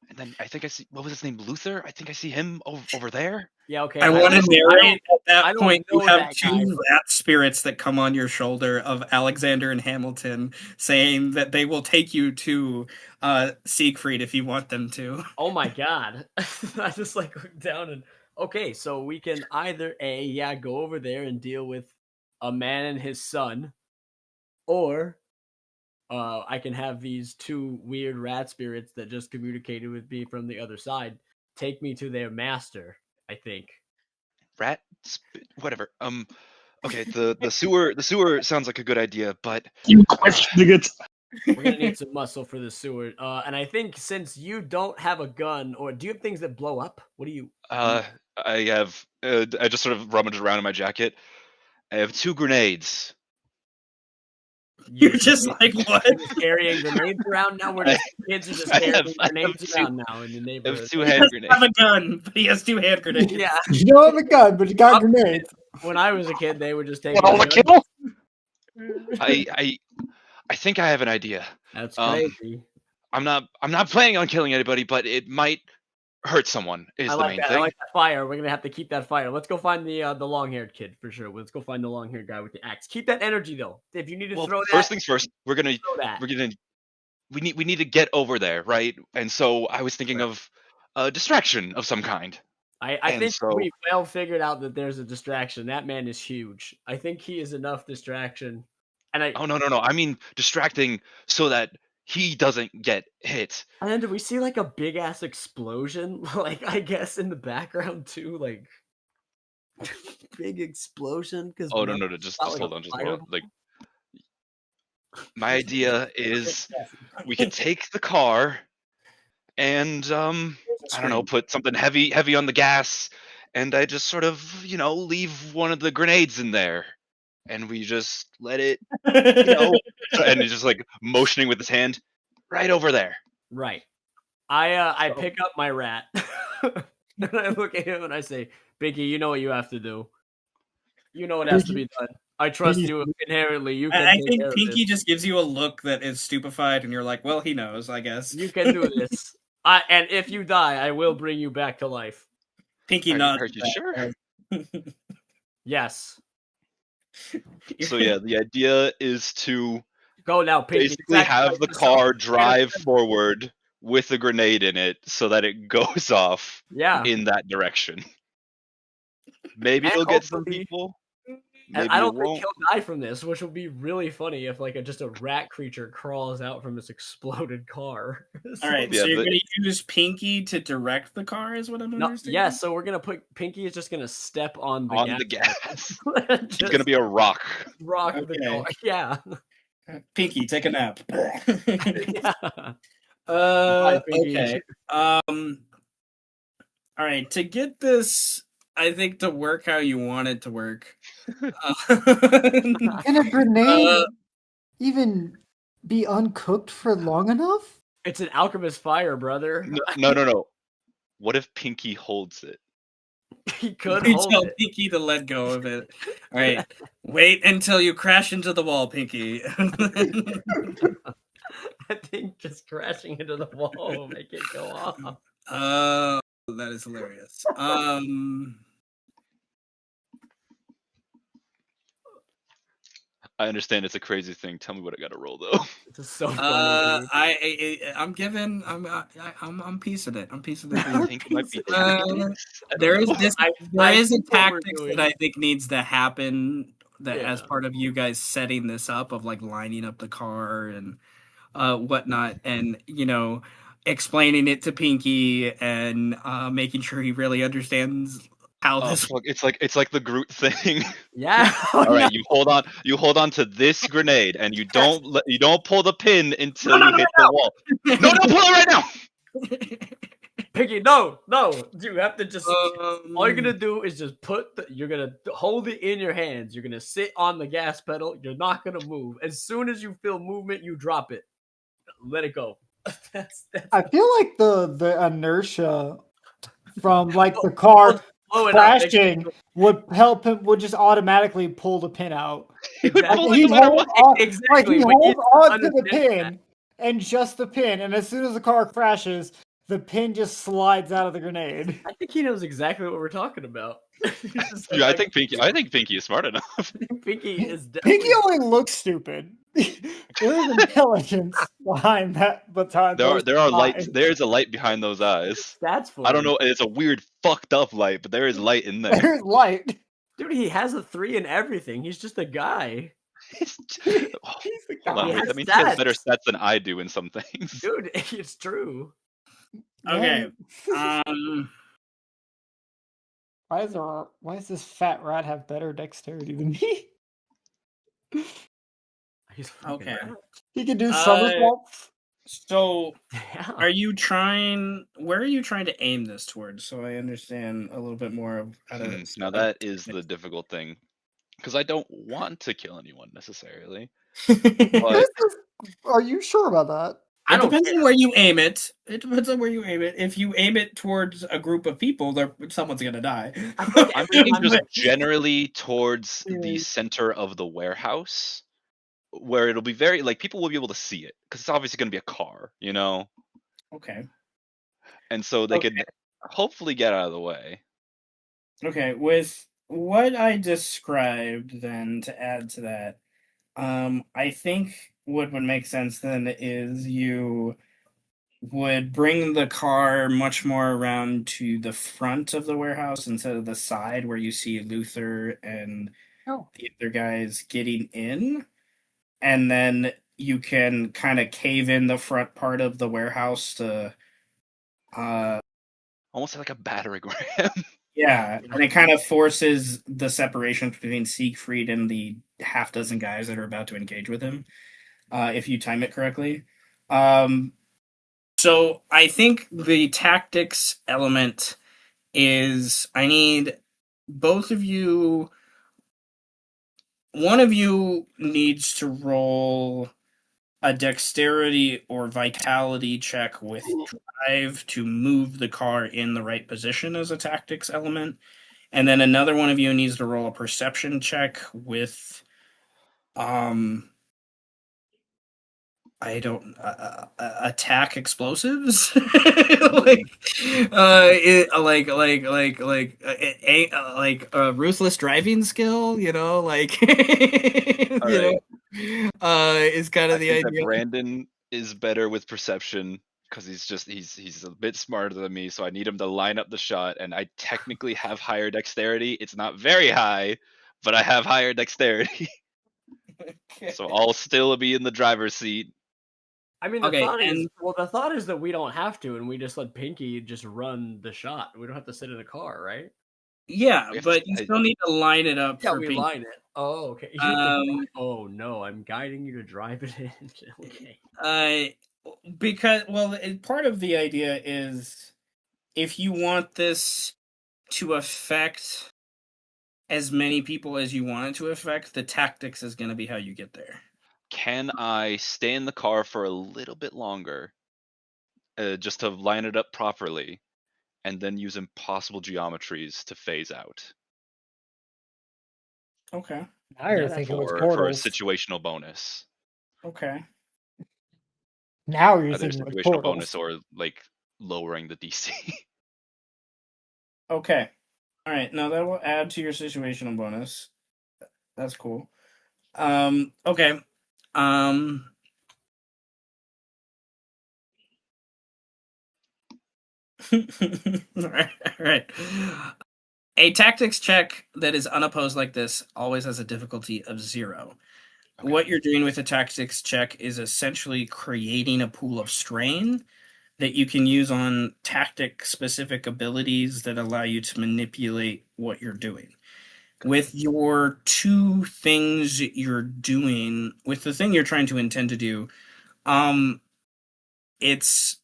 And then I think I see, what was his name, Luther? I think I see him over there. Yeah, okay. I want to narrate at that don't point. You know have that 2 guy. rat spirits that come on your shoulder of Alexander and Hamilton, saying that they will take you to Siegfried if you want them to. Oh my god. I just like look down and, okay, so we can either go over there and deal with a man and his son, or I can have these 2 weird rat spirits that just communicated with me from the other side take me to their master. I think. Whatever. Okay, the sewer sounds like a good idea, but You questioning it? We're gonna need some muscle for the sewer. And I think since you don't have a gun, or do you have things that blow up? What do you? I have I just sort of rummaged around in my jacket. I have 2 grenades. You're just like, what? You're just carrying grenades around now. We're just kids are just I carrying have grenades two- around now in the I have neighborhood. 2 He hand doesn't have grenades. a gun, but he has 2 hand grenades. Yeah. You don't have a gun, but you got grenades. When I was a kid, they would just take. What, all the guns. kill? I think I have an idea. That's Um, crazy. I'm not planning on killing anybody, but it might hurt someone. Is I the like main that. I thing. like that fire. We're gonna have to keep that fire. Let's go find the long-haired kid for sure. Let's go find the long-haired guy with the axe. Keep that energy though. If you need to Well, throw that, first things first. throw that. We need to get over there, right? And so I was thinking of a distraction of some kind. I And think so- we well figured out that there's a distraction. That man is huge. I think he is enough distraction. And Oh no. I mean distracting so that he doesn't get hit. and then did we see like a big ass explosion? Like I guess in the background too, like big explosion because Oh no, just hold on, just hold on. Like my idea is we could take the car and I don't know, put something heavy on the gas, and I just sort of, leave one of the grenades in there. And we just let it, and he's just like motioning with his hand right over there. Right. I pick up my rat and I look at him and I say, Pinky, you know what you have to do. You know what has to be done. I trust you inherently. You can I take think care of Pinky this. just gives you a look that is stupefied, and you're like, well, he knows, I guess. You can do this. And if you die, I will bring you back to life. Pinky Are nods. you sure? Yes. So yeah, the idea is to Go now, Pinky. basically have the car drive forward with a grenade in it so that it goes off Yeah. in that direction. Maybe And it'll get some hopefully- people. And Maybe I it don't think won't. he'll die from this, which will be really funny if like just a rat creature crawls out from this exploded car. All right, Yeah, so you're but- going to use Pinky to direct the car, is what I'm No, understanding? yeah, so we're gonna put Pinky is just gonna step on the On gas. the gas. Just It's gonna be a rock. rock the Okay. car. Yeah. Pinky, take a nap. Yeah. Pinky. Okay. All right, to get this, I think, to work how you want it to work. Can a grenade Uh, even be uncooked for long enough? It's an alchemist fire, brother. No. What if Pinky holds it? He could you hold tell it. Pinky to let go of it. All right, wait until you crash into the wall, Pinky. I think just crashing into the wall will make it go off. That is hilarious. I understand it's a crazy thing. Tell me what I gotta roll though. It's just so funny. dude. I'm piecing it. I'm piecing I it. think it might be There is this. There is a think what we're tactics doing- that I think needs to happen that as Yeah. part of you guys setting this up of like lining up the car and whatnot, and explaining it to Pinky and making sure he really understands how Oh, this. fuck, it's like the Groot thing. Yeah. All right, you hold on to this grenade, and you don't pull the pin until you hit the wall. No, don't pull it right now. Pinky, no. You have to just. Um, All you're gonna do is just you're gonna hold it in your hands. You're gonna sit on the gas pedal. You're not gonna move. As soon as you feel movement, you drop it. Let it go. that's I feel like the inertia from like the car blow it up. crashing would help him. Would just automatically pull the pin out. Exactly. Pull it He no matter holds what. on, Exactly. like he We need holds to on to the understand pin and just the pin, and as soon as the car crashes, the pin just slides out of the grenade. I think he knows exactly what we're talking about. He's just Yeah, I like, think Pinky is smart enough. Pinky is definitely. Pinky only looks stupid. There's intelligence behind that. There are lights. There's a light behind those eyes. That's funny. I don't know. It's a weird, fucked up light, but there is light in there. There's light. Dude, he has a 3 in everything. He's just a guy. He's the Hold on, He wait, has that means he has better stats. stats than I do in some things. Dude, it's true. Okay. What? Um. Why does this fat rat have better dexterity than me? He's fucking Okay. rat. He can do Uh. somersaults. So, Yeah. are you trying? Where are you trying to aim this towards? So I understand a little bit more of how to. Now that is the difficult thing, because I don't want to kill anyone necessarily. But Are you sure about that? I It don't depends care. on where you aim it. It depends on where you aim it. If you aim it towards a group of people, someone's gonna die. I think I'm every thinking time just that generally towards the center of the warehouse, where it'll be very like people will be able to see it because it's obviously going to be a car, you know, Okay. and so they Okay. could hopefully get out of the way. Okay. With what I described, then to add to that, I think what would make sense then is you would bring the car much more around to the front of the warehouse instead of the side where you see Luther and Oh. the other guys getting in. And then you can kind of cave in the front part of the warehouse to uh Almost like a battering ram. yeah, and it kind of forces the separation between Siegfried and the half dozen guys that are about to engage with him, if you time it correctly. So I think the tactics element is I need both of you. One of you needs to roll a dexterity or vitality check with drive to move the car in the right position as a tactics element. And then another one of you needs to roll a perception check with I don't attack explosives like ruthless driving skill, you know, like All right, is kind I of the think that idea. Brandon is better with perception because he's a bit smarter than me, so I need him to line up the shot, and I technically have higher dexterity. It's not very high, but I have higher dexterity, so I'll still be in the driver's seat. I mean, Okay, and the thought is that we don't have to, and we just let Pinky just run the shot. We don't have to sit in a car, right? yeah, We have to, but you still need to line it up Yeah, for we pink. line it. Oh, okay. You have to Um, oh no, I'm guiding you to drive it in. Okay. because part of the idea is if you want this to affect as many people as you want it to affect, the tactics is going to be how you get there. can I stay in the car for a little bit longer, just to line it up properly, and then use impossible geometries to phase out Okay. Now you're Yeah, that's thinking with for a portals. situational bonus? Okay. Now you're Either a thinking with situational bonus portals. or like lowering the DC. Okay. All right. Now that will add to your situational bonus. That's cool. Okay. All right. All right. A tactics check that is unopposed like this always has a difficulty of 0. Okay. What you're doing with a tactics check is essentially creating a pool of strain that you can use on tactic specific abilities that allow you to manipulate what you're doing. With your two things you're doing, with the thing you're trying to intend to do, it's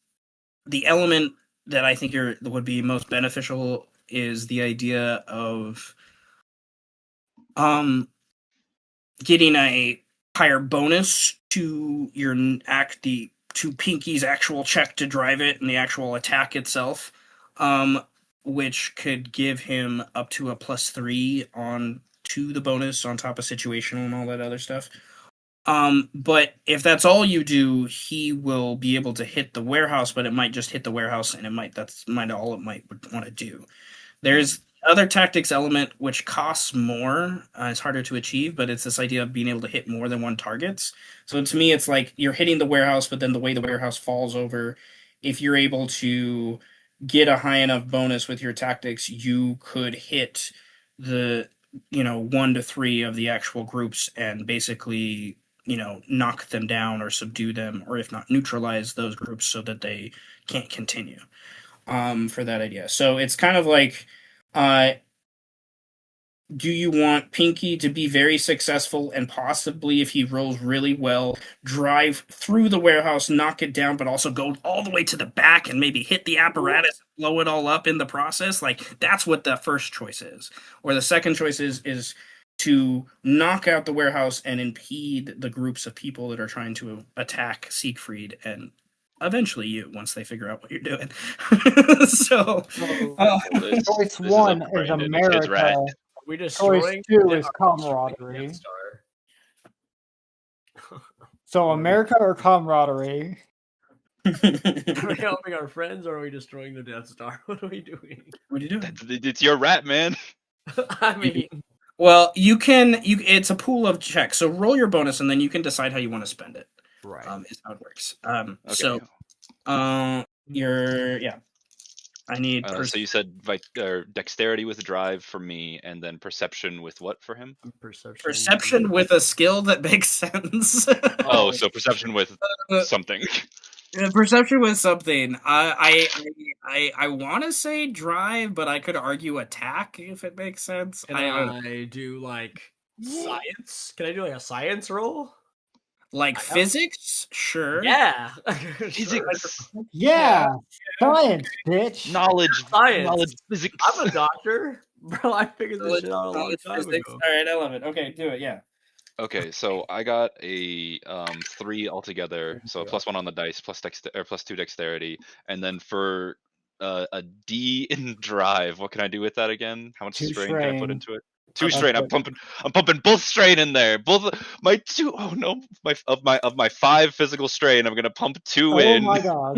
the element that I think would be most beneficial is the idea of um getting a higher bonus to your to Pinky's actual check to drive it and the actual attack itself, which could give him up to a +3 on to the bonus on top of situational and all that other stuff. But if that's all you do, he will be able to hit the warehouse, but it might just hit the warehouse, and that's might all it might want to do. There's other tactics element which costs more. It's harder to achieve, but it's this idea of being able to hit more than one targets. So to me, it's like you're hitting the warehouse, but then the way the warehouse falls over, if you're able to get a high enough bonus with your tactics, you could hit the 1 to 3 of the actual groups and basically knock them down or subdue them, or if not, neutralize those groups so that they can't continue. For that idea. So it's kind of like, do you want Pinky to be very successful and possibly, if he rolls really well, drive through the warehouse, knock it down, but also go all the way to the back and maybe hit the apparatus, blow it all up in the process? Like, that's what the first choice is. Or the second choice is to knock out the warehouse and impede the groups of people that are trying to attack Siegfried and eventually you, once they figure out what you're doing. So, Choice This is one up to is Brandon. The kid's rat. America. Are we Choice destroying? two are we is destroying the camaraderie. Death Star? So America or camaraderie? Are we helping our friends or are we destroying the Death Star? What are we doing? what are you doing? It's your rat, man. I mean, Well, it's a pool of checks. So roll your bonus, and then you can decide how you want to spend it. right. Is how it works. Okay. So, I need. So you said dexterity with drive for me, and then perception with what for him? Perception with a skill that makes sense. Oh, so perception with something. Perception with something. I want to say drive, but I could argue attack if it makes sense. Can I do like science? Can I do like a science roll? Like physics? Sure. Yeah. Physics. Yeah, science, bitch. Knowledge. Science. Knowledge. Physics. I'm a doctor. Bro, I figured this shit out a long time physics. ago. All right, I love it. Okay, do it. Yeah. Okay, so I got a 3 altogether. So +1 on the dice, plus +2 dexterity, and then for a D in drive, what can I do with that again? How much 2 strain can I put strain. into it? 2 strain. I'm pumping both strain in there. Both my 2. Oh no, my 5 physical strain. I'm gonna pump 2 Oh in my god.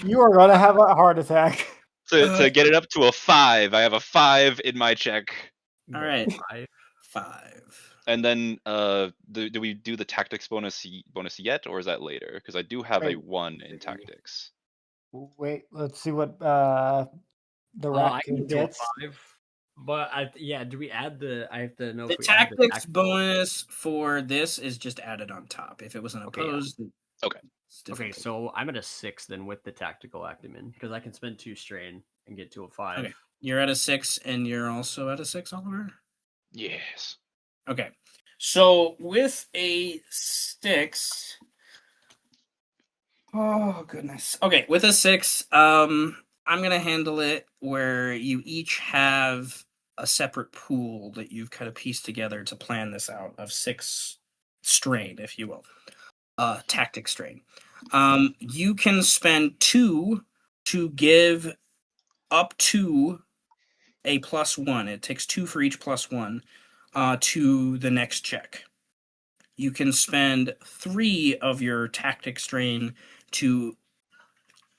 You are gonna have a heart attack. to get it up to a 5. I have a 5 in my check. All right. 5. And then, do we do the tactics bonus yet, or is that later? Because I do have a 1 in tactics. Wait, let's see what the I can raccoon do a gets. 5. But do we add the? I have to know The if we add the tactics tactical. bonus for this is just added on top. If it was an opposed, Okay. Okay, so I'm at a 6 then with the tactical acumen because I can spend 2 strain and get to a 5. Okay. You're at a 6, and you're also at a 6, Oliver? Yes. Okay. So with a 6, oh goodness. Okay, with a 6, I'm gonna handle it where you each have a separate pool that you've kind of pieced together to plan this out of 6 strain, if you will. Tactic strain. You can spend 2 to give up to a +1. It takes 2 for each +1 to the next check. You can spend 3 of your tactic strain to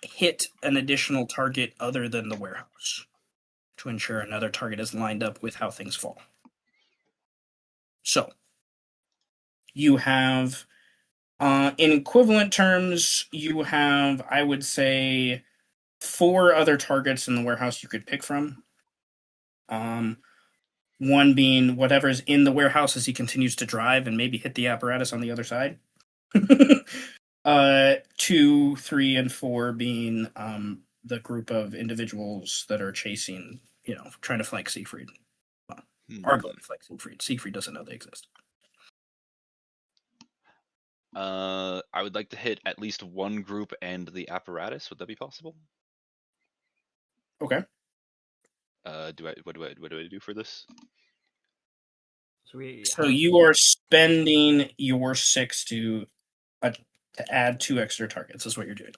hit an additional target other than the warehouse to ensure another target is lined up with how things fall. So, you have, in equivalent terms, you have, I would say, 4 other targets in the warehouse you could pick from. One being whatever's in the warehouse as he continues to drive and maybe hit the apparatus on the other side. 2, 3, and 4 being the group of individuals that are chasing, trying to flank Siegfried. Well, are going to flank Siegfried. Siegfried doesn't know they exist. I would like to hit at least one group and the apparatus. Would that be possible? Okay. What do I do for this? So you are spending your 6 to add 2 extra targets. Is what you're doing.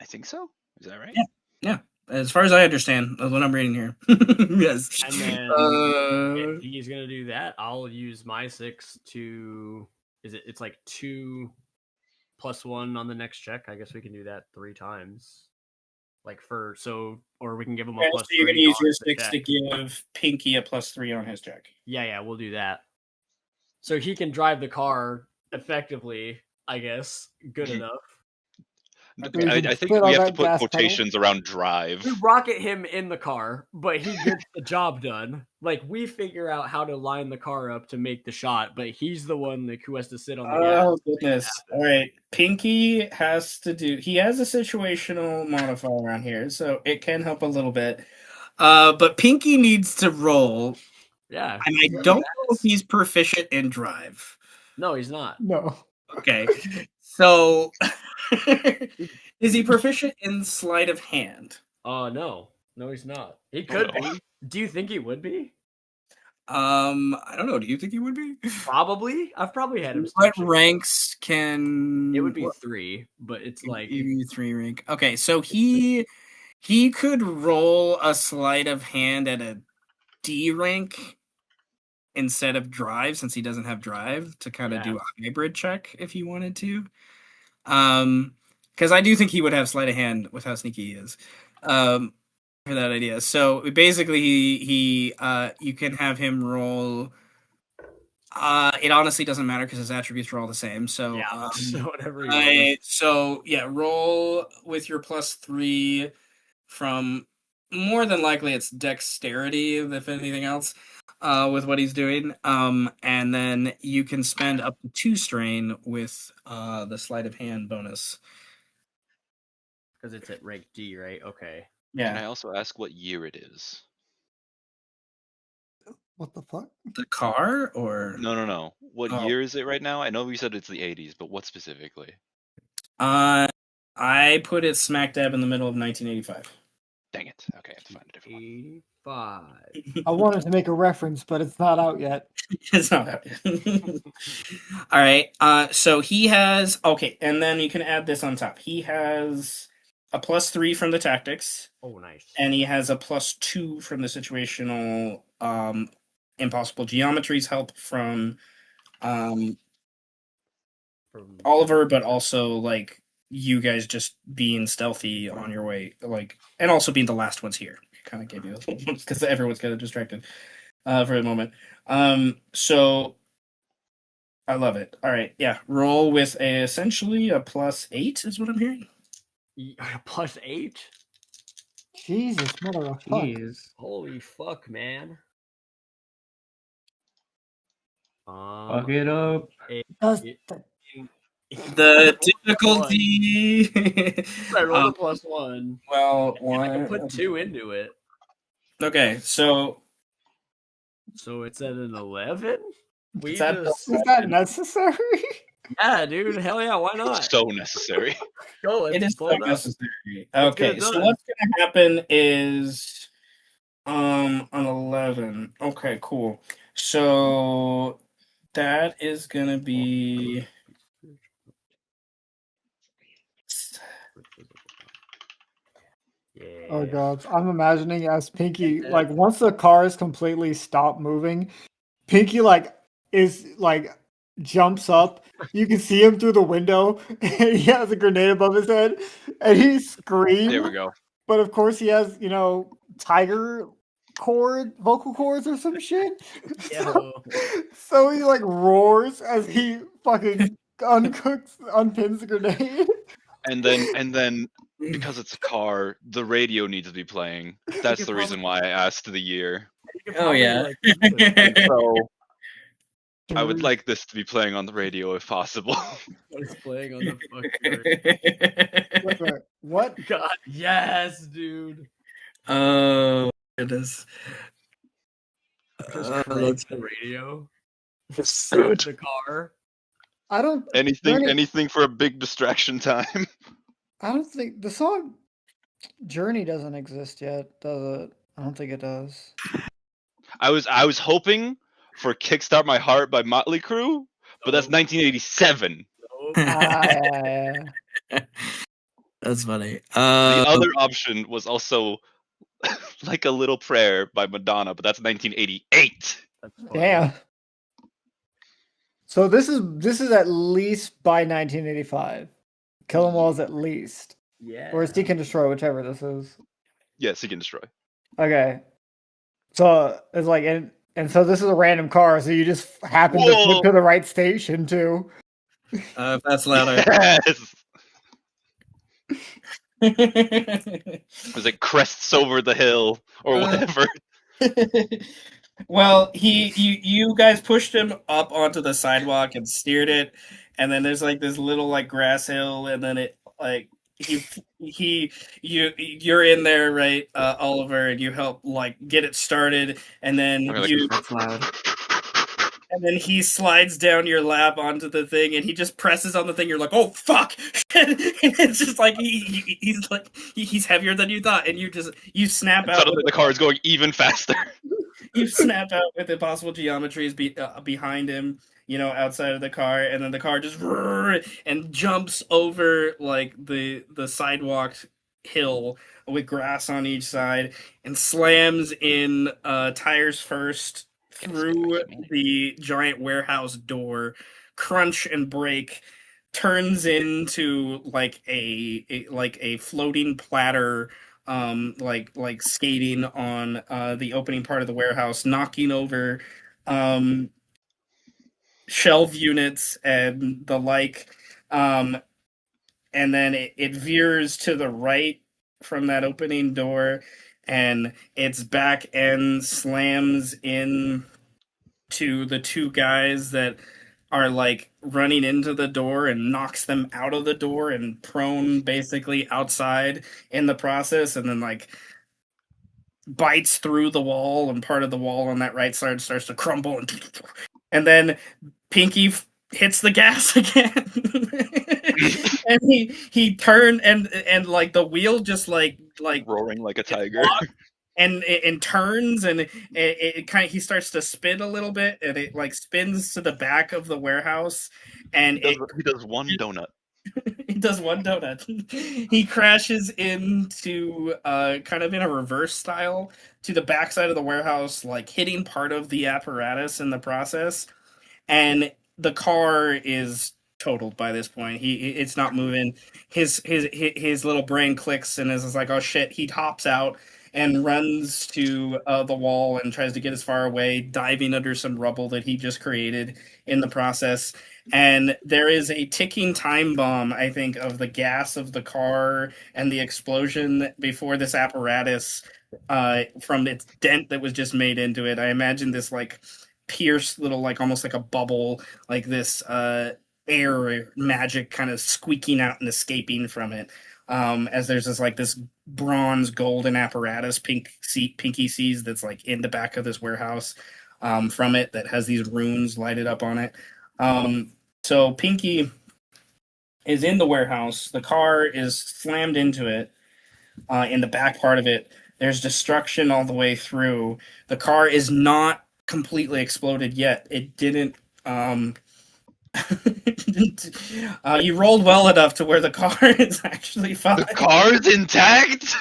I think so. Is that right? Yeah. As far as I understand, that's what I'm reading here. Yes. And then if he's gonna do that, I'll use my 6 to. It's like 2 + 1 on the next check. I guess we can do that 3 times. Or we can give him a +3. So you're going to use your 6 to give Pinky a +3 on his check. Yeah, we'll do that. So he can drive the car effectively, I guess. Good enough. So you can I think sit we on have to that put gas pedal. quotations around drive. We rocket him in the car, but he gets the job done. Like we figure out how to line the car up to make the shot, but he's the one who has to sit on the gas. Oh goodness! All right, Pinky has to do. He has a situational modifier around here, so it can help a little bit. But Pinky needs to roll, Yeah. and I don't know if he's proficient in drive. No, he's not. No. Okay, so is he proficient in sleight of hand? No. No, he's not. He could no. be. Do you think he would be? I don't know. Do you think he would be? Probably. I've probably had him. What ranks can It would be 3, but it's like maybe 3 rank? Okay, so he could roll a sleight of hand at a D rank instead of drive, since he doesn't have drive, to kind of do a hybrid check if he wanted to. Because I do think he would have sleight of hand with how sneaky he is. For that idea. So basically, he you can have him roll. It honestly doesn't matter because his attributes are all the same. So so whatever. Roll with your +3 from, more than likely it's dexterity, if anything else, with what he's doing. And then you can spend up to 2 strain with the sleight of hand bonus. Because it's at rank D, right? Okay. Yeah. Can I also ask what year it is? What the fuck? The car or No. What Oh. year is it right now? I know we said it's the 80s, but what specifically? I put it smack dab in the middle of 1985. Dang it. Okay, I have to find a different one. 85. I wanted to make a reference, but it's not out yet. It's not out yet. All right. So he has, okay, and then you can add this on top. He has a +3 from the tactics. Oh, nice. And he has a +2 from the situational impossible geometries help from Oliver, but also like you guys just being stealthy on your way, like, and also being the last ones here. It kind of gave you because everyone's kind of distracted for a moment. So I love it. All right, yeah. Roll with essentially a +8 is what I'm hearing. +8? Jesus, mother of fuck. Jeez. Holy fuck, man. Fuck it up. The difficulty. I rolled a +1. Well, I can put 2 into it. Okay, so it's at an 11? Is that necessary? Yeah, dude. Hell yeah, why not? So necessary. Go, it is pull so it up. necessary. Let's get Okay, it so done. what's gonna happen is an 11. Okay, cool. So that is gonna be Yeah. Oh god, I'm imagining as Pinky, like once the cars completely stop moving, Pinky jumps up. You can see him through the window. And he has a grenade above his head, and he screams. There we go. But of course, he has tiger vocal cords or some shit. So he like roars as he fucking unpins the grenade. And then because it's a car, the radio needs to be playing. That's the reason why I asked the year. Oh yeah. So I would like this to be playing on the radio if possible. It's playing on the fucking What? God, yes, dude. Oh goodness. Just That's the radio. Good. The car. I don't. anything for a big distraction time. I don't think the song "Journey" doesn't exist yet, does it? I don't think it does. I was hoping for "Kickstart My Heart" by Motley Crue, but that's 1987. Yeah. That's funny. The other option was also "Like a Little Prayer" by Madonna, but that's 1988. Damn. So this is at least by 1985. Kill 'Em All is at least. Yeah. Or Seek and Destroy, whichever this is. Yeah, Seek and Destroy. Okay. So it's like, and so this is a random car, so you just happen to flip to the right station too. If that's louder. Yes. As it crests over the hill or whatever. Well, you guys pushed him up onto the sidewalk and steered it, and then there's like this little like grass hill, and then it like you're in there, right, Oliver, and you help like get it started, and then I'm like, That's loud. and then he slides down your lap onto the thing, and he just presses on the thing. You're like, "Oh fuck!" And it's just like he's heavier than you thought, and you snap out. Suddenly the car is going even faster. You snap out with impossible geometries behind him, outside of the car, and then the car just and jumps over like the sidewalk hill with grass on each side and slams in tires first through the giant warehouse door, crunch and break, turns into like a floating platter, like skating on the opening part of the warehouse, knocking over um shelf units and the like, and then it veers to the right from that opening door, and its back end slams in to the two guys that are like running into the door, and knocks them out of the door and prone basically outside in the process, and then like bites through the wall, and part of the wall on that right side starts to crumble, and then Pinky hits the gas again. And he turned, and like the wheel just like Roaring like a tiger. and turns, and it kind of, he starts to spin a little bit, and it like spins to the back of the warehouse, and He does one donut. he does one donut. He crashes into kind of in a reverse style to the backside of the warehouse, like hitting part of the apparatus in the process, and the car is totaled by this point. It's not moving. His little brain clicks and is like, oh shit. He hops out and runs to the wall and tries to get as far away, diving under some rubble that he just created in the process. And there is a ticking time bomb, I think, of the gas of the car and the explosion before this apparatus, from its dent that was just made into it. I imagine this like pierced little, like almost like a bubble, like this air magic kind of squeaking out and escaping from it, as there's this bronze golden apparatus Pinky sees, that's like in the back of this warehouse, from it, that has these runes lighted up on it. So Pinky is in the warehouse. The car is slammed into it. In the back part of it, there's destruction all the way through. The car is not completely exploded yet. It didn't. You rolled well enough to where the car is actually fine. The car's intact.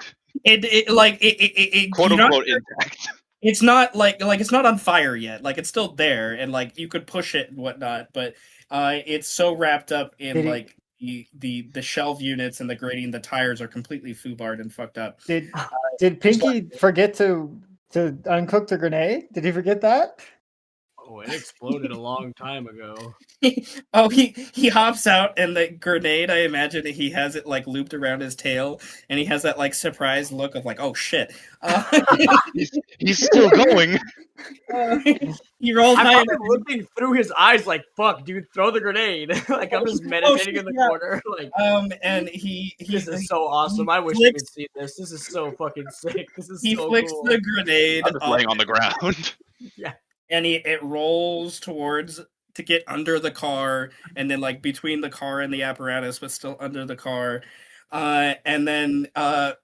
Quote unquote intact. It's not like it's not on fire yet. Like it's still there, and like you could push it and whatnot, but it's so wrapped up in like the shelf units and the grading. The tires are completely foobarred and fucked up. Did Pinky forget to uncook the grenade? Did he forget that? Oh, it exploded a long time ago. He hops out, and the grenade, I imagine he has it like looped around his tail, and he has that like surprised look of like, oh shit. He's still going. He rolls high. I'm looking through his eyes like, fuck, dude, throw the grenade. Like I'm just meditating in the corner. Like, and he this is so awesome. I wish you could see this. This is so fucking sick. This is he so flicks cool. the grenade. I'm just laying on the ground. Yeah. And it rolls towards to get under the car, and then like between the car and the apparatus, but still under the car. And then I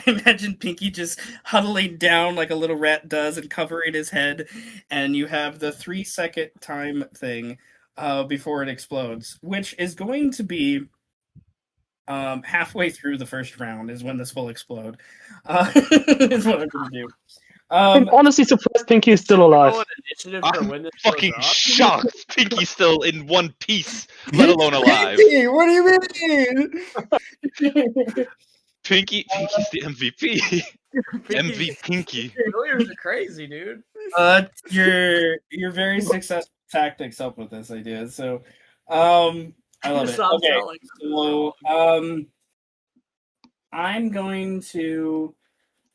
imagine Pinky just huddling down like a little rat does and covering his head. And you have the 3-second time thing before it explodes, which is going to be halfway through the first round is when this will explode. Is what I'm going to do. I'm honestly surprised Pinky is still alive. I'm fucking shocked. Pinky's still in one piece, let alone alive. Pinky, what do you mean? Pinky's the MVP. MV Pinky. Familiars are crazy, dude. Your very successful tactics help with this idea. So, I love it. Stop Okay, selling. so I'm going to.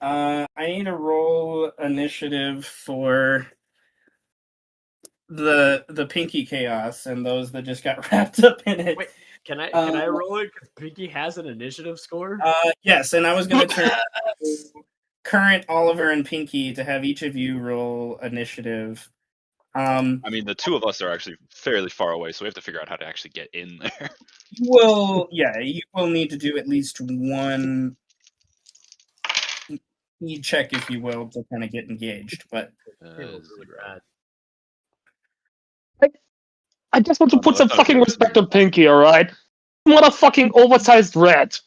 I need to roll initiative for the Pinky Chaos and those that just got wrapped up in it. Wait, can I roll it? Because Pinky has an initiative score. Yes, and I was going to turn to current Oliver and Pinky to have each of you roll initiative. I mean, the two of us are actually fairly far away, so we have to figure out how to actually get in there. You will need to do at least one check, if you will, to kind of get engaged. But Really Zero. bad. I just want to Oh, no, put some that's not a fucking zero. respect on Pinky, alright? What a fucking oversized rat.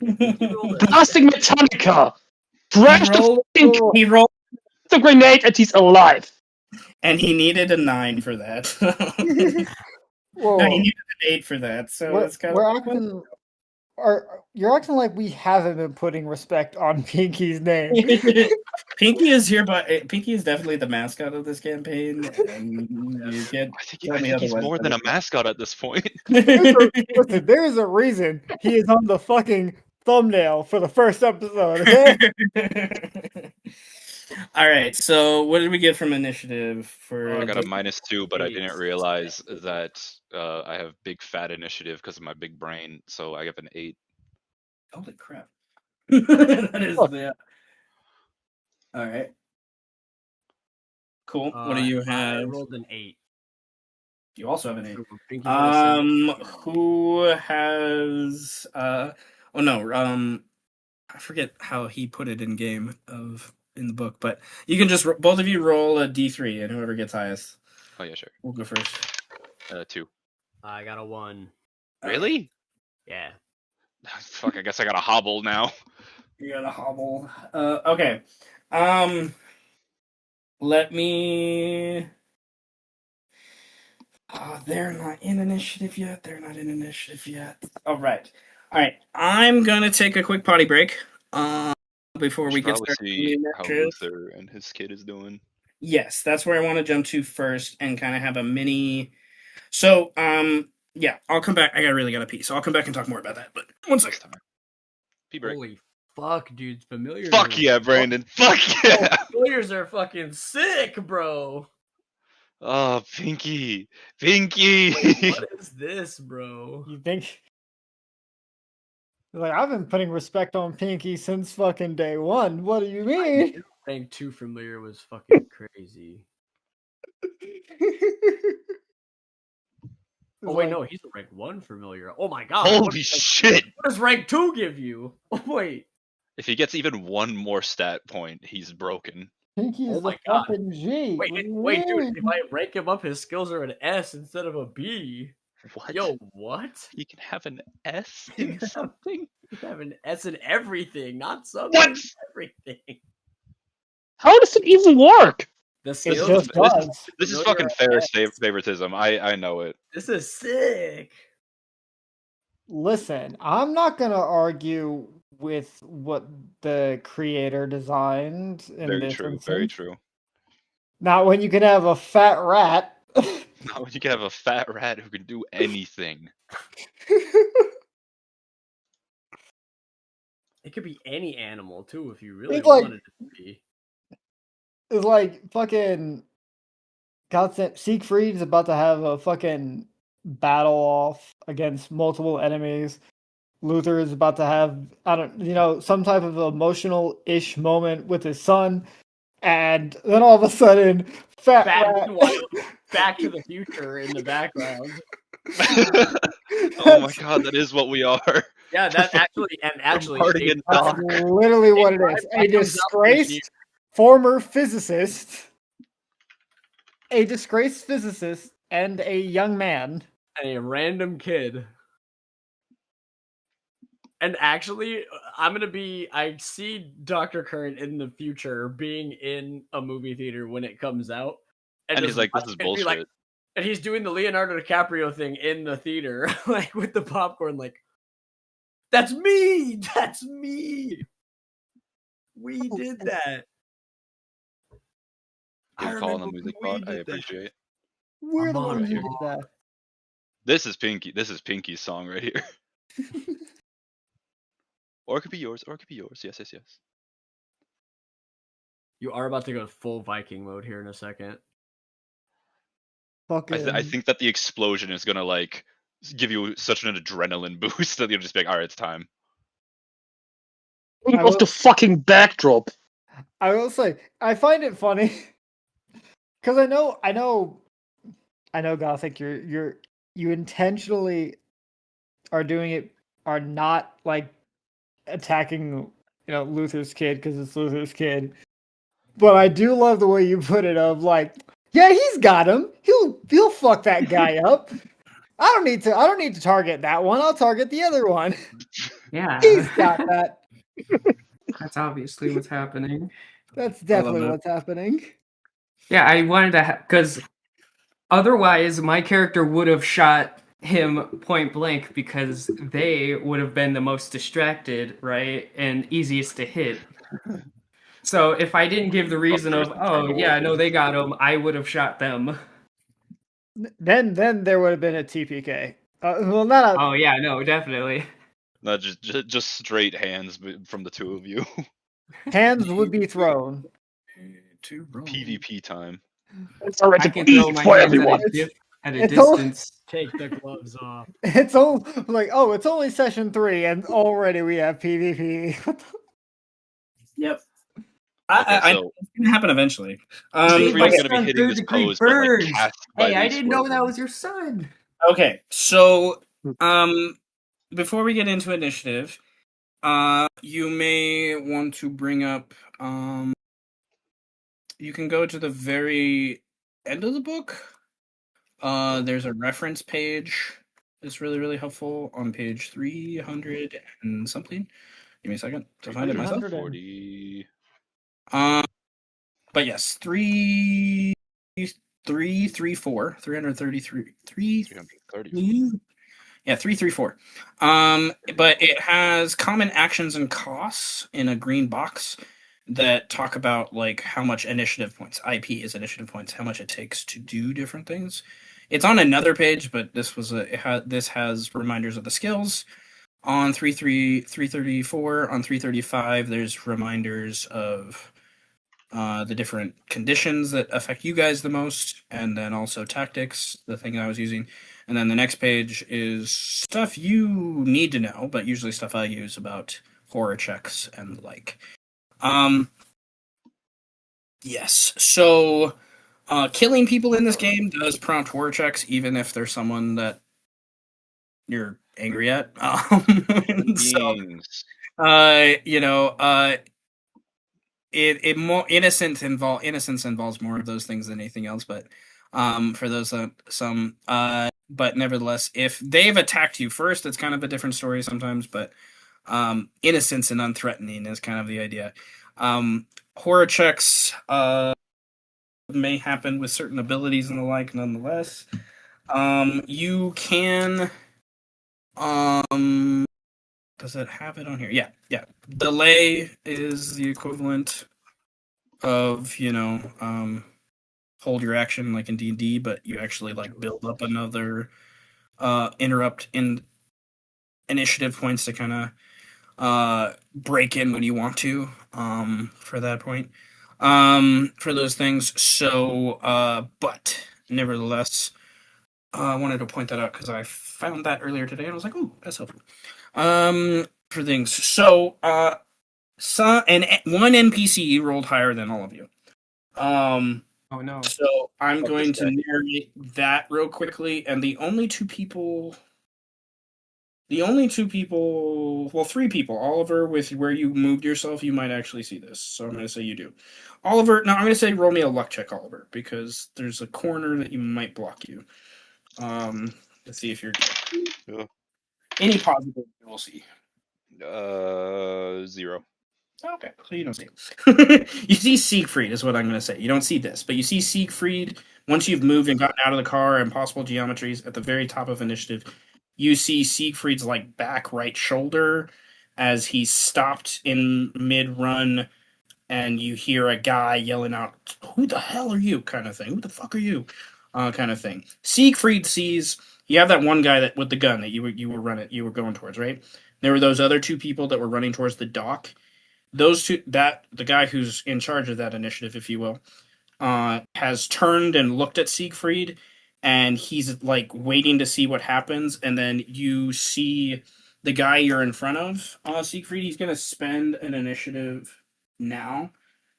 Pinky rolled a Blasting Metallica. Trash he rolled, the grenade and he's alive. and he needed a 9 for that. Whoa, No, he needed an 8 for that. So it's kind we're of acting. You're acting like we haven't been putting respect on Pinky's name. Pinky is here, but Pinky is definitely the mascot of this campaign, and you can't I think tell me he's otherwise. more than a mascot at this point. Listen, there's a reason he is on the fucking thumbnail for the first episode. Okay. All right. So, what did we get from initiative for? I got a -2, but I 8. didn't realize that I have big fat initiative because of my big brain, so I have an 8. Holy crap! That is Look. the. All right. Cool. What do you I have? rolled an 8. You also have an 8. Pinky got a 7. Who has? Oh no. I forget how he put it in game in the book, but you can just both of you roll a d3, and whoever gets highest. Oh yeah, sure. We'll go first. 2. I got a 1. Really? Yeah. Fuck, I guess I got a hobble now. You got a hobble. Okay. Let me. They're not in initiative yet. All right. I'm gonna take a quick potty break. Before We we should get probably started. see how Luther and his kid is doing. Yes, that's where I want to jump to first, and kind of have a mini. So, yeah, I'll come back. I really gotta pee, so I'll come back and talk more about that. But one Next second. time. Pee break. Holy fuck, dude. Familiars. Fuck yeah, Brandon. Fuck yeah. Familiars are fucking sick, bro. Oh, Pinky. Pinky. What is this, bro? You think? Like, I've been putting respect on Pinky since fucking day one. What do you mean? Rank 2 familiar was fucking crazy. Oh wait, no, he's a rank 1 familiar. Oh my god. Holy shit. What does rank 2 give you? Oh wait. If he gets even one more stat point, he's broken. Pinky is Oh my the God. fucking G. Wait, What do you wait, dude, mean? if I rank him up, his skills are an S instead of a B. What? Yo, what? He can have an S in something? You have an S in everything, not something. What? Everything. How does it even work? The It skills. just does. This is Familiar fucking at Ferris S. favoritism. I know it. This is sick. Listen, I'm not gonna argue with what the creator designed in Very this true. Very instance. true. Not when you can have a fat rat. Now you can have a fat rat who can do anything. It could be any animal too if you really It's like- wanted it to be. It's like fucking Godsend Siegfried's about to have a fucking battle off against multiple enemies. Luther is about to have some type of emotional-ish moment with his son, and then all of a sudden, fat rat. Back to the Future in the background. Oh my god, that is what we are. Yeah, that actually Partying in That's dark. literally what it is. A disgraced former physicist, a disgraced physicist, and a young man. and a random kid. And actually, I see Dr. Current in the future being in a movie theater when it comes out. And he's just like, this is watching it be bullshit. like- and he's doing the Leonardo DiCaprio thing in the theater, like with the popcorn, like, that's me! That's me! We did that. Good call on the remember music we bot. I did that. appreciate it. We're the I'm ones who on did that. This is Pinky. This is Pinky's song right here. Or it could be yours. Or it could be yours. Yes, yes, yes. You are about to go full Viking mode here in a second. I Fucking. think that the explosion is gonna like give you such an adrenaline boost that you'll just be like, all right, it's time. I Of the will, fucking backdrop. I will say, I find it funny because I know, Gothic. You intentionally are not like attacking, Luther's kid because it's Luther's kid. But I do love the way you put it of like, yeah, he's got him. He'll fuck that guy up. I don't need to target that one. I'll target the other one. Yeah, He's got that. that's obviously what's happening. That's I love definitely that. what's happening. Yeah, I wanted to because otherwise my character would have shot him point blank because they would have been the most distracted, right, and easiest to hit. So if I didn't give the reason First of, and oh trying to yeah, warp no, it. they got him, I would have shot them. Then there would have been a TPK. Well, not a Oh yeah, no, definitely. Not just straight hands from the two of you. hands would be thrown. To roll. PvP time. It's alright I to can pee throw my for hands everyone. at a It's all- distance. Take the gloves off. It's all like, oh, it's only session 3, and already we have PvP. What the- Yep. Okay, I so it's gonna happen eventually. Siegfried's My gonna be son, hitting third this degree pose, but like burns. cast by Hey, I these didn't know that squirrels. was your son. Okay, so before we get into initiative, you may want to bring up you can go to the very end of the book. There's a reference page. It's really, really helpful on page 300 and something. Give me a second to find it myself. 300 and- 40. But yes, 334, 333, 330. yeah, 334. But it has common actions and costs in a green box that talk about like how much initiative points, IP is initiative points, how much it takes to do different things. It's on another page, but this has reminders of the skills. On 334, on 335, there's reminders of the different conditions that affect you guys the most, and then also tactics, the thing I was using. And then the next page is stuff you need to know, but usually stuff I use about horror checks and the like. Yes, so killing people in this game does prompt horror checks, even if there's someone that you're angry at. So, Beings. it more innocence involves more of those things than anything else, but for those but nevertheless, if they've attacked you first, it's kind of a different story sometimes, but innocence and unthreatening is kind of the idea. Horror checks may happen with certain abilities and the like, nonetheless. You can does it have it on here? Yeah. Delay is the equivalent of, hold your action like in D&D, but you actually like build up another interrupt in initiative points to kind of break in when you want to for that point. For those things. So but nevertheless, I wanted to point that out because I found that earlier today and I was like, oh, that's helpful. For things. So one NPC rolled higher than all of you. Oh no. So I'm Fuck going this to guy. narrate that real quickly, and the only two people, well, three people. Oliver, with where you moved yourself, you might actually see this. So I'm going to say you do. Oliver, no, I'm going to say roll me a luck check, Oliver, because there's a corner that you might block you. Let's see if you're Yeah. any positive we'll see. 0. Okay, so you don't see it. You see Siegfried is what I'm going to say. You don't see this, but you see Siegfried once you've moved and gotten out of the car and possible geometries at the very top of initiative. You see Siegfried's like back right shoulder as he's stopped in mid run, and you hear a guy yelling out, "Who the hell are you?" kind of thing. Who the fuck are you? Kind of thing. Siegfried sees You have that one guy that with the gun that you were going towards, right? There were those other two people that were running towards the dock. Those two, that the guy who's in charge of that initiative, if you will, has turned and looked at Siegfried, and he's like waiting to see what happens. And then you see the guy you're in front of, Siegfried. He's gonna spend an initiative now,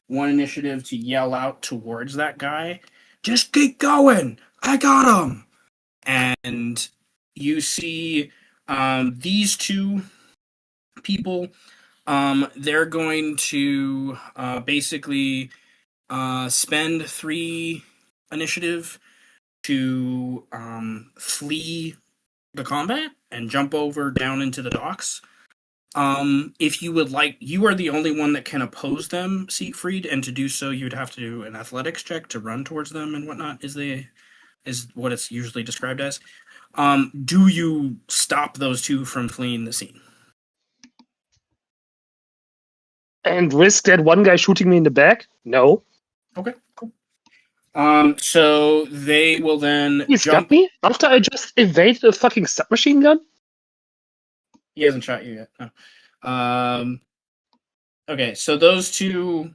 one initiative to yell out towards that guy, "Just keep going! I got him!" And you see these two people. They're going to basically spend 3 initiative to flee the combat and jump over down into the docks. If you would like, you are the only one that can oppose them, Siegfried, and to do so, you'd have to do an athletics check to run towards them and whatnot. Is what it's usually described as. Do you stop those two from fleeing the scene? And risk that one guy shooting me in the back? No. Okay, cool. So they will then He's got jump. me after I just evaded a fucking submachine gun? He hasn't shot you yet. No. Okay, so those two,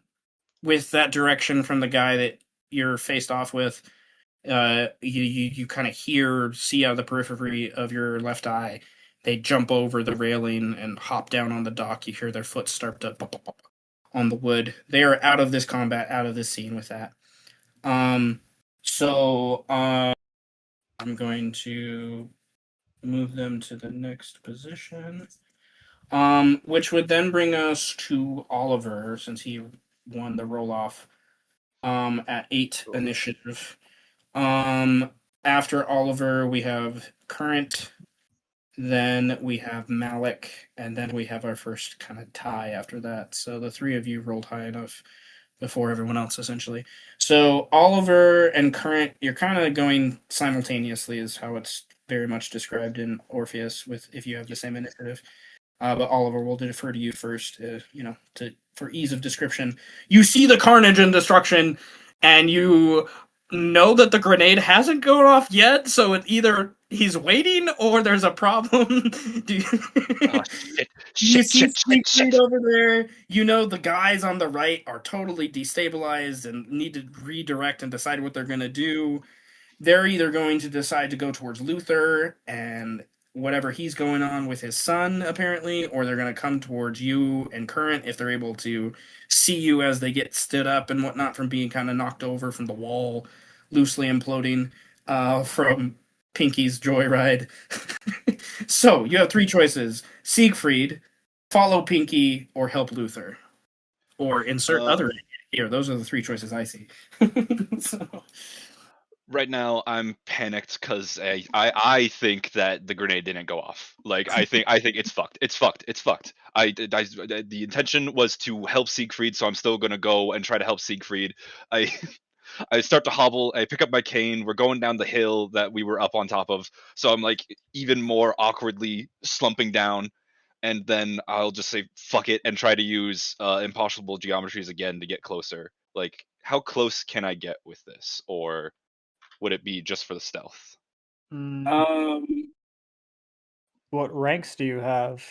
with that direction from the guy that you're faced off with, you kind of see out of the periphery of your left eye. They jump over the railing and hop down on the dock. You hear their foot start to pop, pop, pop on the wood. They are out of this combat, out of this scene with that. So I'm going to move them to the next position. Which would then bring us to Oliver, since he won the roll off at 8 initiative. After Oliver, we have Current, then we have Malik, and then we have our first kind of tie after that. So the 3 of you rolled high enough before everyone else, essentially. So Oliver and Current, you're kind of going simultaneously, is how it's very much described in Orpheus, with if you have the same initiative. But Oliver, will defer to you first, for ease of description. You see the carnage and destruction, and you know that the grenade hasn't gone off yet, so it's either he's waiting or there's a problem. Oh, shit, You shit, see shit, shit, Siegfried shit. over there. You know the guys on the right are totally destabilized and need to redirect and decide what they're going to do. They're either going to decide to go towards Luther and whatever he's going on with his son, apparently, or they're going to come towards you and Current if they're able to see you as they get stood up and whatnot from being kind of knocked over from the wall, loosely imploding from Pinky's joyride. So you have 3 choices: Siegfried, follow Pinky, or help Luther, or insert other here. Those are the 3 choices I see. So. Right now, I'm panicked because I think that the grenade didn't go off. Like I think it's fucked. It's fucked. It's fucked. The intention was to help Siegfried, so I'm still gonna go and try to help Siegfried. I I start to hobble. I pick up my cane. We're going down the hill that we were up on top of, so I'm like even more awkwardly slumping down. And then I'll just say fuck it and try to use impossible geometries again to get closer. Like, how close can I get with this, or would it be just for the stealth? What ranks do you have?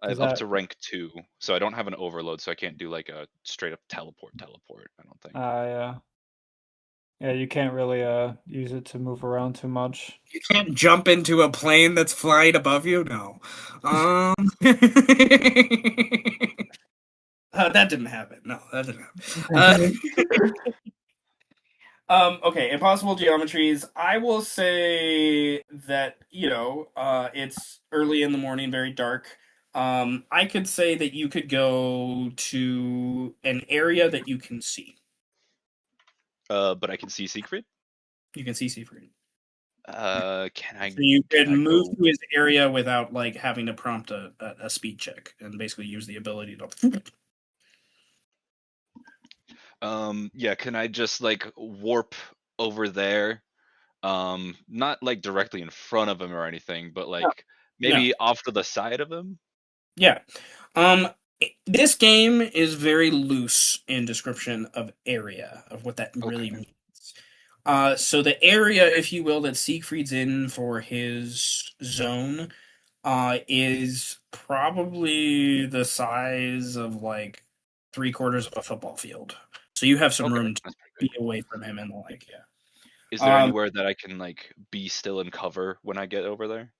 I have up to rank 2, so I don't have an overload, so I can't do like a straight up teleport. I don't think. Yeah. Yeah, you can't really use it to move around too much. You can't jump into a plane that's flying above you? No. That didn't happen. No, that didn't happen. Okay, impossible geometries. I will say that, it's early in the morning, very dark. I could say that you could go to an area that you can see. But I can see Siegfried. You can see Siegfried. Can I? So you can can I move go? to his area without like having to prompt a speed check, and basically use the ability to. Yeah. Can I just like warp over there? Not like directly in front of him or anything, but like maybe off to the side of him. Yeah. This game is very loose in description of area, of what that really means. So the area, if you will, that Siegfried's in for his zone is probably the size of like 3/4 of a football field. So you have some Okay, room to that's pretty be big. away from him and like, yeah. Is there anywhere that I can like be still and cover when I get over there?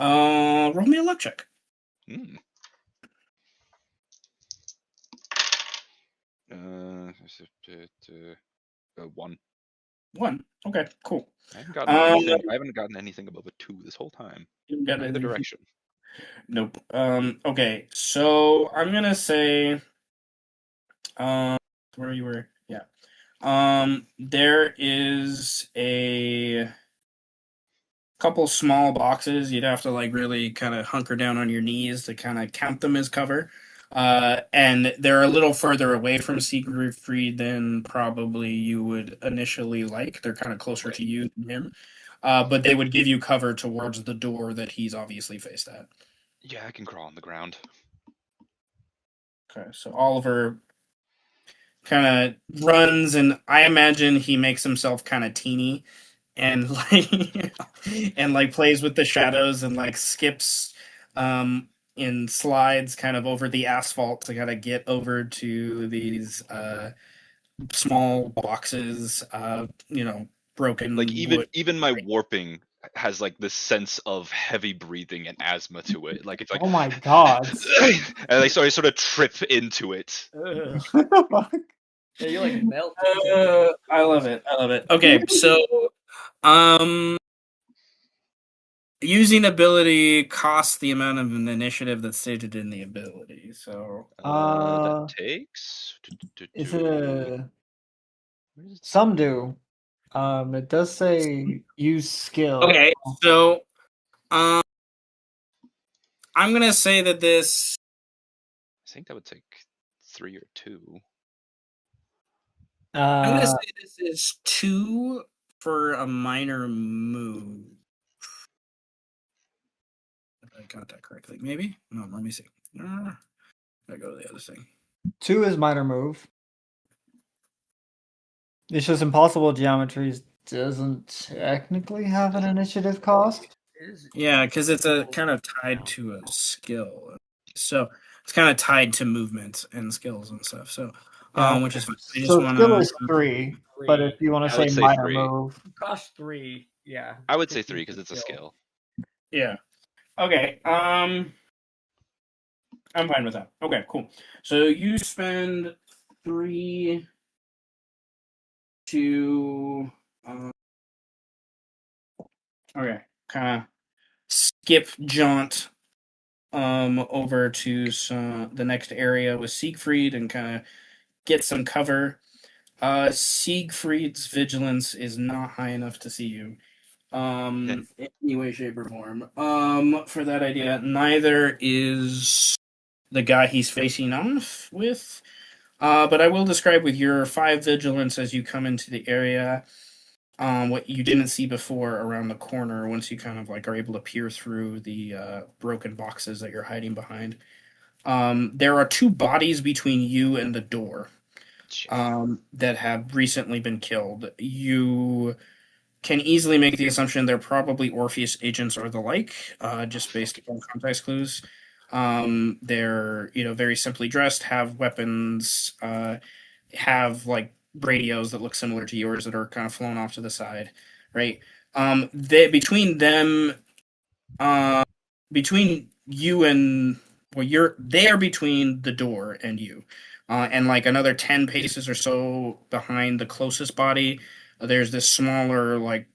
Roll me a luck check. Hmm. One. 1. Okay, cool. I haven't gotten anything. I haven't gotten anything above a 2 this whole time. You got Either anything? direction. Nope. Okay, so I'm gonna say, where you were, yeah. There is a couple small boxes. You'd have to like really kind of hunker down on your knees to kind of count them as cover. And they're a little further away from Siegfried than probably you would initially like. They're kind of closer to you than him. But they would give you cover towards the door that he's obviously faced at. Yeah, I can crawl on the ground. Okay, so Oliver kind of runs, and I imagine he makes himself kind of teeny and like and like plays with the shadows and like skips in slides kind of over the asphalt to kind of get over to these small boxes, broken Like wood. even my warping has like this sense of heavy breathing and asthma to it. Like it's like Oh my god. and I sort of trip into it. Ugh. Fuck. Yeah, you like melt. I love it. I love it. Okay, so using ability costs the amount of an initiative that's stated in the ability. So That Uh, takes. is it a Where does it some say? do? It does say use skill. okay, so um, I'm gonna say that this. I think that would take 3 or 2. I'm gonna Uh, say this is 2 for a minor move. If I got that correctly, maybe. No, let me see. I go to the other thing. 2 is minor move. It's just impossible geometries doesn't technically have an initiative cost. Yeah, because it's a kind of tied to a skill, so it's kind of tied to movement and skills and stuff. So, Yeah. which is fine. I just So want skill to. is 3, but if you want to I say would say minor 3. move, Cost 3. Yeah. I would say Just 3 use because the it's a skill. Yeah. Okay. I'm fine with that. Okay, cool. So you spend 3 to okay, kind of skip jaunt over to the next area with Siegfried and kind of get some cover. Siegfried's vigilance is not high enough to see you. In any way, shape, or form. For that idea, neither is the guy he's facing off with. But I will describe with your 5 vigilance as you come into the area, what you didn't see before around the corner once you kind of like are able to peer through the broken boxes that you're hiding behind. There are 2 bodies between you and the door that have recently been killed. You can easily make the assumption they're probably Orpheus agents or the like, just based on context clues. They're very simply dressed, have weapons, have like radios that look similar to yours that are kind of flown off to the side, right? Between them, between you and they are between the door and you, and like another 10 paces or so behind the closest body. There's this smaller like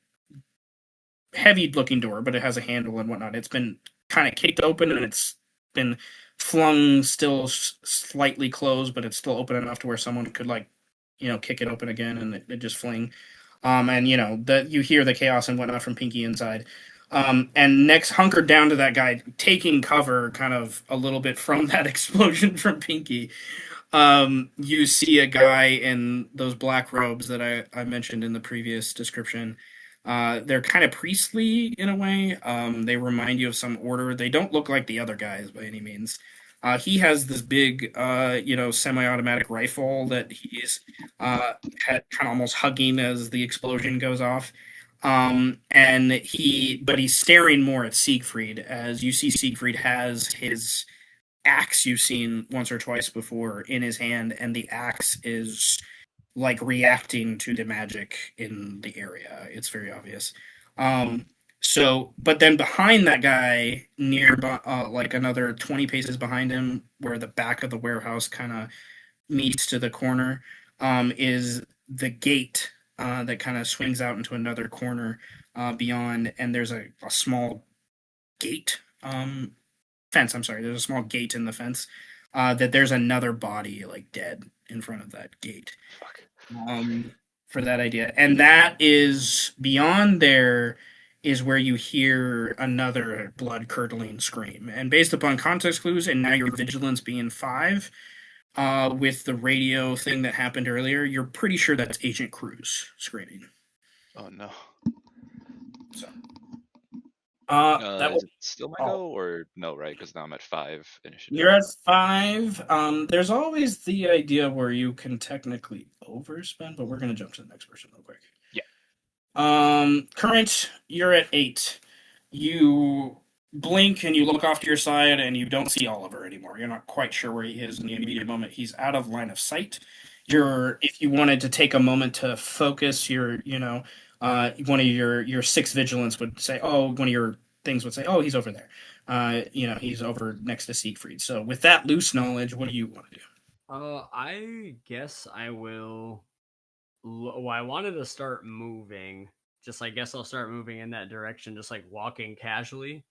heavy looking door, but it has a handle and whatnot. It's been kind of kicked open and it's been flung still slightly closed, but it's still open enough to where someone could like, kick it open again and it just fling. And that you hear the chaos and whatnot from Pinky inside. And next hunkered down to that guy, taking cover kind of a little bit from that explosion from Pinky. You see a guy in those black robes that I mentioned in the previous description. They're kind of priestly in a way. They remind you of some order. They don't look like the other guys by any means. He has this big, semi-automatic rifle that he's kind of almost hugging as the explosion goes off. But he's staring more at Siegfried as you see Siegfried has his axe you've seen once or twice before in his hand, and the axe is like reacting to the magic in the area. It's very obvious. But then behind that guy, like another 20 paces behind him, where the back of the warehouse kind of meets to the corner, is the gate that kind of swings out into another corner beyond, and there's a small gate fence. I'm sorry, there's a small gate in the fence. That there's another body like dead in front of that gate. For that idea, and that is beyond there is where you hear another blood curdling scream. And based upon context clues, and now your vigilance being 5, with the radio thing that happened earlier, you're pretty sure that's Agent Cruz screaming. Oh no. So, Is it still my go or no? Right, because now I'm at 5 initiative. You're at 5. There's always the idea where you can technically overspend, but we're gonna jump to the next person real quick. Yeah. Current, you're at 8. You blink and you look off to your side and you don't see Oliver anymore. You're not quite sure where he is in the immediate moment. He's out of line of sight. If you wanted to take a moment to focus one of your 6 vigilance would say, one of your things would say, oh, he's over there. He's over next to Siegfried. So with that loose knowledge, what do you want to do? I guess I will. Well, I wanted to start moving. I guess I'll start moving in that direction, just like walking casually.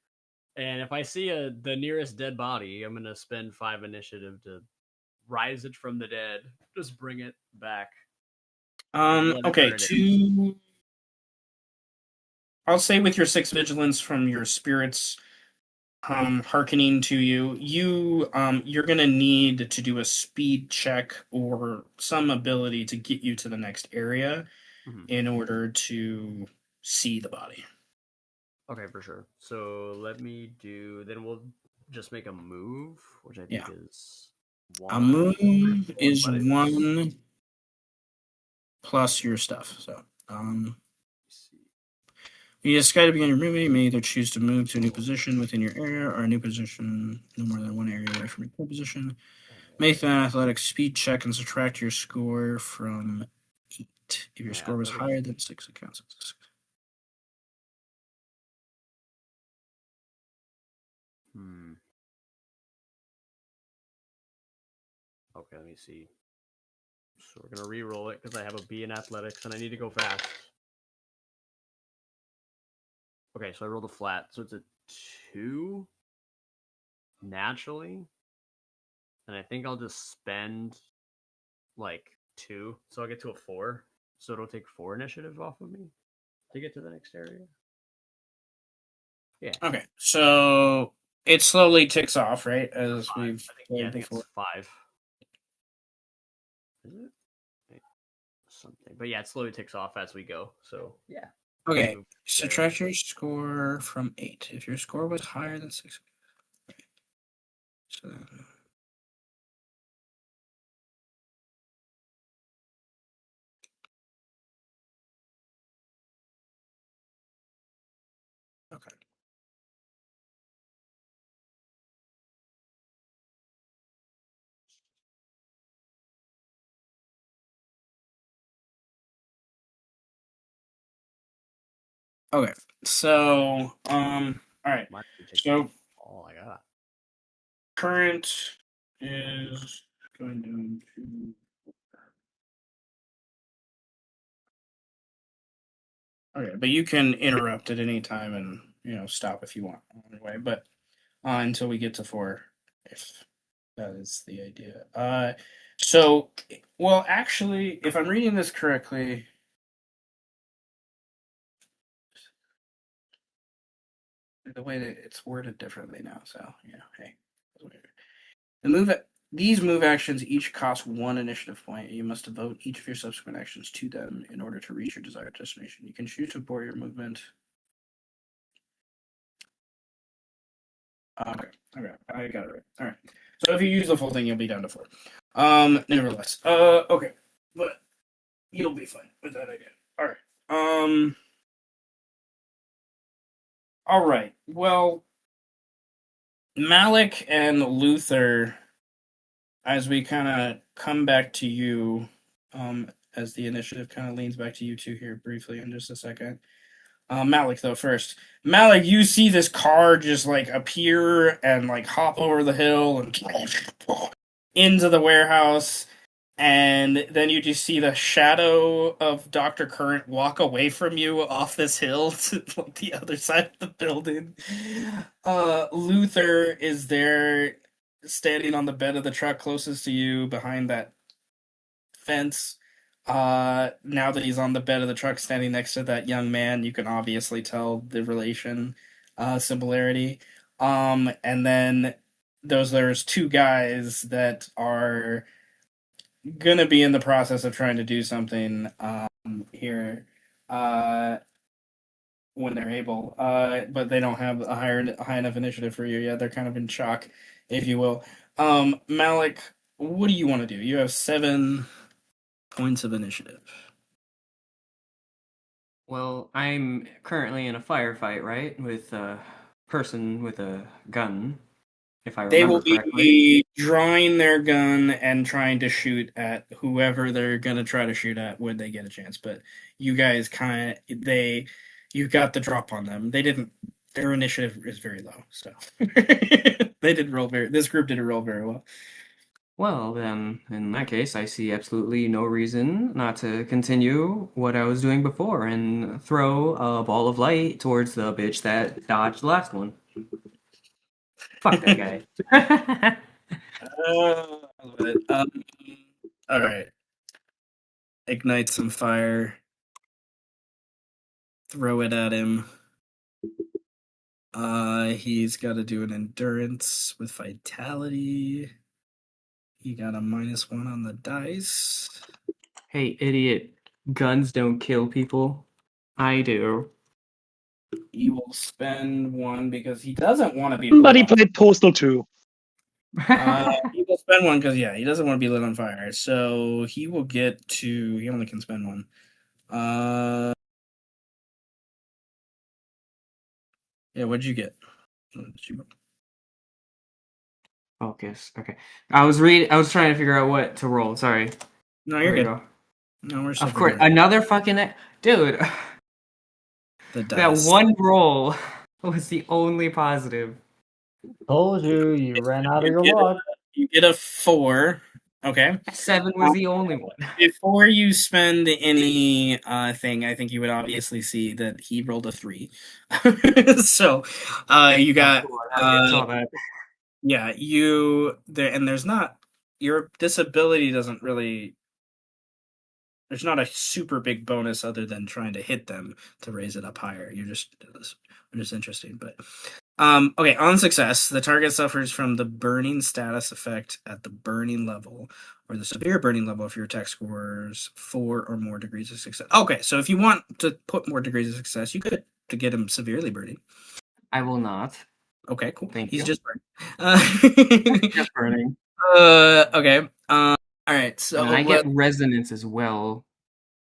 And if I see the nearest dead body, I'm gonna spend 5 initiative to rise it from the dead. Just bring it back. Okay. I'll say with your 6 vigilance from your spirits hearkening to you, you're gonna need to do a speed check or some ability to get you to the next area in order to see the body. Okay, for sure. So then we'll just make a move, which I think is 1. A move is 1 plus your stuff. So you discard to begin your movement. You may either choose to move to a new position within your area or a new position no more than 1 area away from your current position. Make an athletics speed check and subtract your score from 8. If your score was higher than 6, it counts as 6. Okay, let me see. So we're gonna re-roll it because I have a B in athletics and I need to go fast. Okay, so I rolled a flat, so it's a 2 naturally, and I think I'll just spend like 2, so I'll get to a 4. So it'll take 4 initiative off of me to get to the next area. Yeah. Okay, so it slowly ticks off, right? As we've played before. It's 5. Is it? Something, but yeah, it slowly ticks off as we go. So yeah. Okay, subtract your score from 8. If your score was higher than 6. Okay. So. Okay. Okay, so all right. So all I got. Current is going down to. Okay, but you can interrupt at any time and stop if you want on your way, but until we get to 4, if that is the idea. Actually, if I'm reading this correctly. The way that it's worded differently now, so hey. These move actions each cost 1 initiative point. You must devote each of your subsequent actions to them in order to reach your desired destination. You can choose to abort your movement. Okay, I got it right. All right. So if you use the full thing, you'll be down to 4. Nevertheless. Okay. But you'll be fine with that idea. Alright. Alright. Well, Malik and Luther, as we kind of come back to you, as the initiative kind of leans back to you two here briefly in just a second. Malik, though, first. Malik, you see this car just like appear and like hop over the hill and into the warehouse, and then you just see the shadow of Dr. Current walk away from you off this hill to like, the other side of the building. Luther is there standing on the bed of the truck closest to you behind that fence. Now that he's on the bed of the truck standing next to that young man, you can obviously tell the relation similarity. And then there's two guys that are gonna be in the process of trying to do something here when they're able. But they don't have a high enough initiative for you yet. They're kind of in shock, if you will. Malik, what do you want to do? You have 7 points of initiative. Well, I'm currently in a firefight, right? With a person with a gun, if I They remember will correctly. be drawing their gun and trying to shoot at whoever they're gonna try to shoot at when they get a chance. But you guys you got the drop on them. They didn't. Their initiative is very low, so they did roll very. This group didn't roll very well. Well, then, in that case, I see absolutely no reason not to continue what I was doing before and throw a ball of light towards the bitch that dodged the last one. Fuck that guy. All right. Ignite some fire. Throw it at him. He's got to do an endurance with vitality. He got a -1 on the dice. Hey, idiot. Guns don't kill people. I do. He will spend 1 because he doesn't want to be. But he played Postal 2. He will spend 1 because he doesn't want to be lit on fire. So he will get to. He only can spend 1. Yeah. What'd you get? Focus. Okay. I was trying to figure out what to roll. Sorry. No, you're There we good. go. No, we're still Of course, figuring it out. another fucking dude. The That dice. one roll was the only positive. Told you, you ran out of You your get a- luck. You get a 4. Okay. 7 was the only one. Before you spend any thing, I think you would obviously see that he rolled a 3. So, you got I saw that. yeah, you there, and there's not your disability doesn't really. There's not a super big bonus other than trying to hit them to raise it up higher. You're just interesting, but okay. On success, the target suffers from the burning status effect at the burning level, or the severe burning level if your attack scores 4 or more degrees of success. Okay, so if you want to put more degrees of success, you could to get him severely burning. I will not. Okay, cool. Thank He's you. just burning. Just burning. Okay. All right. So And I get resonance as well.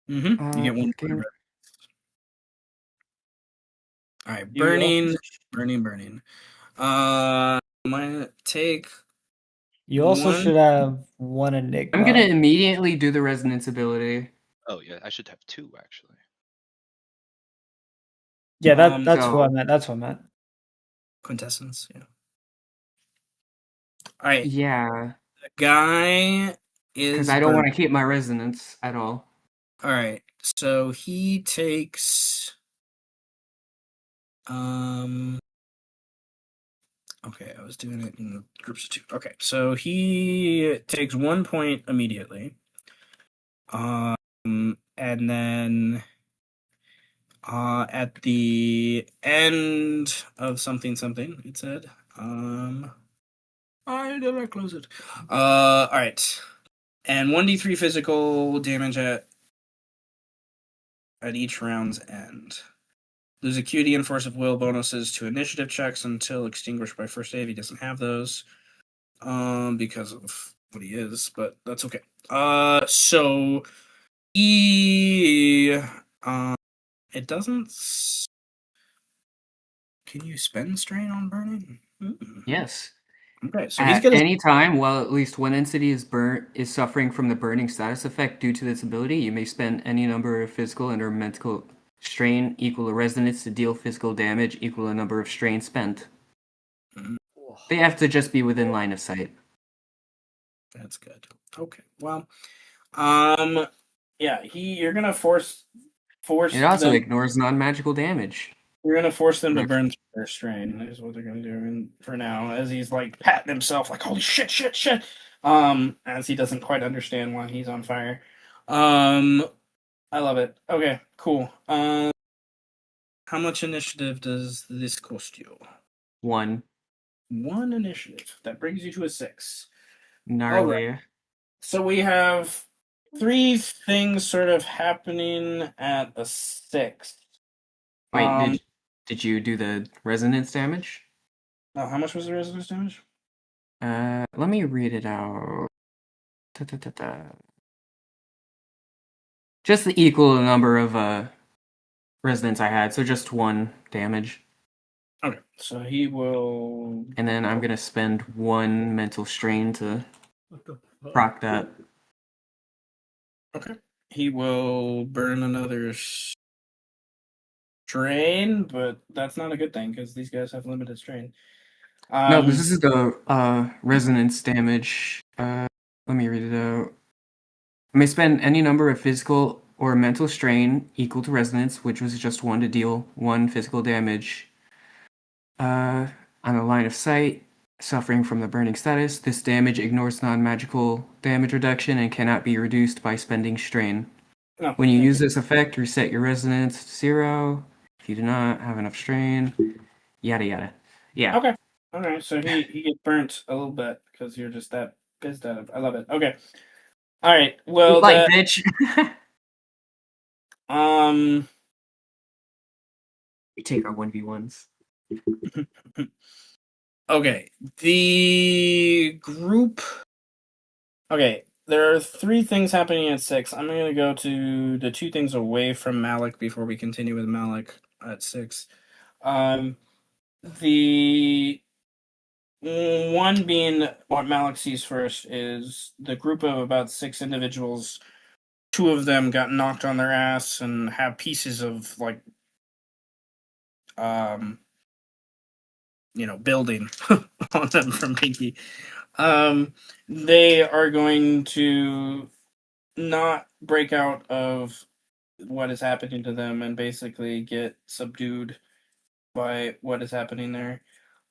You get 1 point of resonance. All right, burning. I'm gonna take. You also 1. should have 1 enigma. I'm gonna immediately do the resonance ability. Oh yeah, I should have 2 actually. Yeah, that's so- what I meant. That's what I meant. Quintessence. Yeah. All right. Yeah, The guy is. because I don't want to keep my resonance at all. All right. So he takes. Okay, I was doing it in groups of 2. Okay, so he takes 1 point immediately. And then at the end of something, it said. Why did I close it? All right. And 1d3 physical damage at each round's end. Lose acuity and force of will bonuses to initiative checks until extinguished by first aid. He doesn't have those. because of what he is, but that's okay. So he, it doesn't. Can you spend strain on burning? Yes. Okay, so he's At gonna. any time, while at least one entity is suffering from the burning status effect due to this ability, you may spend any number of physical and or mental strain equal to resonance to deal physical damage equal to the number of strain spent. They have to just be within line of sight. That's good. Okay, well, yeah, you're gonna force It also them. ignores non-magical damage. You're gonna force them to burn through their strain. Is what they're gonna do. And for now, as he's like patting himself, like holy shit, shit, shit. As he doesn't quite understand why he's on fire. I love it. Okay, cool. How much initiative does this cost you? 1. One initiative. That brings you to a 6. Gnarly. So we have 3 things sort of happening at a 6. Wait, did you do the resonance damage? Oh, how much was the resistance damage? Let me read it out. Da. Just the equal number of resonance I had, so just 1 damage. Okay, so he will. And then I'm gonna spend 1 mental strain to proc that. Okay. He will burn another strain, but that's not a good thing because these guys have limited strain. No, this is the resonance damage. Let me read it out. I may spend any number of physical or mental strain equal to resonance, which was just 1 to deal 1 physical damage. On the line of sight, suffering from the burning status, this damage ignores non-magical damage reduction and cannot be reduced by spending strain. No, When you thank use this effect, reset your resonance to 0. If you do not have enough strain, yada yada. Yeah. Okay. All right. So he gets burnt a little bit because you're just that pissed at him. I love it. Okay. All right. Well, Like, bitch. We take our 1v1s. Okay. The group. Okay. There are 3 things happening at 6. I'm gonna go to the 2 things away from Malik before we continue with Malik at 6. The one being what Malik sees first is the group of about 6 individuals. 2 of them got knocked on their ass and have pieces of like building on them from Pinky. They are going to not break out of what is happening to them and basically get subdued by what is happening there.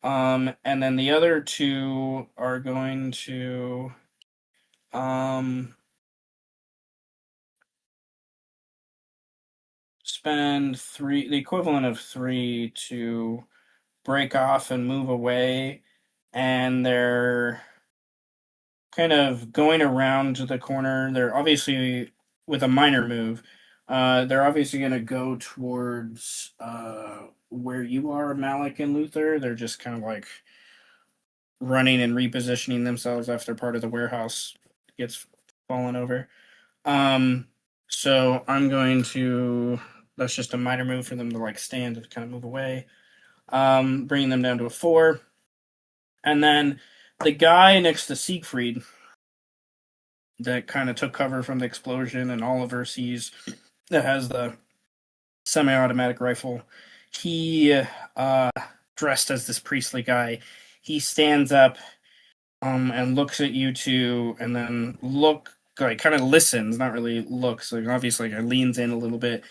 And then the other 2 are going to spend the equivalent of 3 to break off and move away, and they're kind of going around the corner. They're obviously with a minor move. They're obviously going to go towards where you are, Malik and Luther. They're just kind of like running and repositioning themselves after part of the warehouse gets fallen over. So I'm going to. That's just a minor move for them to like stand and kind of move away. Bringing them down to a 4. And then the guy next to Siegfried that kind of took cover from the explosion and Oliver sees that has the semi-automatic rifle. He, dressed as this priestly guy, he stands up and looks at you 2 and then kind of listens, not really looks, like obviously leans in a little bit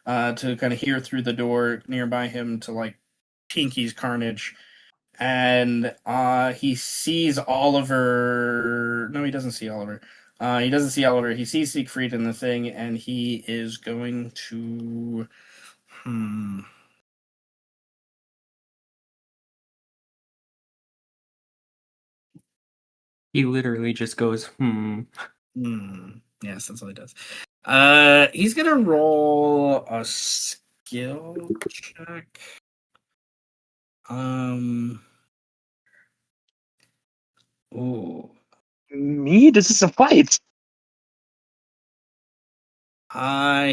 to kind of hear through the door nearby him to like Pinky's carnage. And he sees Oliver. No, he doesn't see Oliver. He doesn't see Oliver. He sees Siegfried in the thing, and he is going to. He literally just goes, Yes, that's all he does. He's gonna roll a skill check. Ooh. Me? This is a fight.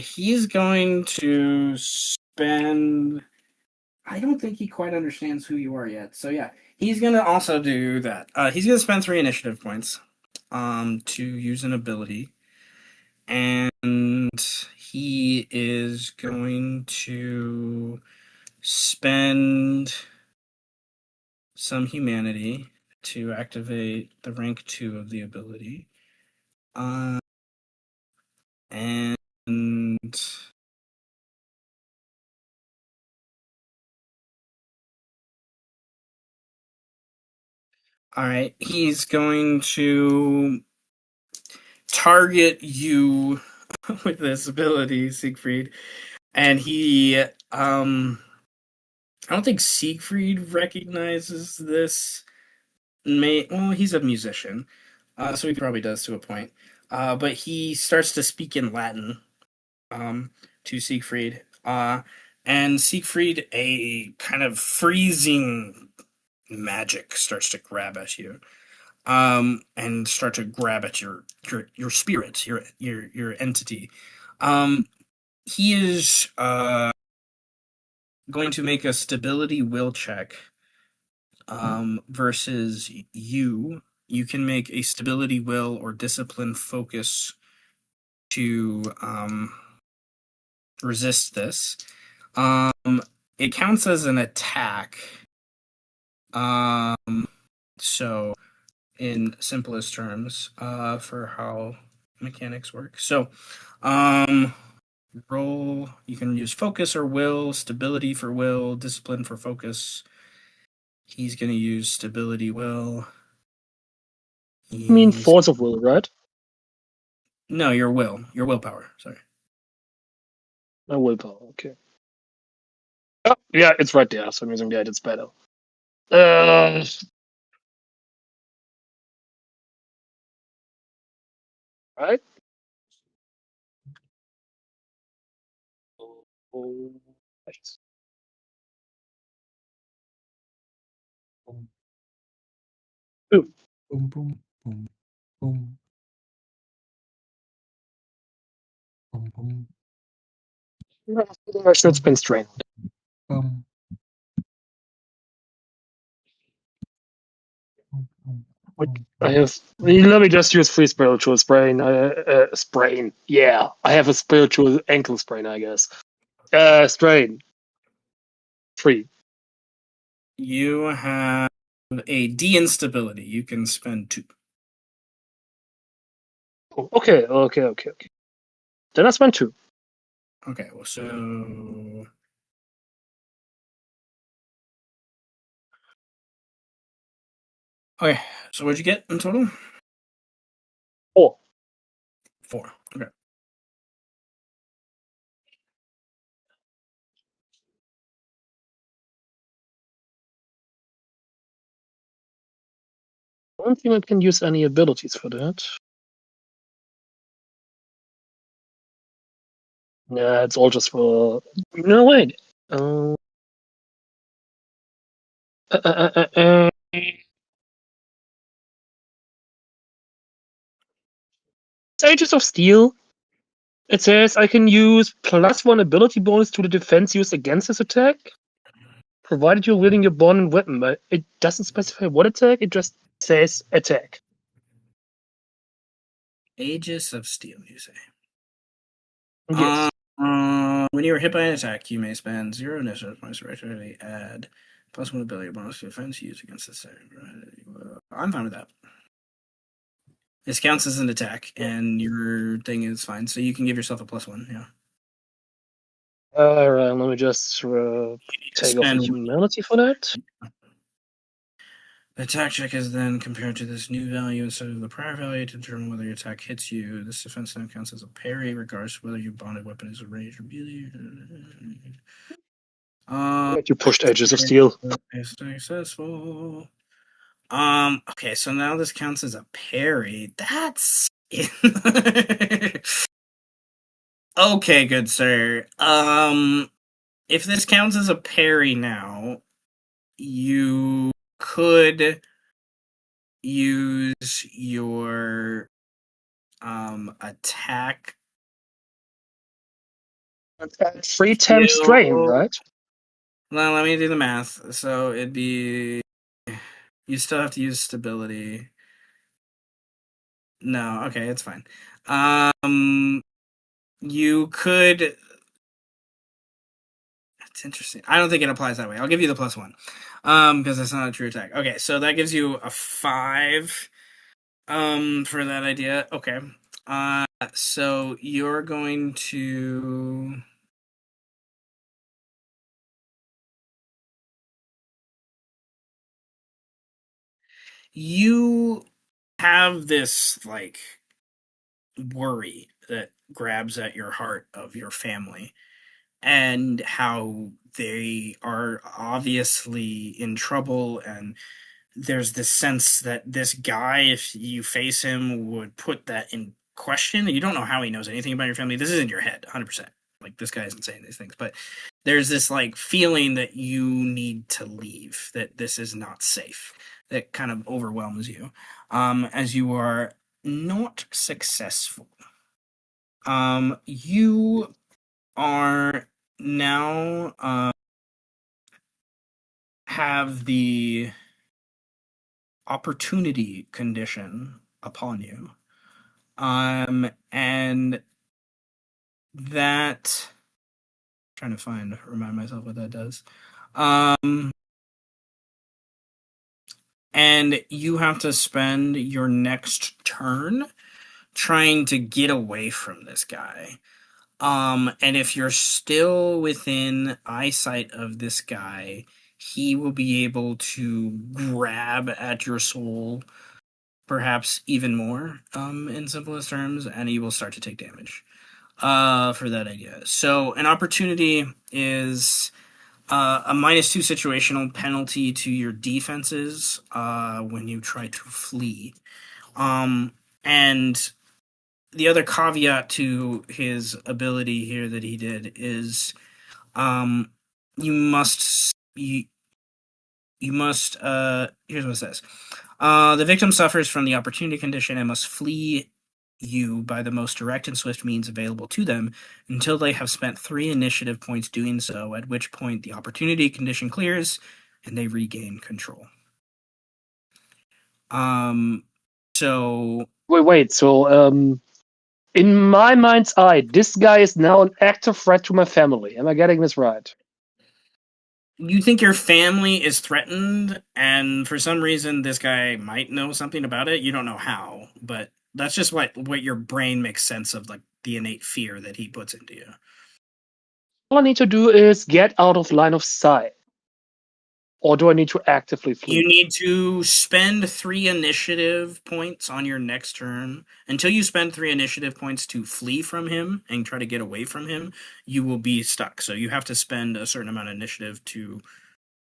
He's going to spend. I don't think he quite understands who you are yet. So yeah, he's gonna also do that. He's gonna spend 3 initiative points, to use an ability, and he is going to spend some humanity to activate the rank 2 of the ability. And all right, he's going to target you with this ability, Siegfried, and he I don't think Siegfried recognizes this. Well, he's a musician, so he probably does to a point. But he starts to speak in Latin, to Siegfried, and Siegfried, a kind of freezing magic starts to grab at you, and start to grab at your spirit, your entity. He is going to make a stability will check, versus you. You can make a stability will or discipline focus to resist this. It counts as an attack. So in simplest terms, for how mechanics work. So, roll. You can use focus or will, stability for will, discipline for focus. He's going to use stability will. I mean, force of will, right? No, your willpower. Sorry. My willpower. Okay. Oh, yeah, it's right there. So I'm using the added spell. Right. Oh, nice. Ooh. Boom, boom, boom, boom, boom, boom, I should spend strength. boom, boom, boom, Like, boom, I boom. have. Let me just use free spiritual sprain. Sprain. Yeah, I have a spiritual ankle sprain, I guess. Strain. Free. You have a D instability. You can spend 2. Oh, okay. Then I spend 2. Okay, well, so. Okay, so what'd you get in total? 4. 4. Okay. I don't think I can use any abilities for that. Yeah, it's all just for. No, wait. Uh, uh, uh, uh, Ages of Steel. It says I can use +1 ability bonus to the defense used against this attack, provided you're wielding your bond weapon. But it doesn't specify what attack. It just says attack. Aegis of Steel, you say? Yes. When you are hit by an attack, you may spend 0 initiative points to regularly add +1 ability bonus to defense used against this. I'm fine with that. This counts as an attack, and your thing is fine, so you can give yourself a +1. Yeah. Alright, let me just take off the Spend humanity for that. The attack check is then compared to this new value instead of the prior value to determine whether your attack hits you. This defense now counts as a parry, regardless of whether your bonded weapon is a range or melee. You pushed Ages of Steel. It's successful. Okay, so now this counts as a parry. That's okay, good sir. If this counts as a parry now, you could use your attack 3 times strain, skill. right? Well, let me do the math. So it'd be you still have to use stability. No, okay, it's fine. You could. That's interesting. I don't think it applies that way. I'll give you the +1, because it's not a true attack. Okay, so that gives you a 5, for that idea. Okay, so you're going to. You have this like worry that grabs at your heart of your family and how they are obviously in trouble, and there's this sense that this guy, if you face him, would put that in question. You don't know how he knows anything about your family. This is in your head 100%. Like, this guy isn't saying these things, but there's this like feeling that you need to leave, that this is not safe, that kind of overwhelms you, as you are not successful. You are now have the opportunity condition upon you. And that trying to remind myself what that does. And you have to spend your next turn trying to get away from this guy. And if you're still within eyesight of this guy, he will be able to grab at your soul, perhaps even more, in simplest terms, and you will start to take damage for that idea. So an opportunity is a -2 situational penalty to your defenses when you try to flee. And the other caveat to his ability here that he did is you must here's what it says. The victim suffers from the opportunity condition and must flee you by the most direct and swift means available to them until they have spent 3 initiative points doing so, at which point the opportunity condition clears and they regain control. So Wait. So, in my mind's eye, this guy is now an active threat to my family. Am I getting this right? you think your family is threatened, and for some reason this guy might know something about it. You don't know how, but that's just what your brain makes sense of, like the innate fear that he puts into you. All I need to do is get out of line of sight. Or do I need to actively flee? You need to spend 3 initiative points on your next turn. Until you spend 3 initiative points to flee from him and try to get away from him, you will be stuck. So you have to spend a certain amount of initiative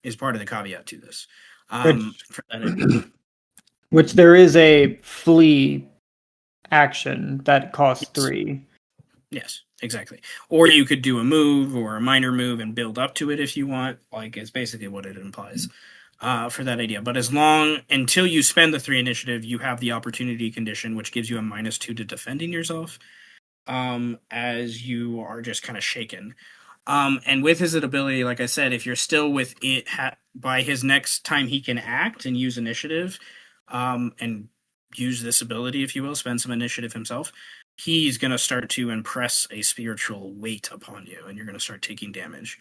is part of the caveat to this. Which there is a flee action that costs Yes. 3. Yes, exactly. Or you could do a move or a minor move and build up to it if you want. Like, it's basically what it implies for that idea. But until you spend the 3 initiative, you have the opportunity condition, which gives you a -2 to defending yourself, as you are just kind of shaken. And with his ability, like I said, if you're still with it by his next time he can act and use initiative, and use this ability, if you will, spend some initiative himself, he's going to start to impress a spiritual weight upon you, and you're going to start taking damage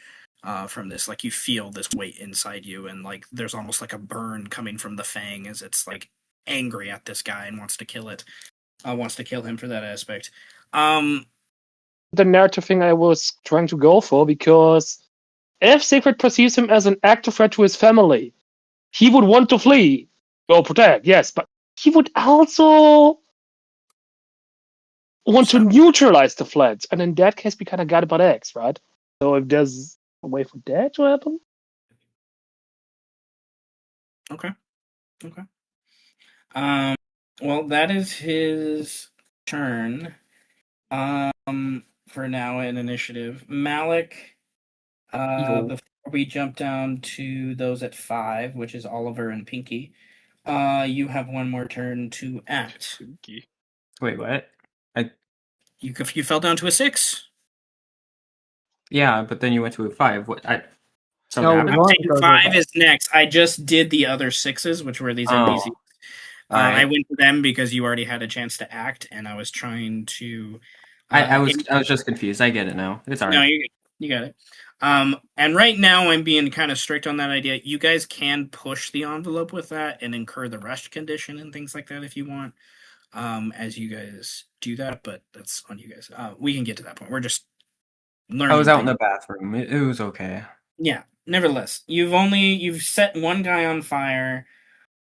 from this. Like, you feel this weight inside you, and like there's almost like a burn coming from the fang as it's like angry at this guy and wants to kill him for that aspect. The narrative thing I was trying to go for, because if Secret perceives him as an active threat to his family, he would want to flee or protect, yes, but he would also want to neutralize the threats, and in that case, we kind of got it by X, right? So if there's a way for that to happen, Okay. Well, that is his turn. For now in initiative, Malik. Yo. Before we jump down to those at 5, which is Oliver and Pinky, You have one more turn to act. Pinky. Wait, what? You fell down to a 6. Yeah, but then you went to a 5. What? Something No, happened? we're going And to go to 5 is next. I just did the other 6s, which were these NPCs. Oh, all right. I went to them because you already had a chance to act, and I was trying to. I was just confused. I get it now. It's all No, right. you got it. And right now I'm being kind of strict on that idea. You guys can push the envelope with that and incur the rush condition and things like that if you want. As you guys do that, but that's on you guys. We can get to that point. We're just learning. I was out in things. the bathroom. It was okay. Yeah. Nevertheless, you've set one guy on fire.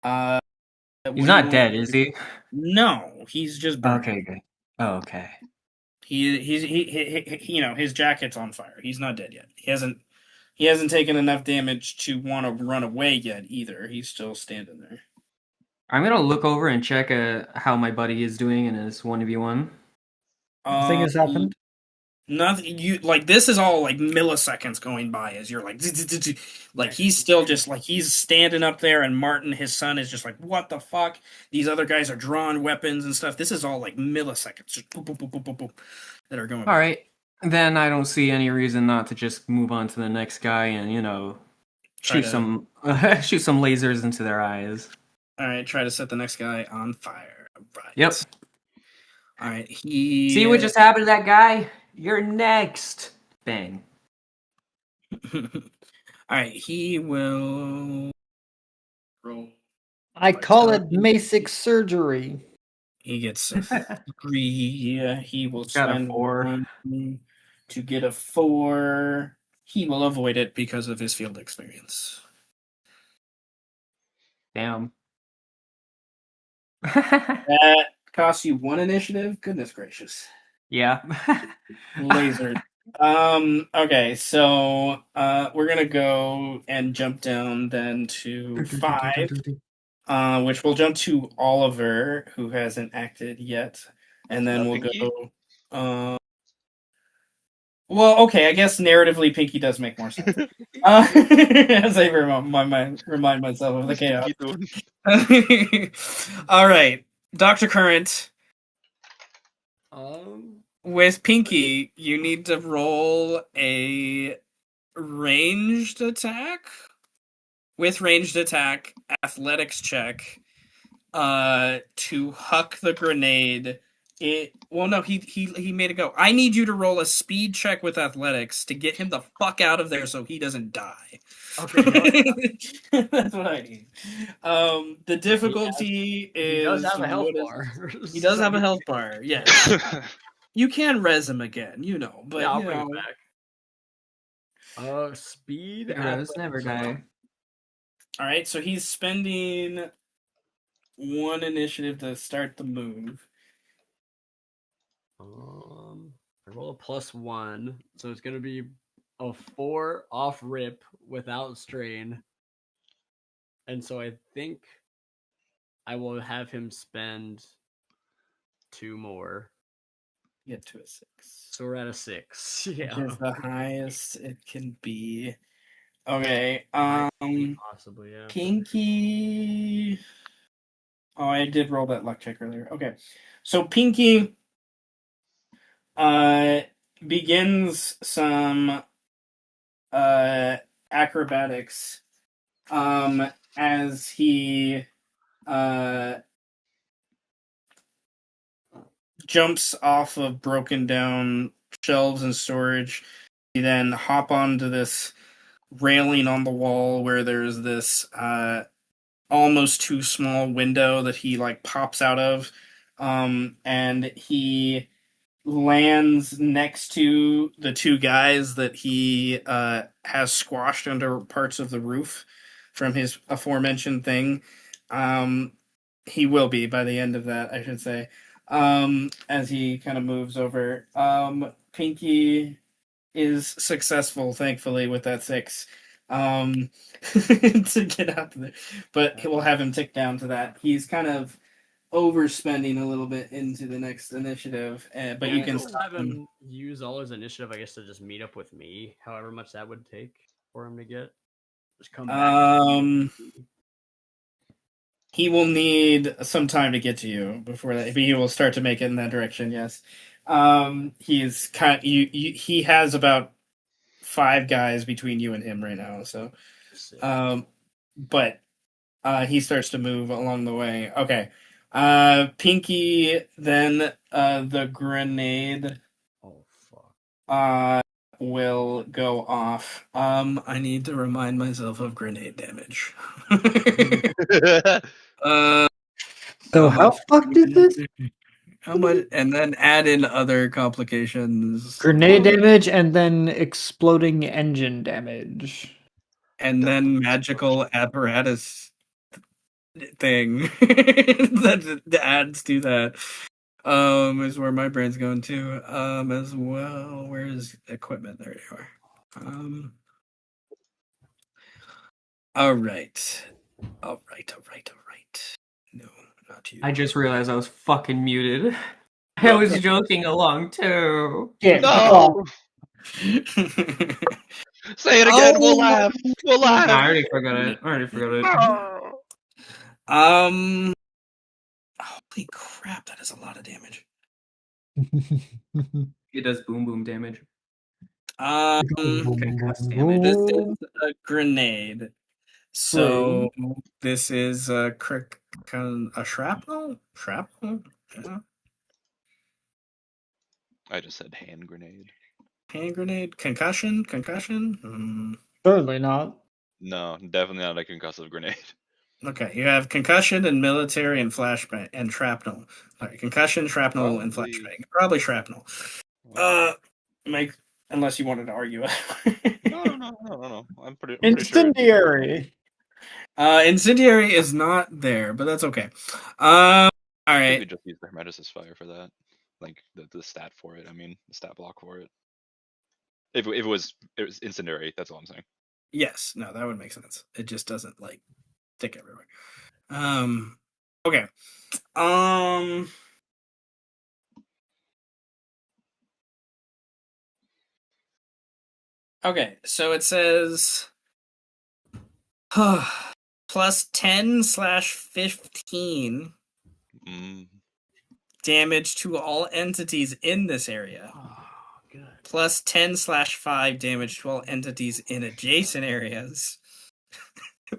What He's do you not want- dead, is he? No, he's just burning. Okay, good. Oh, okay. He his jacket's on fire. He's not dead yet. He hasn't taken enough damage to want to run away yet either. He's still standing there. I'm gonna look over and check how my buddy is doing in his 1v1. Nothing has happened. Nothing. You like this is all like milliseconds going by as you're like, like he's still just like he's standing up there, and Martin, his son, is just like, what the fuck? These other guys are drawing weapons and stuff. This is all like milliseconds, just boop, boop, boop, boop, boop, boop, that are going. All right. Then I don't see any reason not to just move on to the next guy and Try shoot to- some shoot some lasers into their eyes. All right, try to set the next guy on fire. Right. Yep. All right. He. See what just happened to that guy? You're next. Bang. All right. He will roll. I call it Masic surgery. He gets a 3. Yeah, he will Got a spend 4. 1 to get a 4. He will avoid it because of his field experience. Damn. That costs you 1 initiative. Goodness gracious. Yeah. Laser. Okay, so we're gonna go and jump down then to 5. Which we'll jump to Oliver, who hasn't acted yet, and then we'll Pinky? go. Well, okay, I guess narratively, Pinky does make more sense. As I remind myself of the chaos. Pinky doing- All right, Dr. Current. Um, With Pinky, you need to roll a ranged attack. With ranged attack, athletics check, to huck the grenade. He made it go. I need you to roll a speed check with athletics to get him the fuck out of there so he doesn't die. okay. That's what I need. The difficulty is He does have a health what is- bar. He does have a health bar. Yes, you can res him again, but yeah, I'll you bring know. it back. Speed. Heroes never athletics. die. All right, so he's spending 1 initiative to start the move. I roll a +1, so it's gonna be a 4 off rip without strain, and so I think I will have him spend 2 more. Get to a 6. So we're at a 6. Yeah, Which is the highest it can be. Okay. possibly. Yeah. Pinky. Oh, I did roll that luck check earlier. Okay, so Pinky begins some acrobatics as he jumps off of broken down shelves and storage. He then hop onto this railing on the wall where there's this almost too small window that he like pops out of, and he lands next to the 2 guys that he has squashed under parts of the roof from his aforementioned thing. He will be by the end of that, I should say. As he kind of moves over. Pinky is successful, thankfully, with that 6. To get out there. But we'll have him tick down to that. He's kind of overspending a little bit into the next initiative, but you can still have him use all his initiative, I guess, to just meet up with me, however much that would take for him to get. Just come back. He will need some time to get to you before that. He will start to make it in that direction. Yes. He is he has about 5 guys between you and him right now. So, but he starts to move along the way. Okay. Pinky, then the grenade Oh fuck. will go off. I need to remind myself of grenade damage. uh, So how fucked is this? How much? And then add in other complications. Grenade damage and then exploding engine damage. And then magical apparatus thing that adds to that. Is where my brain's going to. As well. Where's equipment? There you are. All right. All right. No, not you. I just realized I was fucking muted. I was joking along too. Yeah. No. Say it again. We'll laugh. We'll laugh. I already forgot it. Holy crap! That is a lot of damage. It does boom boom damage. Concuss damage. This is a grenade. So this is a shrapnel? Shrapnel? Yeah. I just said hand grenade. Hand grenade? Concussion? Certainly not. No, definitely not a concussive grenade. Okay, you have concussion and military and flashbang and shrapnel. Sorry, concussion, shrapnel, and Probably. flashbang. Probably shrapnel. Unless you wanted to argue it. No. I'm pretty sure. Incendiary. Incendiary is not there, but that's okay. All I right. think we just use the Hermeticist Fire for that. Like the stat for it. I mean, the stat block for it. If it was incendiary, that's all I'm saying. Yes, no, that would make sense. It just doesn't like stick everywhere. Okay. Okay, so it says plus 10/15 damage to all entities in this area. Oh, good. Plus 10/5 damage to all entities in adjacent areas.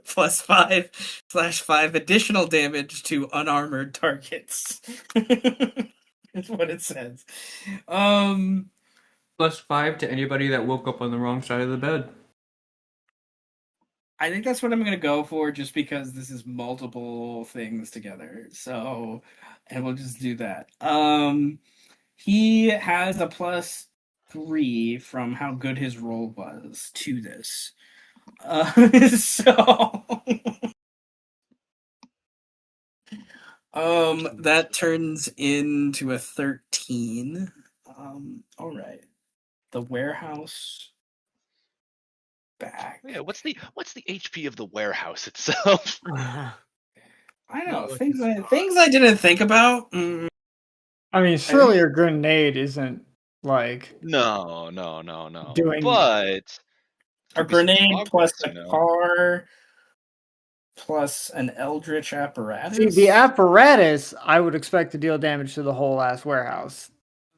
Plus 5/5 additional damage to unarmored targets. That's what it says. Plus 5 to anybody that woke up on the wrong side of the bed. I think that's what I'm gonna go for, just because this is multiple things together. So, and we'll just do that. He has a +3 from how good his roll was to this. So, that turns into a 13. All right. The warehouse back. Yeah, what's the HP of the warehouse itself? I know things I didn't think about. I mean, surely a grenade isn't like No. doing But a grenade plus progress, a car plus an eldritch apparatus. See, the apparatus I would expect to deal damage to the whole ass warehouse.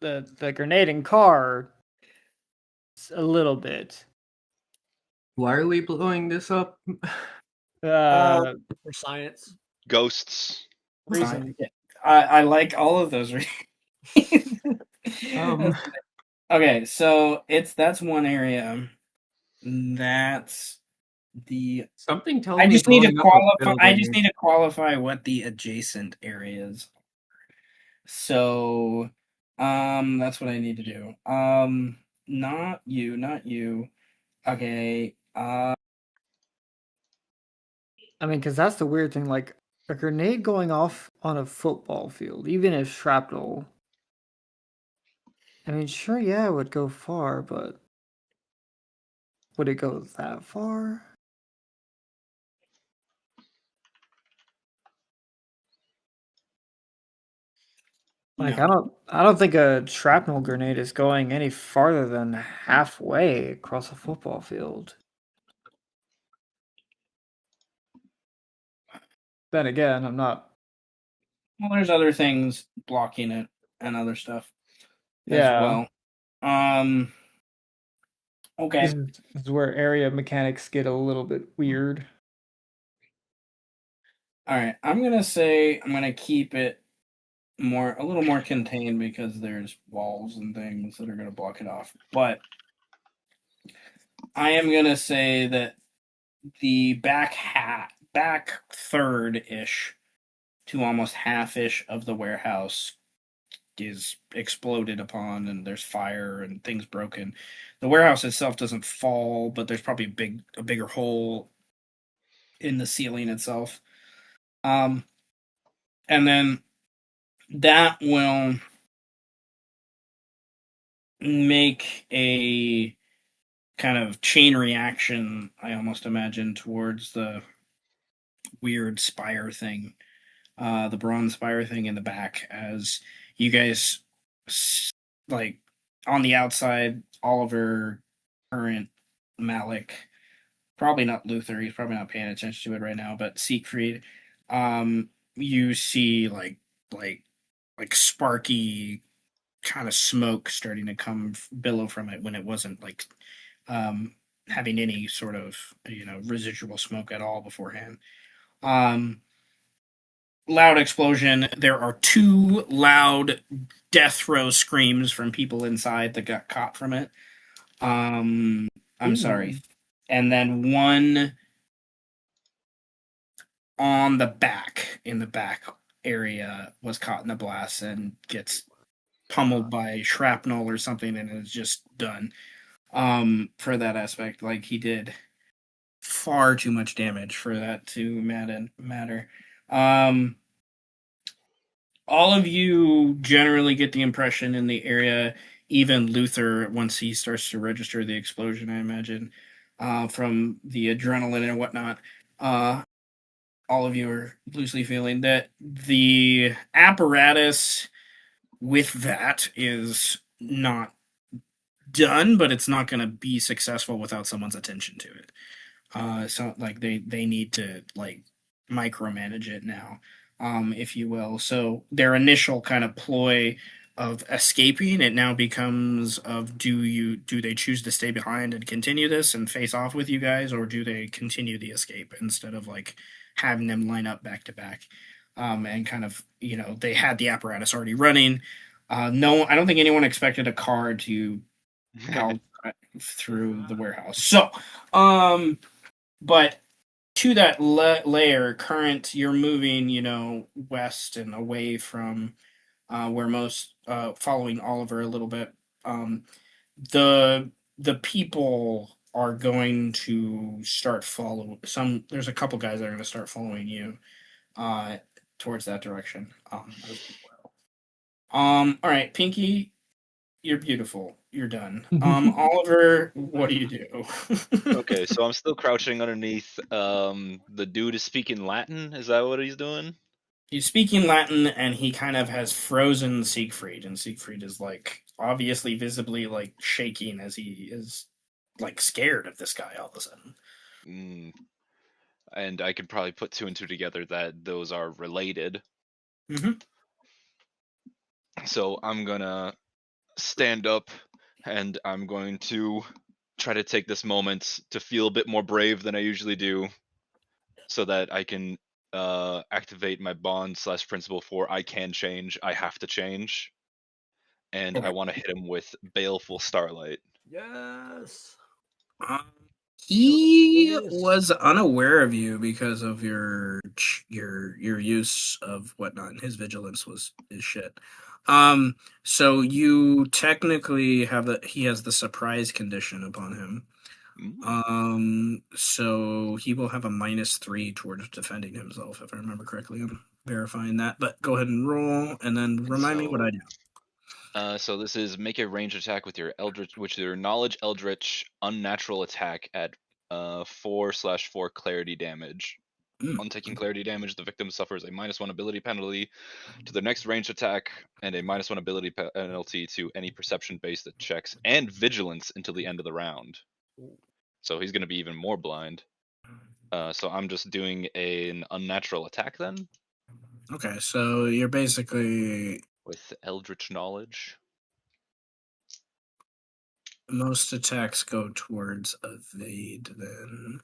The grenade and car, a little bit. Why are we blowing this up? Uh, For science. Ghosts. reason. I like all of those reasons. Okay, so that's one area. That's the Something tells I me just need to blowing up a qualify. I just building- need to qualify what the adjacent areas are. So, that's what I need to do. Not you. Okay. I mean, because that's the weird thing. Like a grenade going off on a football field, even if shrapnel. I mean, sure, yeah, it would go far, but would it go that far? Like, No. I don't think a shrapnel grenade is going any farther than halfway across a football field. then again, I'm not. Well, there's other things blocking it and other stuff as Yeah, well. Um. Okay. this is where area mechanics get a little bit weird. All right. I'm gonna say I'm gonna keep it a little more contained because there's walls and things that are gonna block it off. But I am gonna say that the back third ish to almost half ish of the warehouse is exploded upon, and there's fire and things broken. The warehouse itself doesn't fall, but there's probably a bigger hole in the ceiling itself. And then that will make a kind of chain reaction, I almost imagine, towards the weird spire thing, the bronze spire thing in the back, as you guys, like, on the outside, Oliver, Current, Malik, probably not Luther, he's probably not paying attention to it right now, but Siegfried, you see, like sparky kind of smoke starting to billow from it when it wasn't like um, having any sort of residual smoke at all beforehand. Um, Loud explosion. There are two loud death throw screams from people inside that got caught from it. I'm sorry, Ooh. and then one on the back in the back area was caught in the blast and gets pummeled by shrapnel or something and is just done. For that aspect, like he did far too much damage for that to matter. Um, all of you generally get the impression in the area, even Luther, once he starts to register the explosion, I imagine, from the adrenaline and whatnot, all of you are loosely feeling that the apparatus with that is not done, but it's not going to be successful without someone's attention to it. So like they need to like micromanage it now, if you will. So their initial kind of ploy of escaping, it now becomes of do they choose to stay behind and continue this and face off with you guys, or do they continue the escape instead of like having them line up back to back, and kind of they had the apparatus already running. No, I don't think anyone expected a car to go through the warehouse. So, but to that layer, current, you're moving, west and away from where most, following Oliver a little bit. The the people are going to start following some. There's a couple guys that are going to start following you, uh, towards that direction. As well. All right, Pinky, you're beautiful. You're done. Oliver, what do you do? Okay, so I'm still crouching underneath. The dude is speaking Latin. Is that what he's doing? He's speaking Latin, and he kind of has frozen Siegfried, and Siegfried is like obviously visibly like shaking as he is like scared of this guy all of a sudden. Mm. And I could probably put two and two together that those are related. Mm-hmm. So I'm gonna stand up and I'm going to try to take this moment to feel a bit more brave than I usually do, so that I can activate my bond / principle for I can change, I have to change, and I Okay. want to hit him with baleful starlight. Yes. Um, he Yes. was unaware of you because of your use of whatnot. And his vigilance is shit. So you technically he has the surprise condition upon him. So he will have a -3 towards defending himself, if I remember correctly. I'm verifying that, but go ahead and roll, and then remind me what I do. So this is make a ranged attack with your eldritch, which your knowledge eldritch unnatural attack at 4/4 clarity damage. On taking clarity damage, the victim suffers a -1 ability penalty to the next ranged attack and a -1 ability penalty to any perception-based checks and vigilance until the end of the round. So he's going to be even more blind. So I'm just doing an unnatural attack then Okay, so you're basically with Eldritch Knowledge. most attacks go towards evade then.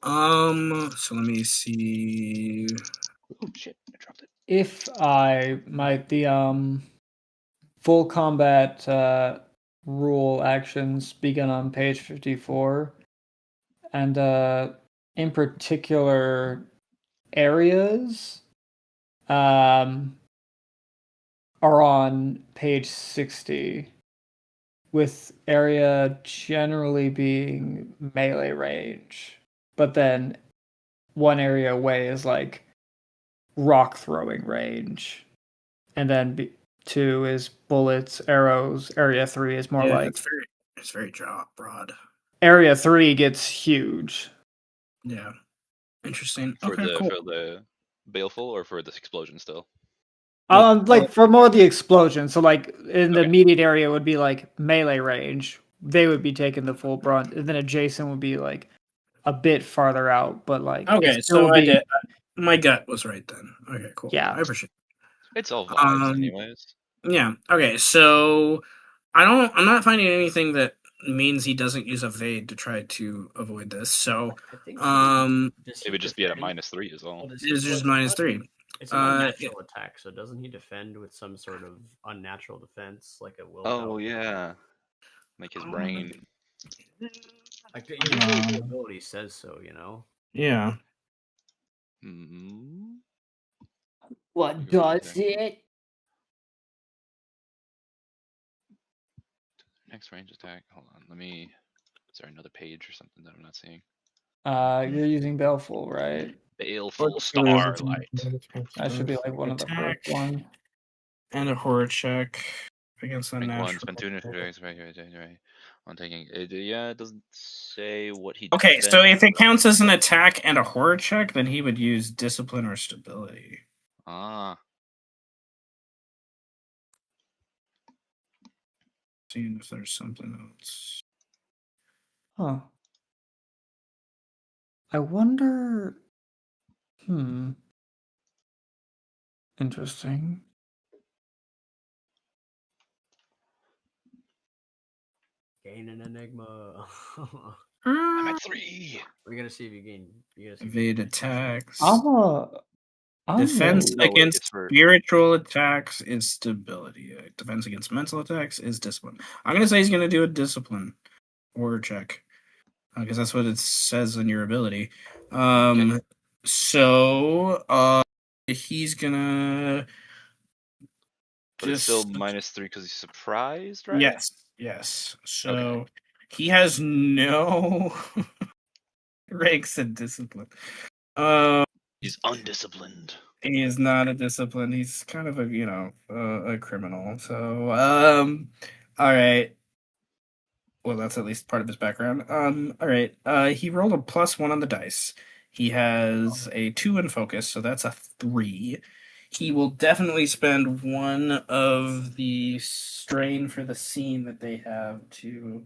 So let me see. Oh shit! I dropped it. If I might, the full combat rule actions begin on page 54, and in particular areas um, are on page 60, with area generally being melee range, but then one area away is like rock throwing range, and then 2 is bullets, arrows. Area 3 is more Yeah, like it's very broad. area 3 gets huge. Yeah. Interesting. For Okay, the cool. for the baleful or for this explosion still. Like for more of the explosion. So like in the Okay. immediate area would be like melee range. They would be taking the full brunt, and then adjacent would be like a bit farther out, but like Okay, it still so would I be did. My gut was right then. Okay, cool. yeah. I appreciate It's all it. vibes, anyways. Yeah. Okay, so I'm not finding anything that means he doesn't use evade to try to avoid this. So I think. Does It he would just be at a defend? -3 as well. Well, does he, it's just well, -3. it's an unnatural attack, so doesn't he defend with some sort of unnatural defense, like a willpower? Oh yeah, like his brain. Like usually the ability says so, you know. Yeah. Hmm. What does it? Next range attack. Hold on. Let me. Is there another page or something that I'm not seeing? You're using Baleful, right? Baleful Starlight. That should be like one of the first Attack ones. and a horror check against Rank 1, unnatural. spend 2 initiatives. Right. On taking it, yeah, it doesn't say what he. Okay, so defends. if it counts as an attack and a horror check, then he would use discipline or stability. Ah, Seeing if there's something else. Huh. I wonder. Interesting. Gain an enigma. I'm at 3. We're gonna see if you gain. You gonna see Evade attacks. I'm Defense No, wait, against it's for. spiritual attacks is stability. Defense against mental attacks is discipline. I'm gonna say he's gonna do a discipline order check because that's what it says in your ability. Okay. So he's gonna. But it's still -3 because he's surprised, right? Yes. So Okay. he has no ranks in discipline. He's undisciplined. He is not a discipline. He's kind of a criminal. So all right. Well, that's at least part of his background. All right. He rolled a +1 on the dice. He has a 2 in focus, so that's a 3. He will definitely spend one of the strain for the scene that they have to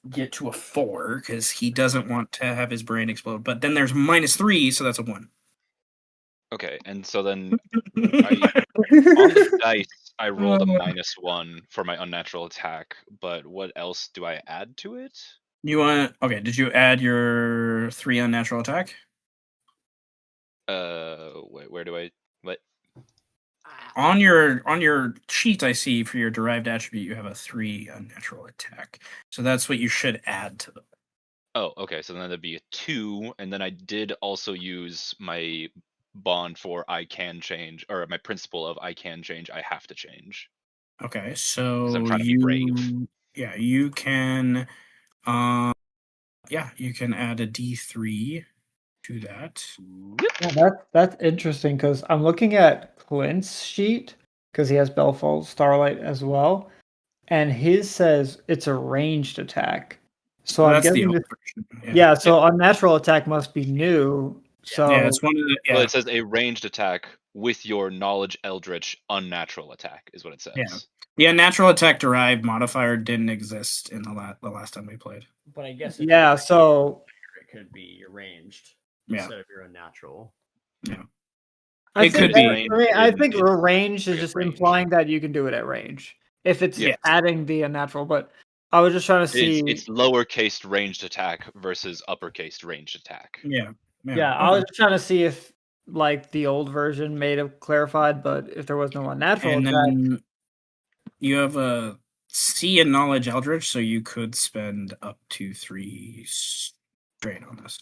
get to a 4 because he doesn't want to have his brain explode. But then there's -3, so that's a 1. Okay, and so then on the dice, I rolled a -1 for my unnatural attack, but what else do I add to it? Did you add your 3 unnatural attack? Wait, where do I? What? On your sheet, I see for your derived attribute, you have a 3 unnatural attack. So that's what you should add to them. Oh, okay, so then that'd be a 2, and then I did also use my bond for I can change, or my principle of I can change, I have to change. Okay, Because so I'm trying to be brave. you can you can add a D3 to that. Yeah, that's interesting because I'm looking at Clint's sheet because he has Belfall Starlight as well, and his says it's a ranged attack. So I'm That's the guessing old this, version. yeah. So unnatural attack must be new. So Yeah, it's one of the Well, it says a ranged attack with your knowledge eldritch unnatural attack is what it says. Yeah. The unnatural attack derived modifier didn't exist in the last time we played. But I guess yeah. So it could be arranged. Yeah. instead of your unnatural. I It think could be. range I mean, I in- think in- range is at just range. implying that you can do it at range. If it's Yes. adding the unnatural, but I was just trying to see. It's lowercase ranged attack versus uppercase ranged attack. Yeah. Yeah, I was just trying to see if like the old version made it clarified, but if there was no unnatural And attack, then you have a C in Knowledge Eldritch, so you could spend up to 3 strain on this.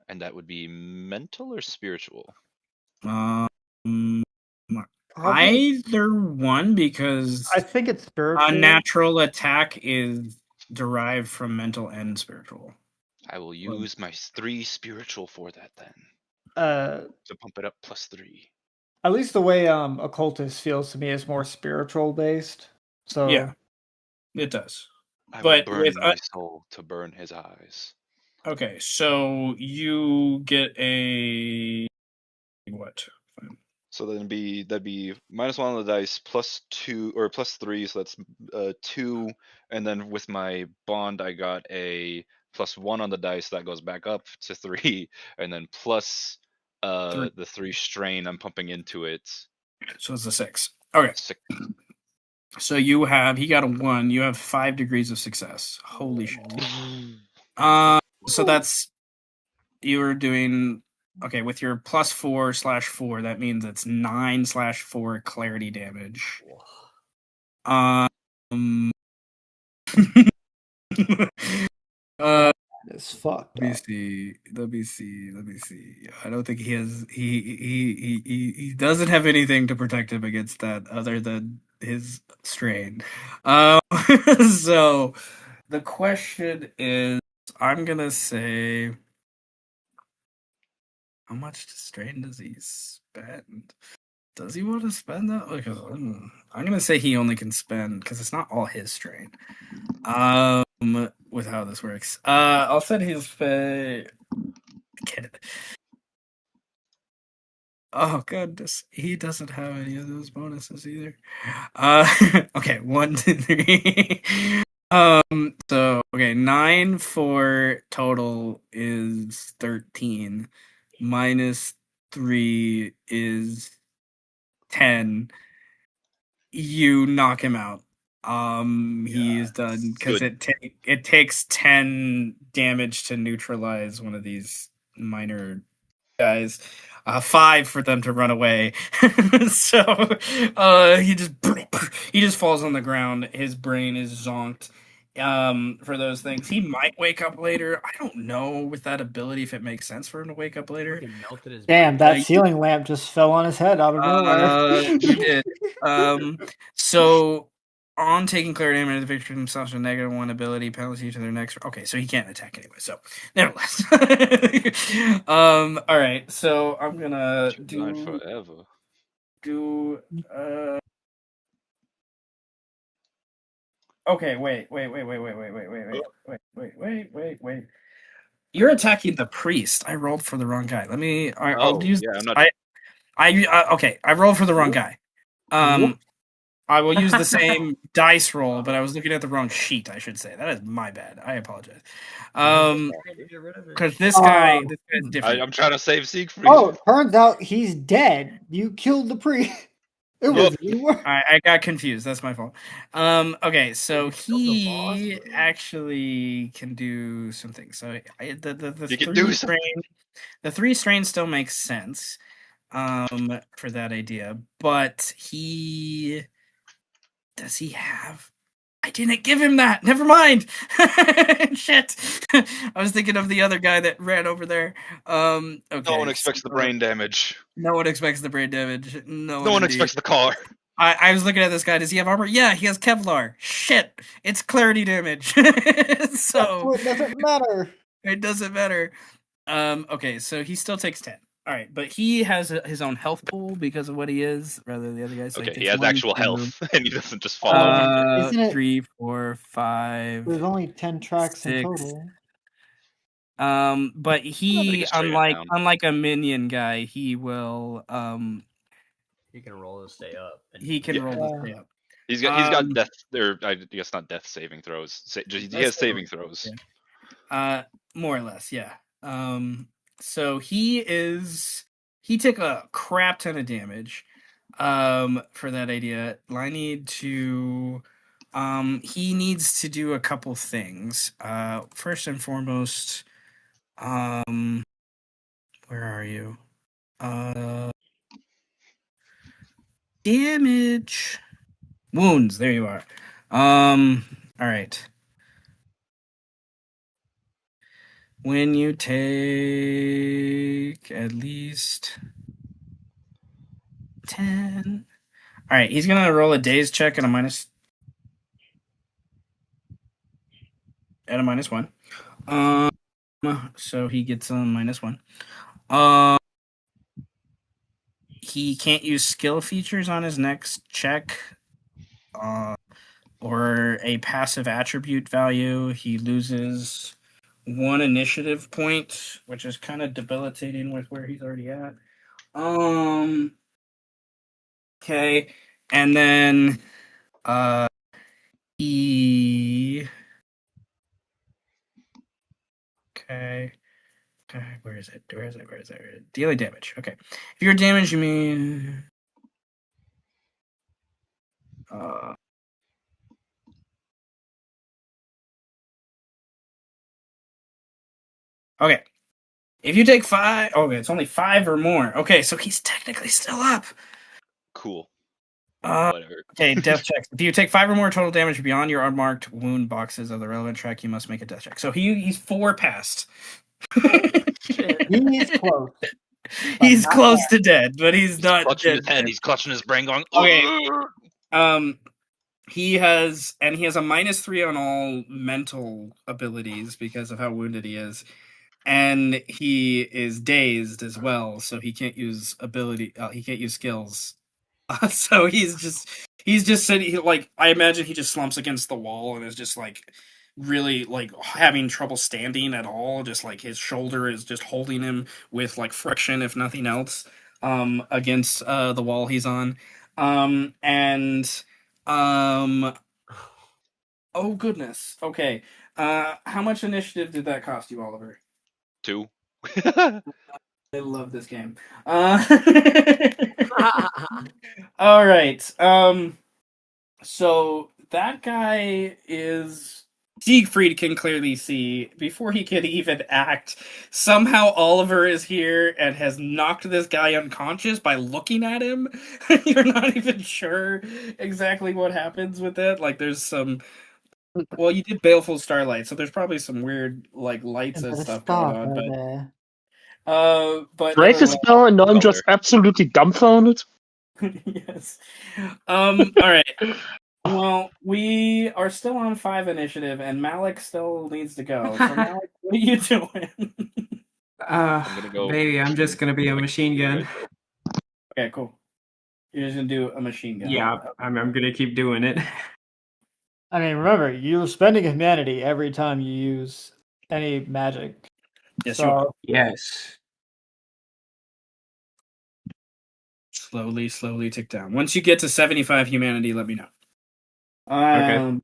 And that would be mental or spiritual? Um, probably, either one, because I think it's spiritual. unnatural attack is derived from mental and spiritual. I will use my 3 spiritual for that then. Uh, To pump it up +3. at least the way occultist feels to me is more spiritual based. So Yeah, it does. I But will burn with my soul to burn his eyes. Okay, so you get a what? So that'd be -1 on the dice, +2 or +3, so that's 2, and then with my bond I got a +1 on the dice, that goes back up to 3, and then plus Three. the 3 strain I'm pumping into it. So it's a 6. Okay, 6. so he got a 1. You have 5 degrees of success. Holy shit. So that's you were doing okay with your +4/4. That means it's 9/4 clarity damage. it's fucked Let me up. see. Let me see. I don't think he has. He doesn't have anything to protect him against that other than his strain. So the question is, I'm gonna say, how much strain does he spend? Does he want to spend that? Because I'm gonna say he only can spend because it's not all his strain. With how this works, I'll set his Oh goodness, he doesn't have any of those bonuses either. Okay, 1, 2, 3. So okay, 9 for total is 13. -3 is 10. You knock him out. He is done because Good. it takes 10 damage to neutralize one of these minor guys. 5 for them to run away. So he just falls on the ground. His brain is zonked. For those things, he might wake up later. I don't know with that ability if it makes sense for him to wake up later. Fucking melted his Damn, brain. that ceiling lamp just fell on his head out of nowhere. You did. So on taking clear damage, the victim himself a -1 ability penalty to their next. Okay, so he can't attack anyway. So nevertheless. All right. So I'm gonna Going forever. Okay, wait. You're attacking the priest. I rolled for the wrong guy. Let me. I'll use. Yeah, I'm not. Okay. I rolled for the wrong guy. I will use the same dice roll, but I was looking at the wrong sheet. I should say that is my bad. I apologize. Because this guy's different. I'm trying to save Siegfried. Oh, turns out he's dead. You killed the priest. It was I got confused. That's my fault. Okay, so he actually can do some things. So the 3 strain still makes sense for that idea, but does he have? I didn't give him that. Never mind. Shit. I was thinking of the other guy that ran over there. Okay. No one expects the brain damage. No one expects the brain damage. No one expects the car. I was looking at this guy. Does he have armor? Yeah, he has Kevlar. Shit. It's clarity damage. So it doesn't matter. It doesn't matter. Okay, so he still takes 10. All right, but he has his own health pool because of what he is, rather than the other guys. So Okay, he has actual health, and he doesn't just fall over. Isn't it 3, 4, 5. There's only 10 tracks 6. in total. But he, unlike a minion guy, he will He can roll to stay up. He can roll to stay up. He's got death, or I guess not death saving throws. He has saving throws. More or less, yeah. So he took a crap ton of damage for that idea. I need to he needs to do a couple things. First and foremost, where are you? Damage. Wounds, there you are. All right. When you take at least 10. All right, he's gonna roll a daze check at a minus -1. So he gets a -1. He can't use skill features on his next check, or a passive attribute value. He loses 1 initiative point, which is kind of debilitating with where he's already at. Okay, and then he. Okay. Where is it? Daily damage. Okay. If you're damaged, you mean. Okay. If you take 5. Okay, it's only 5 or more. Okay, so he's technically still up. Cool. Uh, Whatever. Okay, death checks. If you take 5 or more total damage beyond your unmarked wound boxes of the relevant track, you must make a death check. So he's 4 past. He's close. He's not close to dead, but he's not clutching dead. his head. He's clutching his brain, going. Okay. "Ugh." He has a -3 on all mental abilities because of how wounded he is, and he is dazed as well, so he can't use he can't use skills. So he's just sitting. Like, I imagine he just slumps against the wall and is just like really like having trouble standing at all. Just like his shoulder is just holding him with like friction, if nothing else, against the wall he's on. And oh goodness. Okay. How much initiative did that cost you, Oliver? 2. I love this game. All right. So that guy is. Siegfried can clearly see before he can even act. Somehow Oliver is here and has knocked this guy unconscious by looking at him. You're not even sure exactly what happens with it. Like, there's some. Well, you did Baleful Starlight, so there's probably some weird like lights and There's a stuff going star on. But there. but Break the nevertheless, spell, and I'm Color. just absolutely dumbfounded. yes. All right. Well, we are still on 5 initiative, and Malik still needs to go. So, Malik, what are you doing? I'm gonna go. Baby, I'm just gonna be a machine gun. Okay, cool. You're just gonna do a machine gun. Yeah, I'm gonna keep doing it. I mean, remember, you're spending humanity every time you use any magic. Yes, you are. So, Yes. Slowly tick down. Once you get to 75 humanity, let me know. Okay.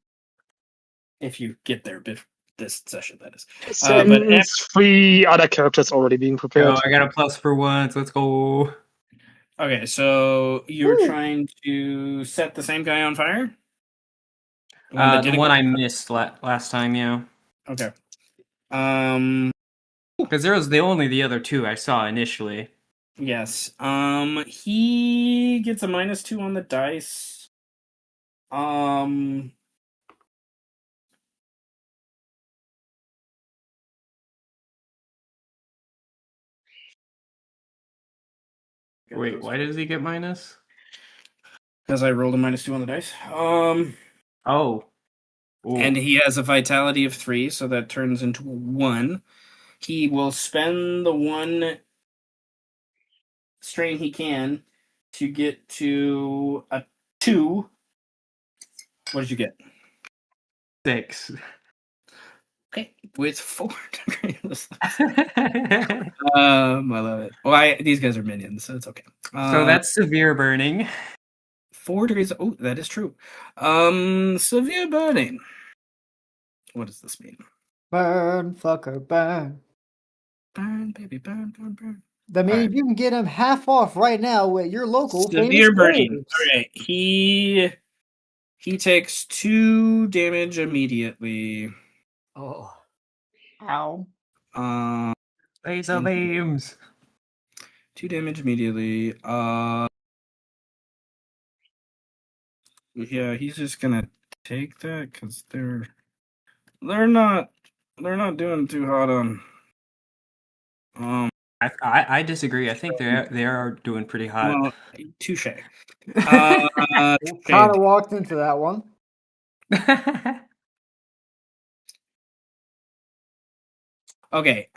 If you get there this session, that is. Since 3 other characters already being prepared. Oh, I got a plus for once. Let's go. Okay, so you're Woo. trying to set the same guy on fire? The The didn't one go- I missed last time, yeah. Okay. Because there was only the other 2 I saw initially. Yes. He gets a -2 on the dice. Wait, why does he get minus? Because I rolled a -2 on the dice. Oh. Ooh. And he has a vitality of 3, so that turns into a 1. He will spend the 1 strain he can to get to a 2. What did you get? 6. Okay, with 4 degrees. I love it. Well, these guys are minions, so it's okay. So that's severe burning. 4 degrees. Oh, that is true. Severe burning. What does this mean? burn, fucker, burn. Burn, baby, burn, burn, burn. That means Alright. you can get him half off right now with your local famous Severe burning. flavors. Alright. He takes 2 damage immediately. Oh. Ow. Laser And- beams. 2 damage immediately. Yeah, he's just gonna take that because they're not doing too hot on. I disagree. I think they are doing pretty hot. Well, touche. Kind Shade. of walked into that one. Okay.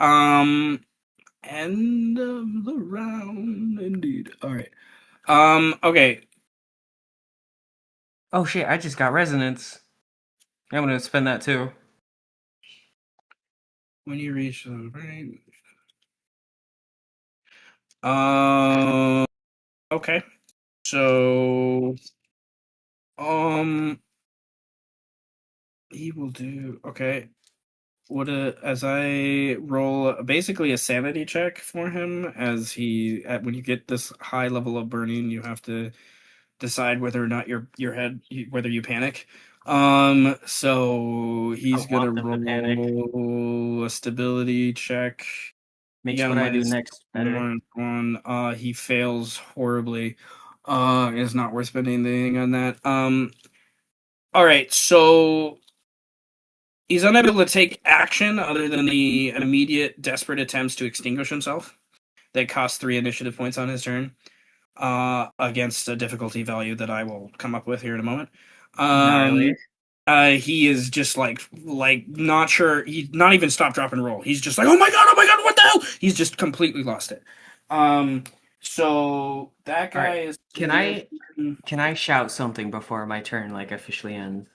End of the round, indeed. All right. Okay. Oh shit! I just got resonance. I'm gonna spend that too. When you reach the range. Okay. So. He will do. Okay. As I roll basically a sanity check for him, as when you get this high level of burning, you have to decide whether or not whether you panic. So he's I gonna want them to panic. roll a stability check. He Makes got a what I do next better. -1. He fails horribly. It's not worth spending anything on that. All right, so he's unable to take action other than the immediate desperate attempts to extinguish himself. That cost 3 initiative points on his turn. Against a difficulty value that I will come up with here in a moment. Gnarly. He is just like not sure. He's not even stop, drop, and roll. He's just like, oh my god, what the hell? He's just completely lost it. So that guy Alright, is. Can I shout something before my turn like officially ends?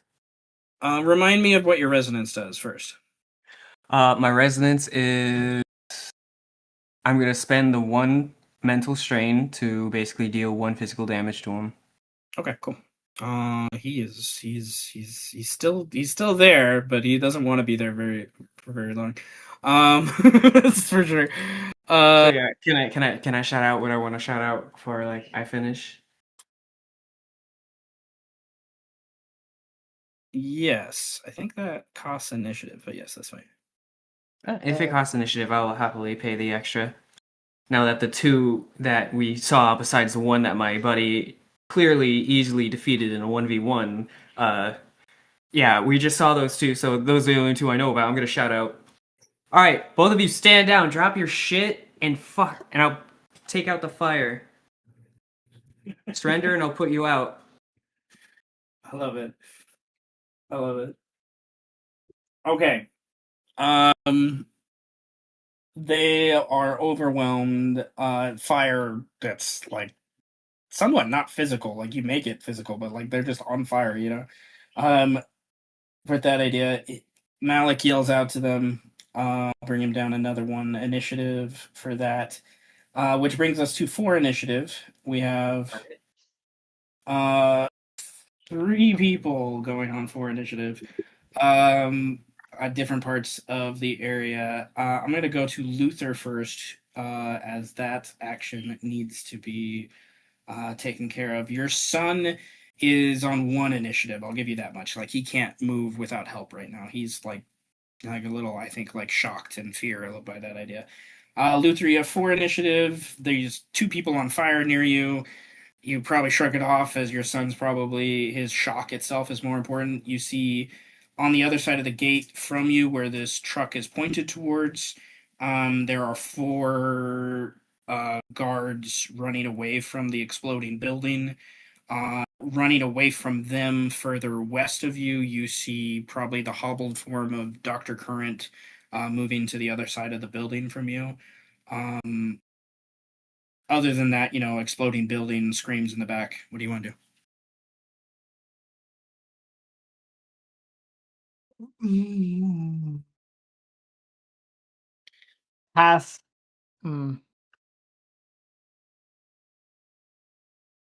Remind me of what your resonance does first. My resonance is I'm gonna spend the 1 mental strain to basically deal 1 physical damage to him. Okay, cool. He's still there, but he doesn't want to be there for very long. That's for sure. So yeah, can I shout out what I want to shout out before like I finish? Yes, I think that costs initiative, but yes, that's fine. If it costs initiative, I will happily pay the extra. Now that the 2 that we saw, besides the 1 that my buddy clearly easily defeated in a 1v1, yeah, we just saw those 2, so those are the only 2 I know about. I'm gonna shout out. Alright, both of you stand down, drop your shit, and I'll take out the fire. Surrender and I'll put you out. I love it. Okay. They are overwhelmed. Fire that's like somewhat not physical. Like you make it physical, but like they're just on fire. With that idea, Malik yells out to them. Bring him down another 1 initiative for that. Which brings us to 4 initiative. We have 3 people going on 4 initiative. At different parts of the area. I'm going to go to Luther first, as that action needs to be taken care of. Your son is on 1 initiative. I'll give you that much. Like he can't move without help right now. He's like a little, I think, like shocked and fear by that idea. Luther, you have 4 initiative. There's 2 people on fire near you. You probably shrug it off as your son's probably his shock itself is more important. You see on the other side of the gate from you where this truck is pointed towards, there are 4 guards running away from the exploding building. Running away from them further west of you, you see probably the hobbled form of Dr. Current moving to the other side of the building from you. Other than that, exploding building, screams in the back. What do you want to do? Pass. Hmm.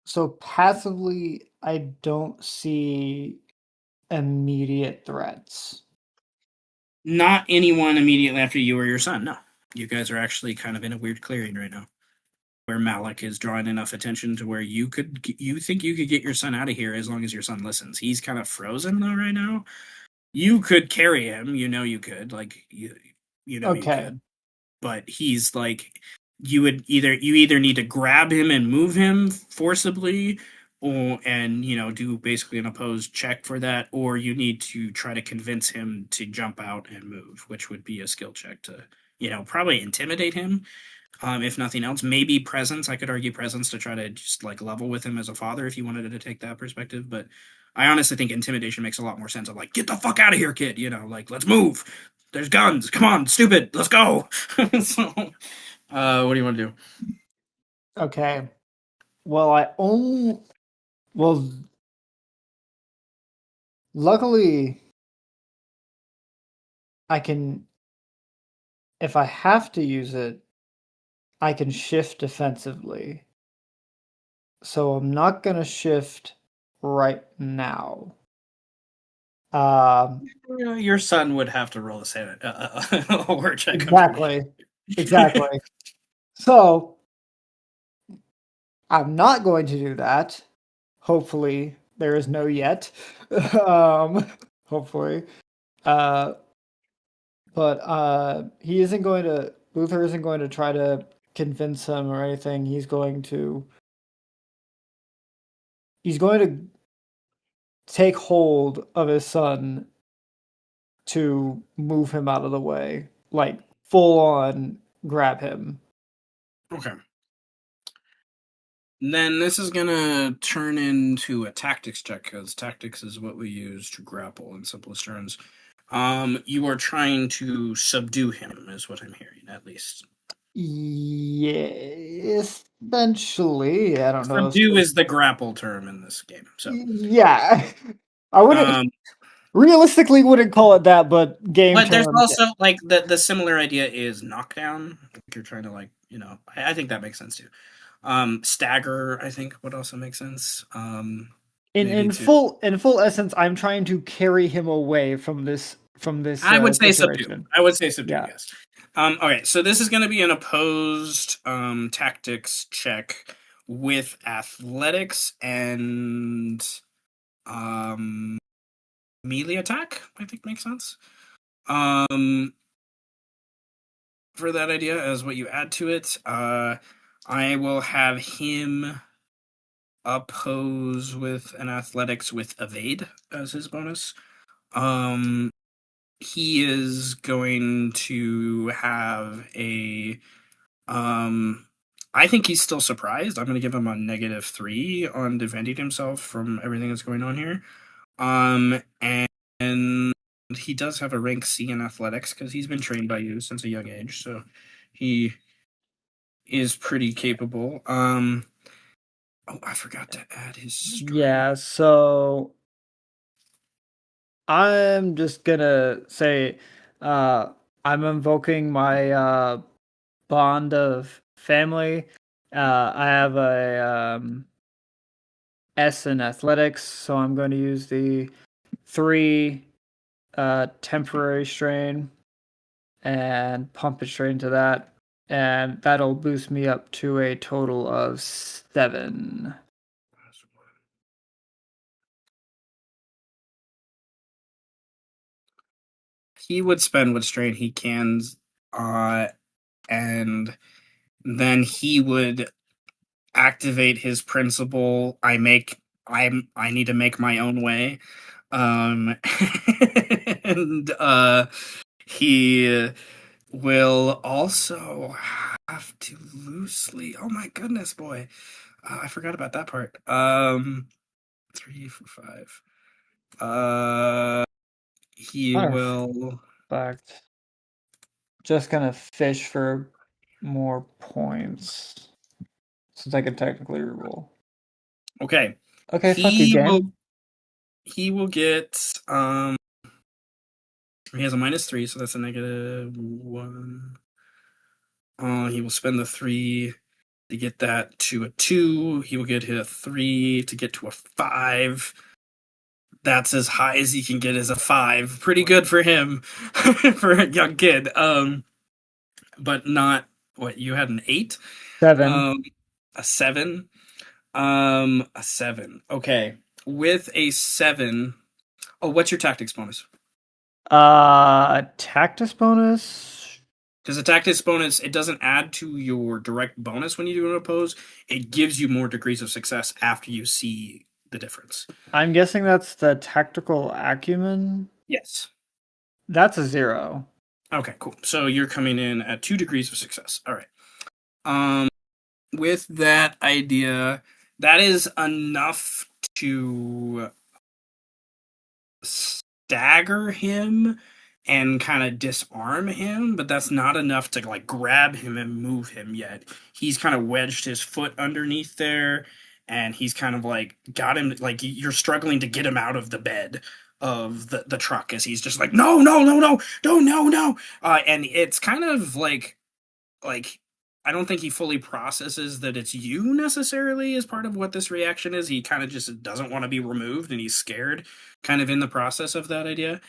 So passively, I don't see immediate threats. Not anyone immediately after you or your son, no. You guys are actually kind of in a weird clearing right now, where Malik is drawing enough attention to where you think you could get your son out of here as long as your son listens. He's kind of frozen though right now. You could carry him, you could, like you Okay. could, but he's like you either need to grab him and move him forcibly, or and do basically an opposed check for that, or you need to try to convince him to jump out and move, which would be a skill check to probably intimidate him. If nothing else, maybe presence. I could argue presence to try to just like level with him as a father if you wanted to take that perspective. But I honestly think intimidation makes a lot more sense of like, get the fuck out of here, kid. Like let's move. There's guns. Come on, stupid. Let's go. So, what do you want to do? Okay. Well, luckily, I can, if I have to use it, I can shift defensively. So I'm not gonna shift right now. Your son would have to roll a word check. Exactly. So I'm not going to do that. Hopefully, there is no yet. Hopefully. But he isn't going to. Luther isn't going to try to convince him or anything. He's going to take hold of his son to move him out of the way, like full on grab him. Okay. Then this is gonna turn into a tactics check, because tactics is what we use to grapple in simplest terms. You are trying to subdue him, is what I'm hearing, at least. Yes, eventually. I don't know. Subdue is the grapple term in this game. So Yeah, I wouldn't realistically wouldn't call it that, but game but there's terms. also like the similar idea is knockdown. You're trying to I think that makes sense too. Stagger, I think, would also make sense. In full essence, I'm trying to carry him away from this I would say subdue. situation. I would say subdue. Yeah. Yes. Okay, so this is going to be an opposed tactics check with athletics and melee attack. I think makes sense. For that idea as what you add to it, I will have him oppose with an athletics with evade as his bonus. He is going to have a I think he's still surprised. I'm going to give him a -3 on defending himself from everything that's going on here. And he does have a rank C in athletics because he's been trained by you since a young age, so he is pretty capable. Oh, I forgot to add his strength. Yeah, so I'm just gonna say I'm invoking my bond of family. I have a S in athletics, so I'm going to use the 3 temporary strain and pump it straight into that, and that'll boost me up to a total of 7. He would spend what strain he can, and then he would activate his principle. I need to make my own way. And he will also have to loosely. Oh my goodness, boy! I forgot about that part. 3 for 5. He Matter of will. fact, just gonna fish for more points since I can technically reroll. Okay. Okay, fuck you, game. He will get. He has a -3, so that's a -1. He will spend the 3 to get that to a 2. He will get a 3 to get to a 5. That's as high as he can get as a 5. Pretty good for him, for a young kid. but not what you had an 8, 7. a 7, a 7. Okay, with a 7. Oh, what's your tactics bonus? Tactus bonus. Because the tactics bonus, it doesn't add to your direct bonus when you do an oppose. It gives you more degrees of success after you see the difference. I'm guessing that's the tactical acumen. Yes. That's a 0. Okay, cool. So you're coming in at 2 degrees of success. All right. With that idea, that is enough to stagger him and kind of disarm him, but that's not enough to like grab him and move him yet. He's kind of wedged his foot underneath there, and he's kind of like got him, like you're struggling to get him out of the bed of the truck as he's just like no no no no no no no and it's kind of like I don't think he fully processes that it's you necessarily as part of what this reaction is. He kind of just doesn't want to be removed and he's scared kind of in the process of that idea.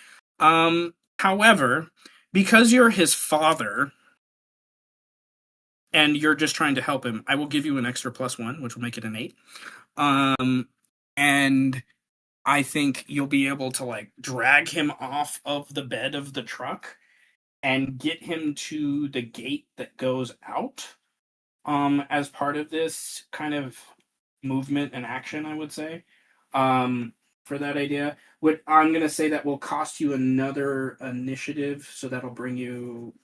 However, because you're his father and you're just trying to help him, I will give you an extra +1, which will make it an 8. And I think you'll be able to like drag him off of the bed of the truck and get him to the gate that goes out as part of this kind of movement and action, I would say, for that idea. What I'm going to say that will cost you another initiative, so that'll bring you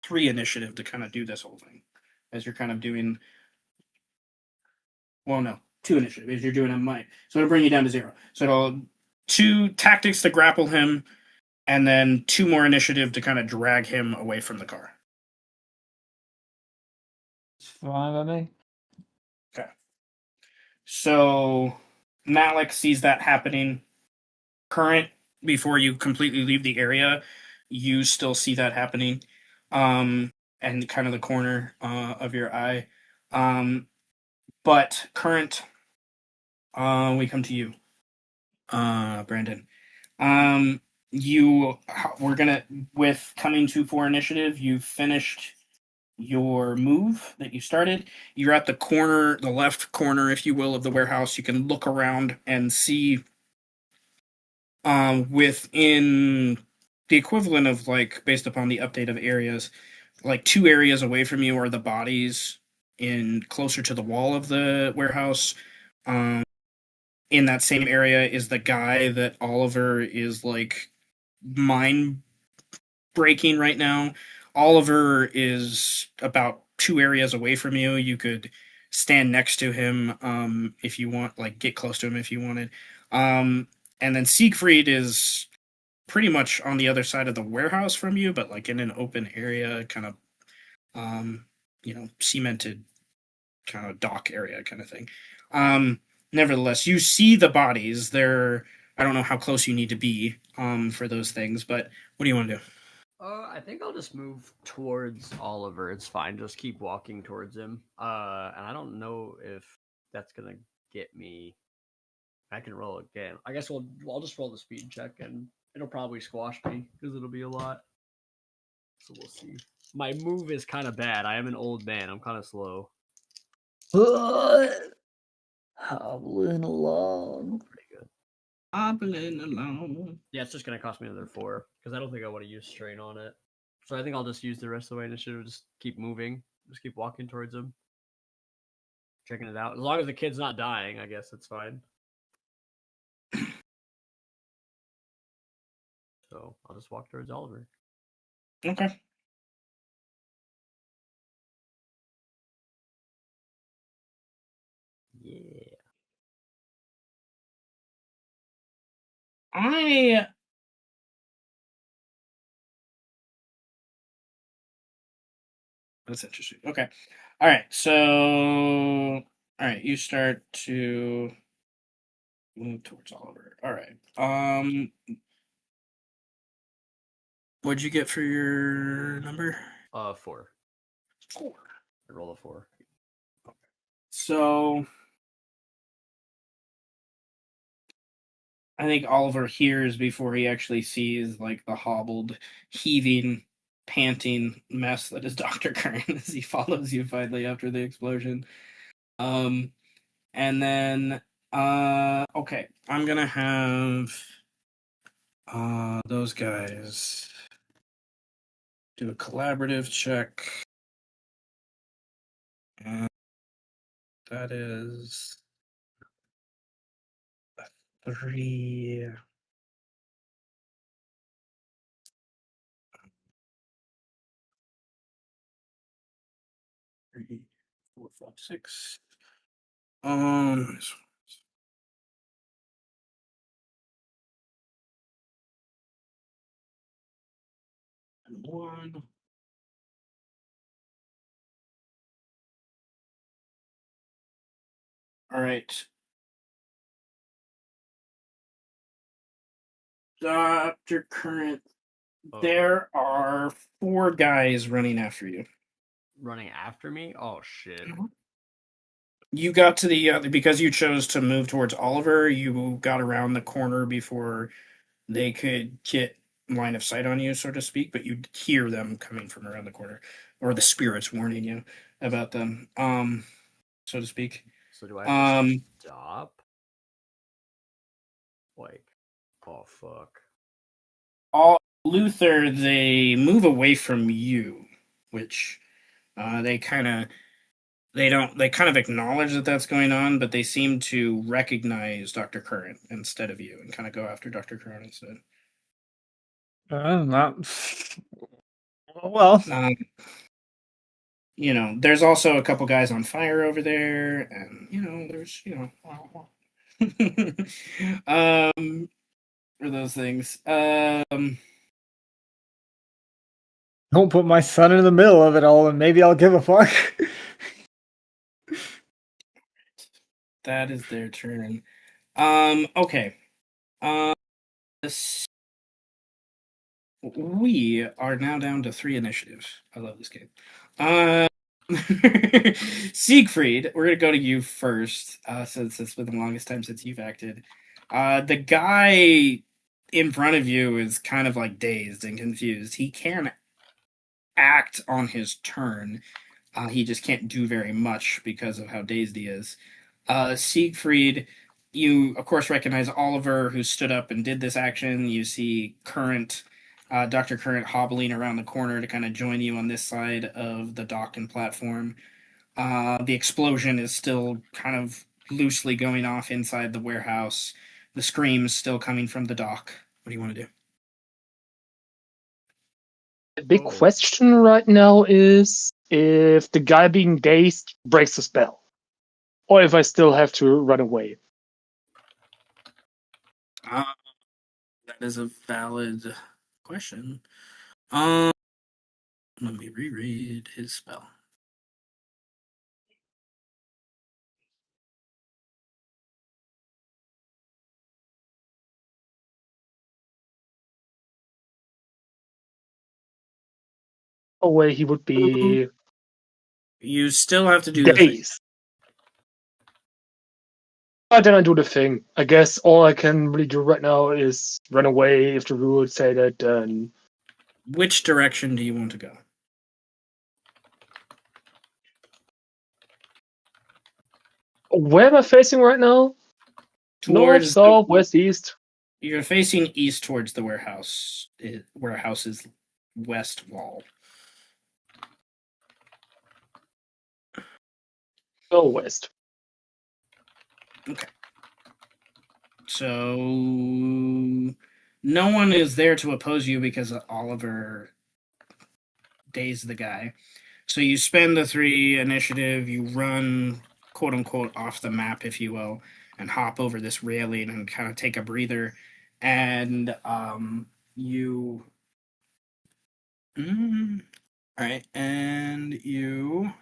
3 initiative to kind of do this whole thing as you're kind of doing. Well, no, 2 initiative as you're doing a might. So it'll bring you down to 0. So it'll 2 tactics to grapple him, and then 2 more initiative to kind of drag him away from the car. It's fine by me. Okay. So Malik sees that happening. Current, before you completely leave the area, you still see that happening. And kind of the corner of your eye. But current, we come to you, Brandon. We're gonna, with coming to 4 initiative, you've finished your move that you started. You're at the corner, the left corner, if you will, of the warehouse. You can look around and see within the equivalent of like based upon the update of areas, like 2 areas away from you are the bodies in closer to the wall of the warehouse. In that same area is the guy that Oliver is like mind breaking right now. Oliver is about 2 areas away from you. You could stand next to him if you want, like get close to him if you wanted. And then Siegfried is pretty much on the other side of the warehouse from you, but like in an open area, kind of cemented kind of dock area kind of thing. Nevertheless, you see the bodies. I don't know how close you need to be for those things, but what do you want to do? I think I'll just move towards Oliver. It's fine. Just keep walking towards him. And I don't know if that's gonna get me. I can roll again. I guess I'll just roll the speed check and it'll probably squash me because it'll be a lot. So we'll see. My move is kind of bad. I am an old man. I'm kind of slow. Hobbling along. Pretty good. Hobbling along. Yeah, it's just gonna cost me another 4 because I don't think I want to use strain on it. So I think I'll just use the rest of the way initiative. Just keep moving. Just keep walking towards him. Checking it out. As long as the kid's not dying, I guess it's fine. So I'll just walk towards Oliver. Okay. Yeah. That's interesting. Okay. All right. So, all right, you start to move towards Oliver. All right. What'd you get for your number? 4. 4. I roll a 4. So, I think Oliver hears before he actually sees like the hobbled, heaving panting mess that is Dr. Curran as he follows you finally after the explosion. And then okay, I'm gonna have those guys do a collaborative check. And that is a 3. 3, 4, 5, 6. And 1. All right. Dr. Current, there are 4 guys running after you. Running after me? Oh shit. You got to the because you chose to move towards Oliver, you got around the corner before they could get line of sight on you, so to speak, but you hear them coming from around the corner, or the spirits warning you about them, so to speak. So do I have to Um, stop? Like, oh fuck. all Luther, they move away from you, which they kind of they kind of acknowledge that that's going on, but they seem to recognize Dr. Current instead of you and kind of go after Dr. Current instead. Not well. You know, there's also a couple guys on fire over there, and you know, there's for those things. Don't put my son in the middle of it all, and maybe I'll give a fuck. That is their turn. Okay. This, we are now down to 3 initiatives. I love this game. Siegfried, we're gonna go to you first, since it's been the longest time since you've acted. The guy in front of you is kind of like dazed and confused. He can act on his turn. He just can't do very much because of how dazed he is. Siegfried, you of course recognize Oliver, who stood up and did this action. You see Dr. Current hobbling around the corner to kind of join you on this side of the dock and platform. The explosion is still kind of loosely going off inside the warehouse. The screams still coming from the dock. What do you want to do? The big question right now is if the guy being dazed breaks the spell, or if I still have to run away. That is a valid question. Let me reread his spell. Away, he would be You still have to do the thing. dazed. But then I do the thing. I guess all I can really do right now is run away if the rules say that. Then Which direction do you want to go? where am I facing right now? North, Towards south, west, east. You're facing east towards the warehouse. Warehouse's west wall. Go west. Okay. So no one is there to oppose you because Oliver dazed the guy. So you spend the 3 initiative, you run quote unquote off the map, if you will, and hop over this railing and kind of take a breather. And you all right, and you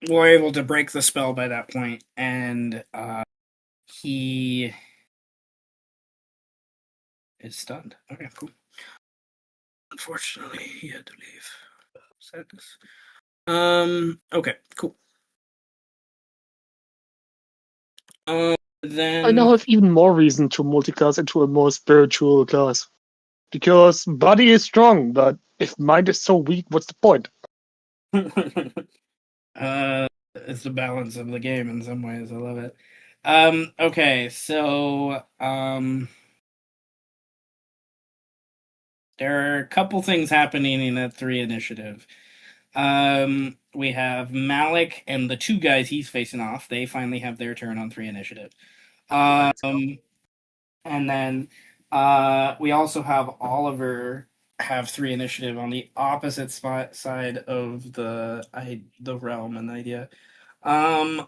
were able to break the spell by that point, and he is stunned. Okay, cool. Unfortunately, he had to leave. Sadness. Okay, cool. I now then have even more reason to multiclass into a more spiritual class. Because body is strong, but if mind is so weak, what's the point? it's the balance of the game in some ways. I love it. Okay, so there are a couple things happening in that 3 initiative. We have Malik and the 2 guys he's facing off. They finally have their turn on 3 initiative. Let's go. And then we also have Oliver have 3 initiative on the opposite side of the realm and the idea. I'm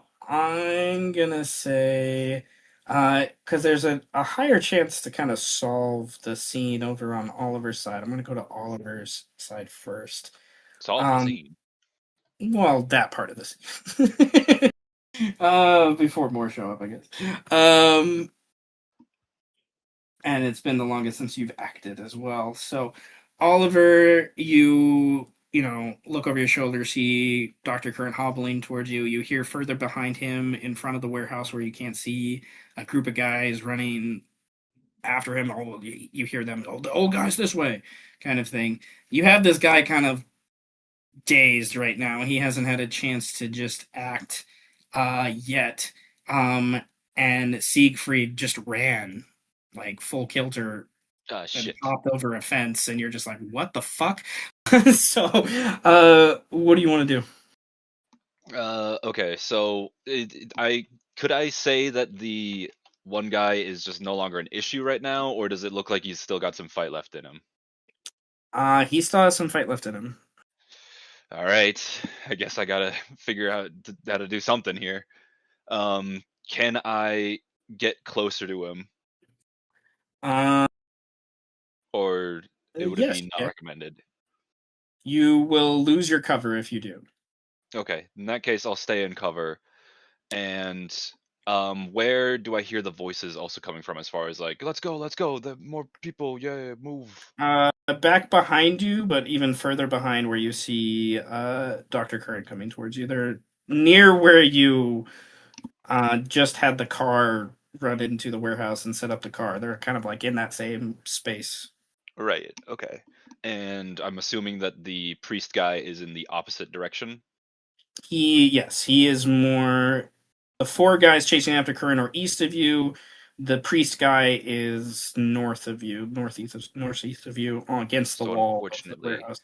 gonna say because there's a higher chance to kind of solve the scene over on Oliver's side. I'm gonna go to Oliver's side first. Solve the Um, scene. well, that part of the scene. Before more show up, I guess. And it's been the longest since you've acted as well. So, Oliver, you know, look over your shoulder, see Dr. Curran hobbling towards you. You hear further behind him, in front of the warehouse where you can't see, a group of guys running after him. Oh, you hear them, oh, the old guy's this way, kind of thing. You have this guy kind of dazed right now. He hasn't had a chance to just act yet. And Siegfried just ran like full kilter Ah, and shit. hopped over a fence, and you're just like, what the fuck? So, what do you want to do? Okay, so could I say that the one guy is just no longer an issue right now, or does it look like he's still got some fight left in him? He still has some fight left in him. All right, I guess I gotta figure out how to do something here. Can I get closer to him, Uh, or would it yes, be not yeah. recommended? You will lose your cover if you do. Okay, in that case, I'll stay in cover. And where do I hear the voices also coming from? As far as like, let's go, the more people, yeah, move. Back behind you, but even further behind where you see Dr. Curran coming towards you. They're near where you just had the car run into the warehouse and set up the car. They're kind of like in that same space. Right. Okay. And I'm assuming that the priest guy is in the opposite direction. Yes, he is more. The 4 guys chasing after Curran are east of you. The priest guy is north of you, northeast of you, against the So wall of the unfortunately, warehouse.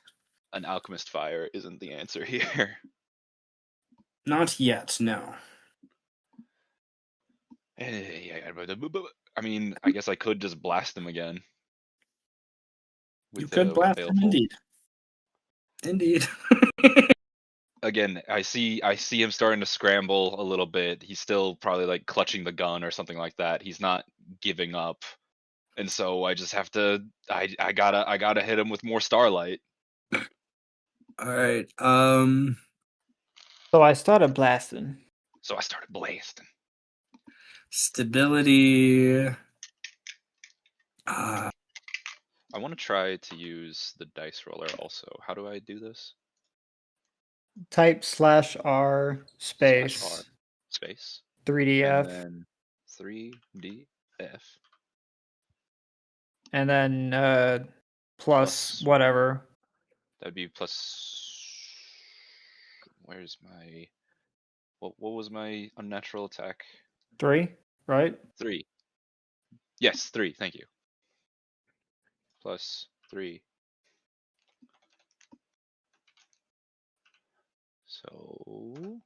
an alchemist fire isn't the answer here. Not yet, no. I mean, I guess I could just blast him again You could with a blast him, baleful. indeed. Indeed. Again, I see him starting to scramble a little bit. He's still probably like clutching the gun or something like that. He's not giving up. And so I just have to I gotta hit him with more starlight. All right. So I started blasting. So I started blasting. Stability. I want to try to use the dice roller also. How do I do this? Type /R Slash R space space and 3DF then 3DF and then plus plus whatever. that'd be plus. Where's my what was my unnatural attack? 3, right? 3. Yes, 3. Thank you. Plus 3. So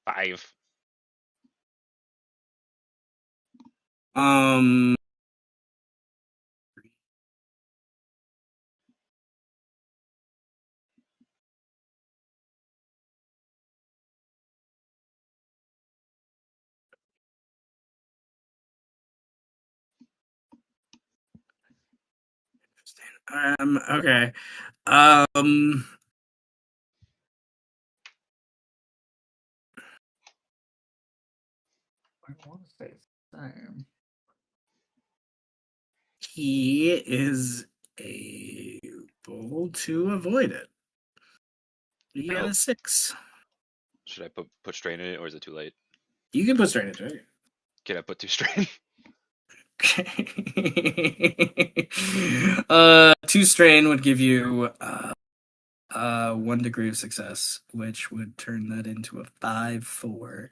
5. Um. Okay. Um. I want to say same. He is able to avoid it. He got Oh, a 6. should I put strain in it or is it too late? You can put straight into it. Can I put 2 strain? Okay. 2 strain would give you 1 degree of success, which would turn that into a 5/4.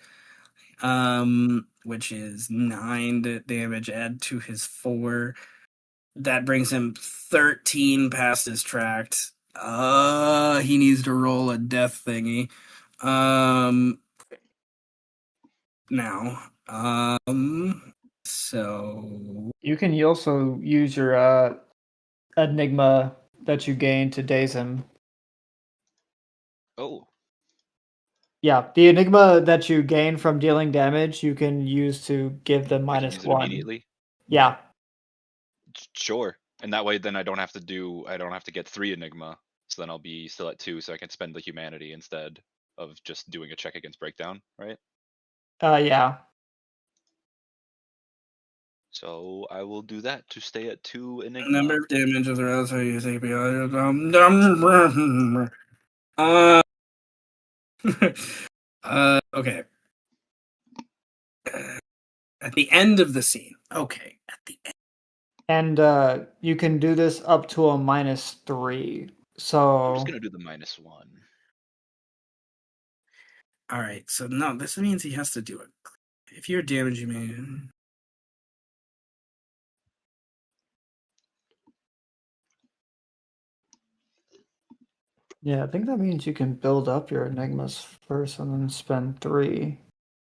Which is 9 damage. Add to his 4. That brings him 13 past his tract. He needs to roll a death thingy. Now. So You can also use your enigma that you gain to daze him. Oh, Yeah, the enigma that you gain from dealing damage, you can use to give them I can use it -1. immediately. Yeah, Sure. And that way, then I don't have to get 3 enigma. So then I'll be still at 2, so I can spend the humanity instead of just doing a check against breakdown, right? yeah. So I will do that to stay at 2 enigma. number of damage of the relative you take beyond. Okay. At the end of the scene. Okay. At the end. And you can do this up to a -3. I'm just So gonna do the -1. All right. So no, this means he has to do it. If you're damaging me. yeah, I think that means you can build up your enigmas first and then spend 3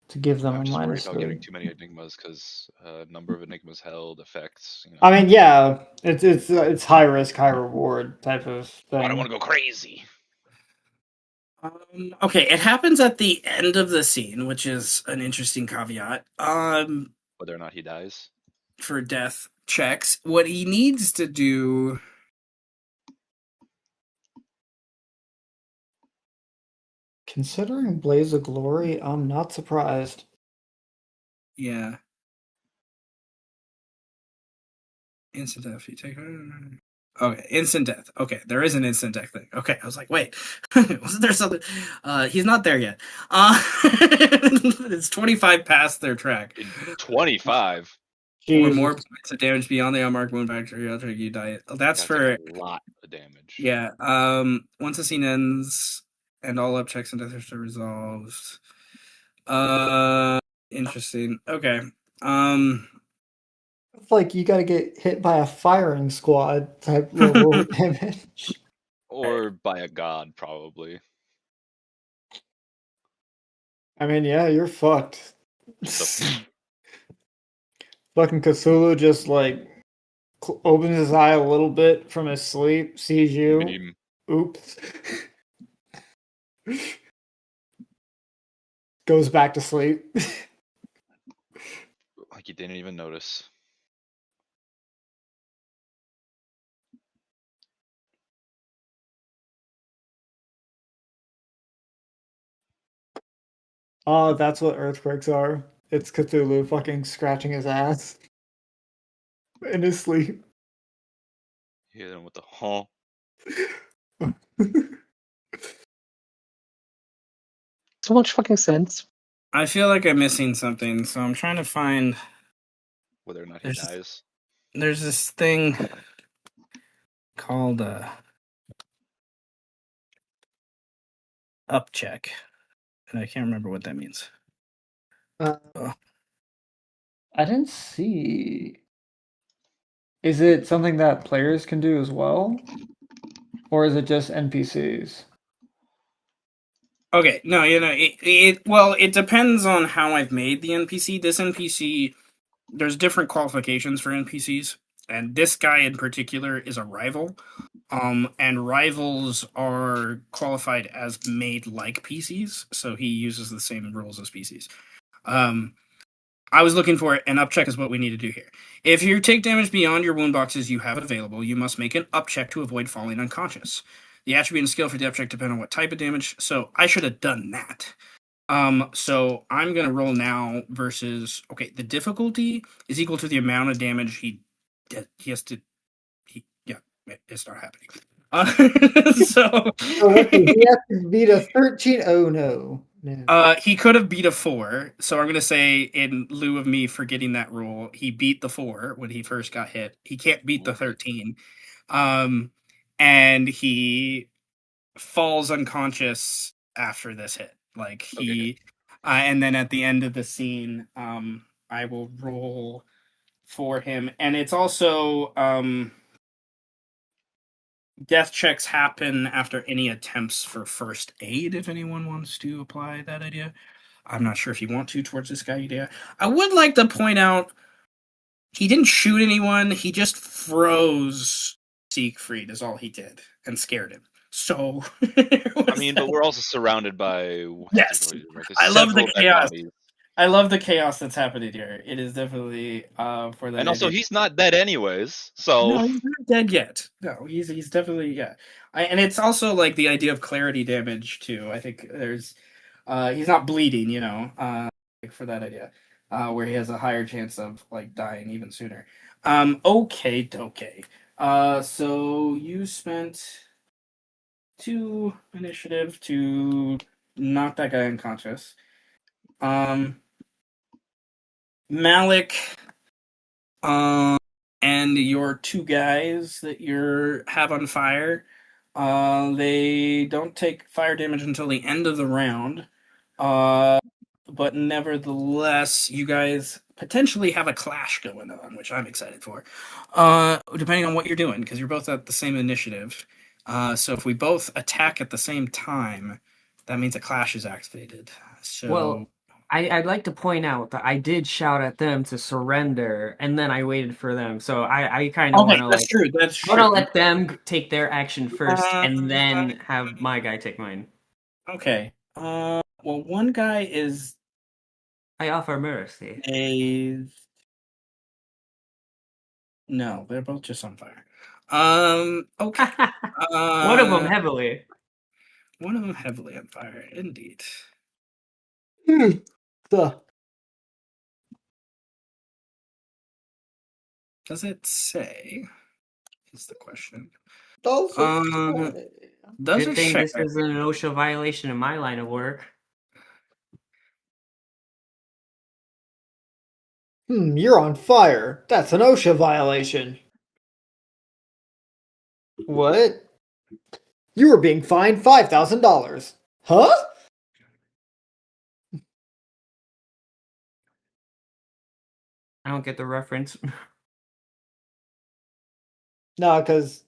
to give them I'm a just worried about getting -3. too many enigmas because number of enigmas held affects. I mean, yeah, it's high risk, high reward type of I don't thing. want to go crazy. Okay, it happens at the end of the scene, which is an interesting caveat. Whether or not he dies. For death checks, what he needs to do. Considering Blaze of Glory, I'm not surprised. Yeah. Instant death. You take. Okay, instant death. Okay, there is an instant death thing. Okay, I was like, wait, wasn't there something? He's not there yet. It's 25 past their track. 25. Or Jesus. more points of damage beyond the unmarked wound factor after you die. That's for a lot of damage. yeah. Once the scene ends and all up checks and deaths are resolved. Interesting. Okay. It's like you gotta get hit by a firing squad type level damage. Or by a god, probably. I mean, yeah, you're fucked. The- Fucking Cthulhu just like opens his eye a little bit from his sleep, sees you. Meme. Oops. Goes back to sleep. Like you didn't even notice. Oh, that's what earthquakes are. It's Cthulhu fucking scratching his ass in his sleep. Hit him with the huh. So much fucking sense. I feel like I'm missing something, so I'm trying to find. Whether or not he There's dies. There's this thing called up check, and I can't remember what that means. Oh. I didn't see. Is it something that players can do as well? Or is it just NPCs? Okay, no, it depends on how I've made the NPC. This NPC, there's different qualifications for NPCs, and this guy in particular is a rival. And rivals are qualified as made like PCs, so he uses the same rules as PCs. I was looking for it, and up check is what we need to do here. If you take damage beyond your wound boxes you have available, you must make an up check to avoid falling unconscious. The attribute and skill for the up check depend on what type of damage, so I should have done that. So I'm gonna roll now versus the difficulty is equal to the amount of damage he has to. It's not happening. So So let's see, he has to beat a 13. Oh no. He could have beat a 4, so I'm gonna say in lieu of me forgetting that rule, he beat the 4 when he first got hit. He can't beat the 13. Um, and he falls unconscious after this hit. Like he, and then at the end of the scene, I will roll for him, and it's also death checks happen after any attempts for first aid. If anyone wants to apply that idea, I'm not sure if you want to towards this guy idea. I would like to point out he didn't shoot anyone. He just froze Siegfried is all he did and scared him. So I mean, but we're also surrounded by yes, there's I love the several dead chaos. bodies. I love the chaos that's happening here. It is definitely for that. And also, idea. he's not dead anyways, so No, he's not dead yet. No, he's definitely yeah. And it's also like the idea of clarity damage too. I think there's he's not bleeding, like for that idea, where he has a higher chance of like dying even sooner. Okay. So you spent 2 initiative to knock that guy unconscious. Malik, and your 2 guys that you have on fire, they don't take fire damage until the end of the round. But nevertheless, you guys potentially have a clash going on, which I'm excited for. Depending on what you're doing, because you're both at the same initiative. So if we both attack at the same time, that means a clash is activated. So Well, I'd like to point out that I did shout at them to surrender, and then I waited for them. So I kind of want okay, to that's like true. That's want to true. let them take their action first, Uh, and then have my guy take mine. okay. Well, one guy is I offer mercy. dazed. No, they're both just on fire. Okay. One of them Uh, heavily. one of them heavily on fire, indeed. So, Does it say? Is the question. does it Um, say? does Good it thing say? this is an OSHA violation in my line of work. You're on fire. That's an OSHA violation. What? You were being fined $5,000. Huh? I don't get the reference. No, because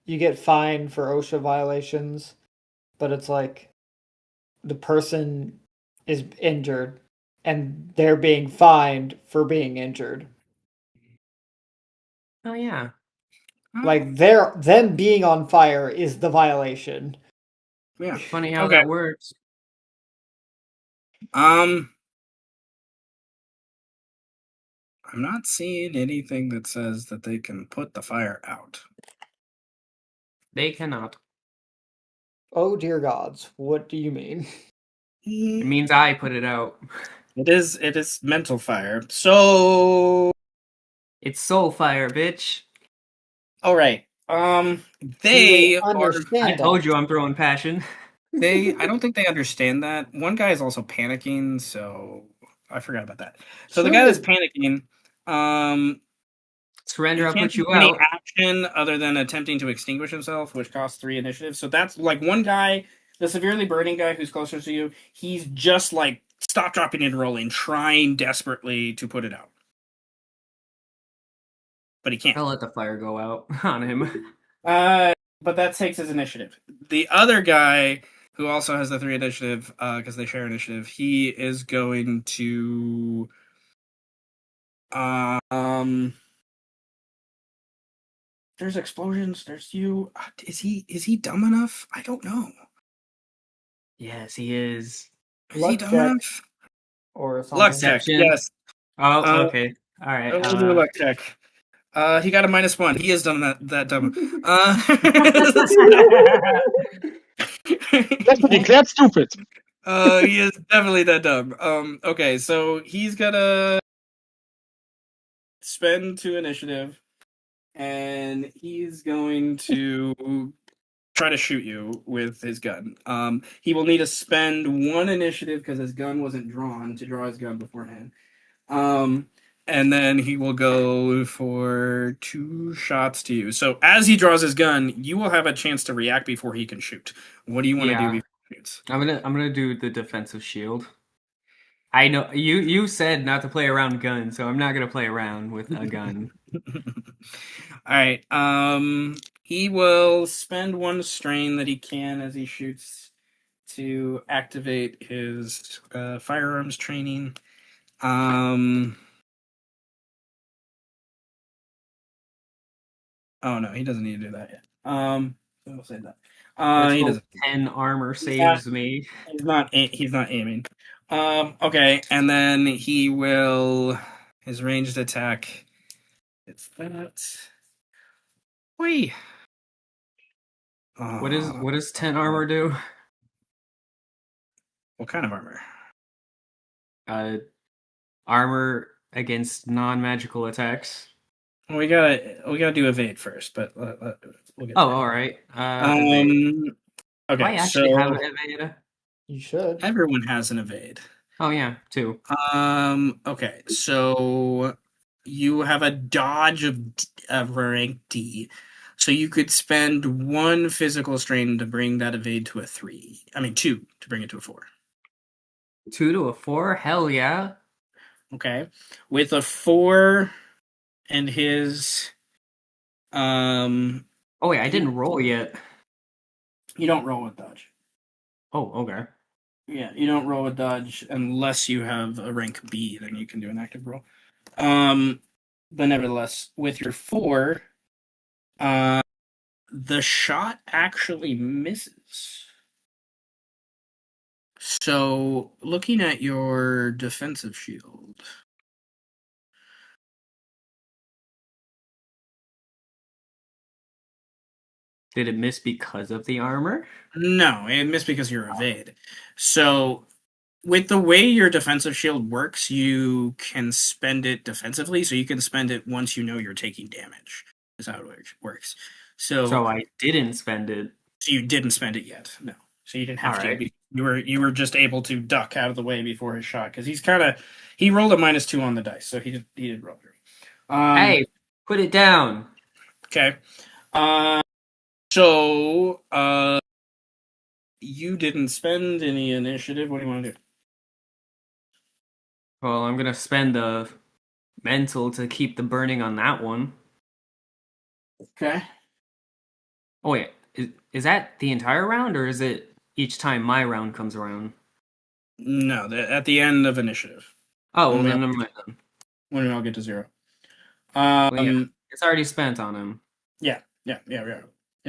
you get fined for OSHA violations, but it's like the person is injured and they're being fined for being injured. Oh yeah. Like them being on fire is the violation. Yeah. Funny how Okay. that works. I'm not seeing anything that says that they can put the fire out. They cannot. Oh dear gods, what do you mean? It means I put it out. It is mental fire. So It's soul fire, bitch. all right. Do They they are. I understand told that? you I'm throwing passion. I don't think they understand that. One guy is also panicking, so I forgot about that. So the guy that's Surrender. panicking, Surrender, he I'll can't put do you any out. action other than attempting to extinguish himself, which costs 3 initiative. So that's like one guy, the severely burning guy who's closer to you, he's just like stop, dropping, and rolling, trying desperately to put it out. But he can't. I'll let the fire go out on him. But that takes his initiative. The other guy who also has the 3 initiative, because they share initiative, he is going to there's explosions, there's you. Is he dumb enough? I don't know. Yes, he is. Is he Luck dumb check enough? or Luck something. check, Deception. yes. Oh, okay. All right. We'll do a luck check. He got a -1. He is dumb that dumb. That's declared stupid. He is definitely that dumb. Okay, so he's gonna spend 2 initiative, and he's going to try to shoot you with his gun. He will need to spend 1 initiative because his gun wasn't drawn to draw his gun beforehand. And then he will go for 2 shots to you. So as he draws his gun, you will have a chance to react before he can shoot. What do you want to do Yeah. before he shoots? I'm gonna do the defensive shield. I know you said not to play around guns, so I'm not gonna play around with a gun. All right. He will spend 1 strain that he can as he shoots to activate his firearms training. Oh no, he doesn't need to do that yet. I'll say that. Let's He hope doesn't. 10 armor He's not. saves me. He's not aiming. Okay, and then he will his ranged attack. It's that. Wait. What does 10 armor do? What kind of armor? Armor against non-magical attacks. Well, we gotta do evade first, but we'll get Oh, there. all right. Evade. Do I Okay, actually so have evade? You should. everyone has an evade. Oh yeah, 2. Okay, so you have a dodge of rank D, so you could spend 1 physical strain to bring that evade to a 3. I mean 2 to bring it to a 4. 2 to a 4? Hell yeah. Okay, with a 4 and his Oh wait, I didn't roll yet. you don't roll with dodge. Oh, okay. Yeah, you don't roll with dodge unless you have a rank B, then you can do an active roll. But nevertheless, with your 4, the shot actually misses. So, looking at your defensive shield, Did it miss because of the armor? no, it missed because you're evade. So, with the way your defensive shield works, you can spend it defensively. So you can spend it once you know you're taking damage. Is how it works. So I didn't spend it. So you didn't spend it yet. No. So you didn't have All to. right. You were just able to duck out of the way before his shot because he rolled a -2 on the dice, so he did roll through. Hey, put it down. Okay. So you didn't spend any initiative. What do you want to do? Well, I'm gonna spend the mental to keep the burning on that one. Okay. Oh wait, is that the entire round, or is it each time my round comes around? No, at the end of initiative. Oh, well When we then all- never mind then. When we all get to 0. Well, yeah, it's already spent on him. Yeah.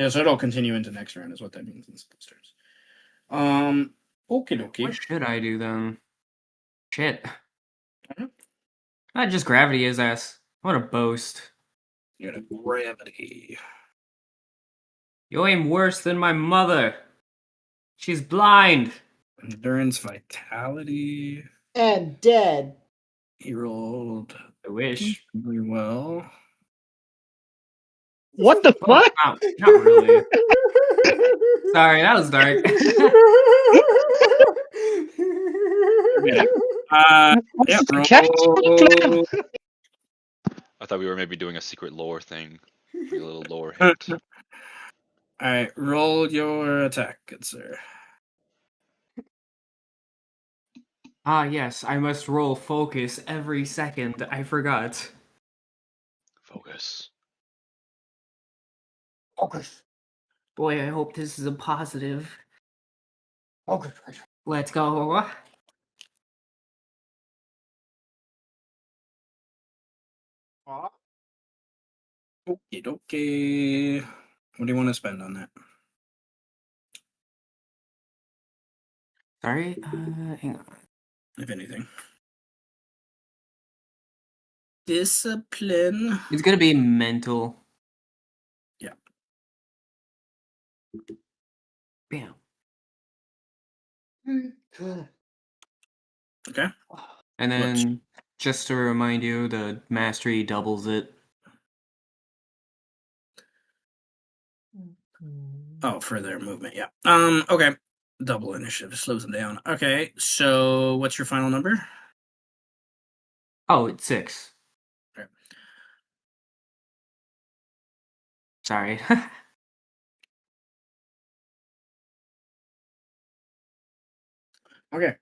So it'll continue into next round, is what that means in simple terms. Okie dokie. What should I do then? Shit. Mhm. Not just gravity his ass. What a boast. You got a gravity. You aim worse than my mother. She's blind. Endurance, vitality. And dead. He rolled I wish. really well. What the Well, fuck? not really. Sorry, that was dark. Yeah, Cat? roll. I thought we were maybe doing a secret lore thing. A little lore hint. Alright, roll your attack, good sir. Ah, yes, I must roll focus every second. I forgot. Focus. Focus. Boy, I hope this is a positive. Focus. Let's go. Okie dokie. What do you want to spend on that? Sorry, hang on. If anything. Discipline. It's gonna be mental. Yeah. Bam. Okay. And then, just to remind you, the mastery doubles it. Oh, for their movement, yeah. Okay. Double initiative slows them down. Okay, so what's your final number? Oh, it's 6. Okay. Sorry. Okay.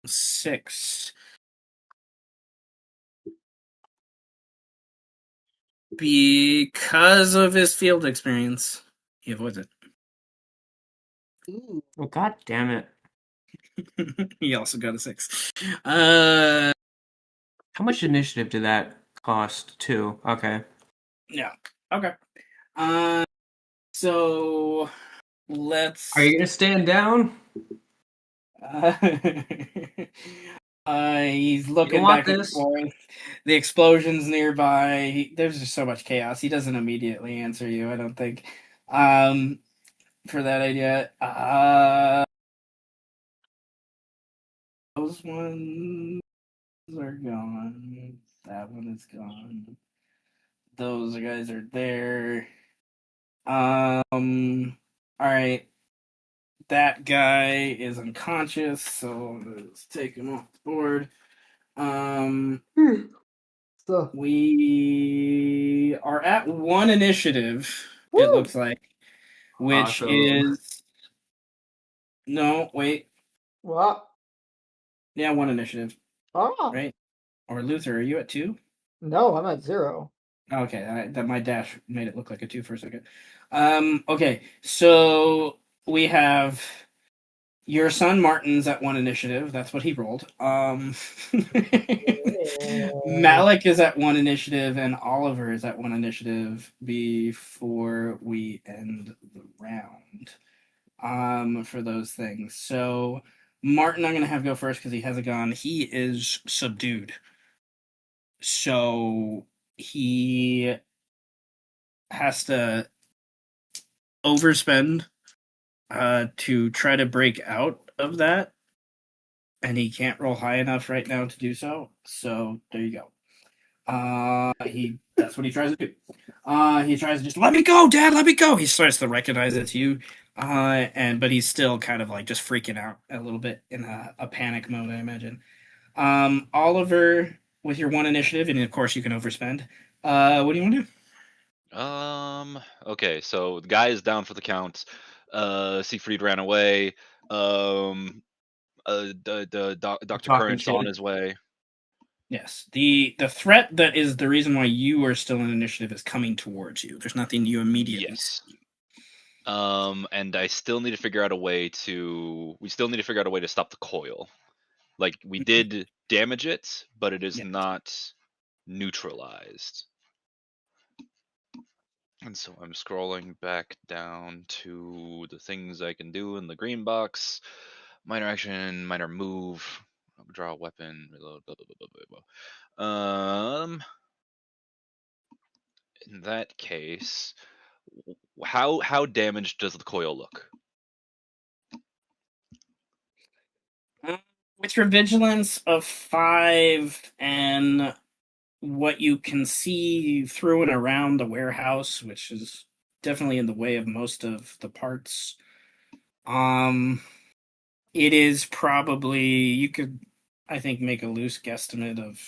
6. Because of his field experience, he avoids it. Oh, god damn it. He also got a 6. How much initiative did that cost, too? Okay. Yeah. Okay. So let's. Are you gonna stand down? Uh, he's You don't looking want back and this. forth. The explosions nearby. There's just so much chaos. He doesn't immediately answer you, I don't think. For that idea. Those ones are gone. That one is gone. Those guys are there. All right. That guy is unconscious, so let's take him off the board. So, We are at 1 initiative, it woo! looks like, which Awesome. is no, wait. What? Yeah, 1 initiative, Ah, right? Or Luther, are you at 2? no, I'm at 0. Okay, that my dash made it look like a 2 for a second. Okay, so we have your son Martin's at 1 initiative. That's what he rolled. Malik is at 1 initiative, and Oliver is at 1 initiative before we end the round. For those things. So Martin, I'm gonna have go first because he has a gun. He is subdued, so he has to overspend to try to break out of that, and he can't roll high enough right now to do so. So there you go. That's what he tries to do. He tries to just let me go, Dad, let me go. He starts to recognize it's you, but he's still kind of like just freaking out a little bit in a panic mode, I imagine. Oliver, with your 1 initiative, and of course you can overspend. What do you want to do? Okay, so the guy is down for the count. Siegfried ran away. Dr. Talking Current's on shit. his way. Yes, the threat that is the reason why you are still in initiative is coming towards you. There's nothing you immediately Yes. see. And I still need to figure out a way to. We still need to figure out a way to stop the coil. Like we did damage it, but it is Yeah. not neutralized. And so I'm scrolling back down to the things I can do in the green box. Minor action, minor move, draw a weapon, reload, blah, blah, blah, blah, blah. In that case, how damaged does the coil look? With your vigilance of 5 and what you can see through and around the warehouse, which is definitely in the way of most of the parts, it is probably you could, I think, make a loose guesstimate of.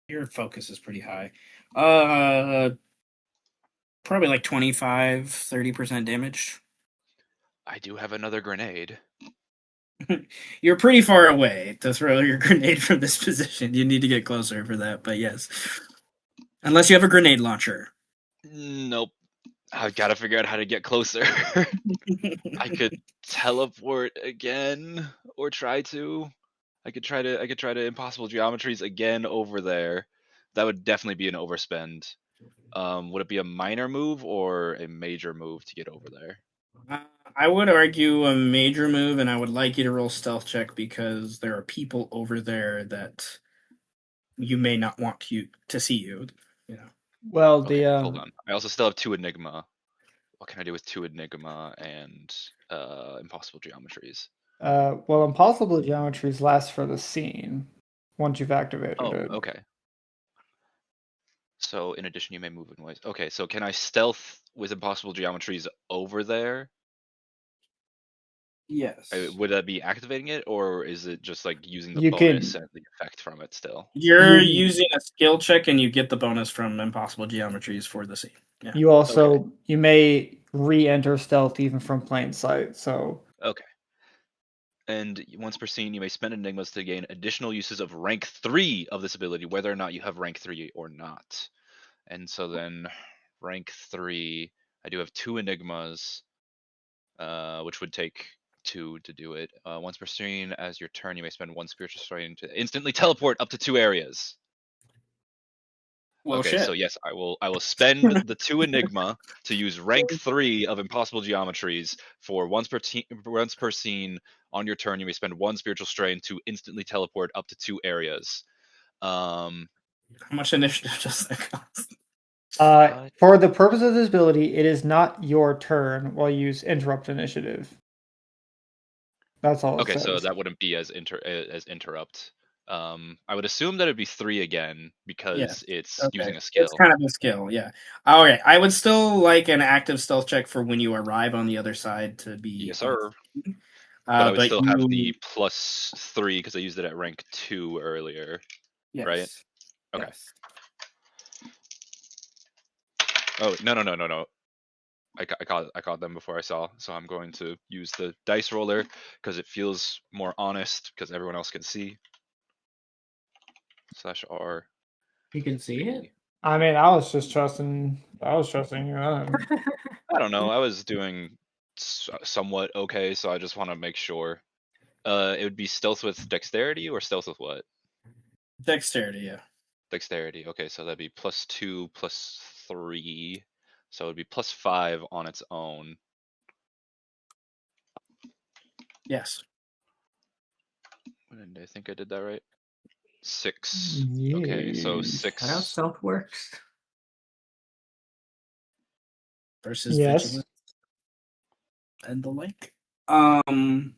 Your focus is pretty high. Probably like 25-30% damage. I do have another grenade. You're pretty far away to throw your grenade from this position. You need to get closer for that, but yes. Unless you have a grenade launcher. Nope. I've got to figure out how to get closer. I could teleport again, or try to. I could try to impossible geometries again over there. That would definitely be an overspend. Would it be a minor move or a major move to get over there? I would argue a major move, and I would like you to roll stealth check because there are people over there that you may not want to see you. You know. Well, Okay, the hold on. I also still have 2 Enigma. What can I do with 2 Enigma and impossible geometries? well, impossible geometries last for the scene once you've activated Oh, it. okay. So in addition, you may move in ways. Okay, so can I stealth with impossible geometries over there? Yes. Would that be activating it, or is it just like using the You bonus can and the effect from it still? You're you using a skill check and you get the bonus from impossible geometries for the scene. Yeah. you Okay, also you may re-enter stealth even from plain sight. So okay. And once per scene, you may spend enigmas to gain additional uses of rank 3 of this ability, whether or not you have rank 3 or not. And so then rank 3, I do have 2 enigmas, which would take 2 to do it. Once per scene, as your turn, you may spend 1 spiritual strain to instantly teleport up to 2 areas. Well, Okay, so shit. yes, I will spend the 2 enigma to use rank 3 of impossible geometries for once per scene on your turn. You may spend 1 spiritual strain to instantly teleport up to 2 areas. Um, How much initiative does that cost? for the purpose of this ability, it is not your turn while you use interrupt initiative. That's all it okay, so says. that wouldn't be as interrupt. I would assume that it'd be 3 again Yeah. because it's Okay. using a It's skill. kind of a skill, yeah. Okay. I would still like an active stealth check for when you arrive on the other side to be Yes, on. sir. But I would But still have the you plus 3 because I used it at rank 2 earlier, right? yes. Okay. Yes. Oh, no. I caught them before I saw, so I'm going to use the dice roller because it feels more honest because everyone else can see. Slash R You can see it? 3. I mean, I was trusting you. I don't know. I was doing somewhat okay, so I just want to make sure. It would be stealth with dexterity or stealth with what? Dexterity, yeah. Dexterity. Okay, so that'd be plus 2 plus 3. So it'd be plus 5 on its own. Yes. And I think I did that right. 6. Okay, so Yes. Is that how 6. stealth works? Versus Yes. vigilance and the like. Um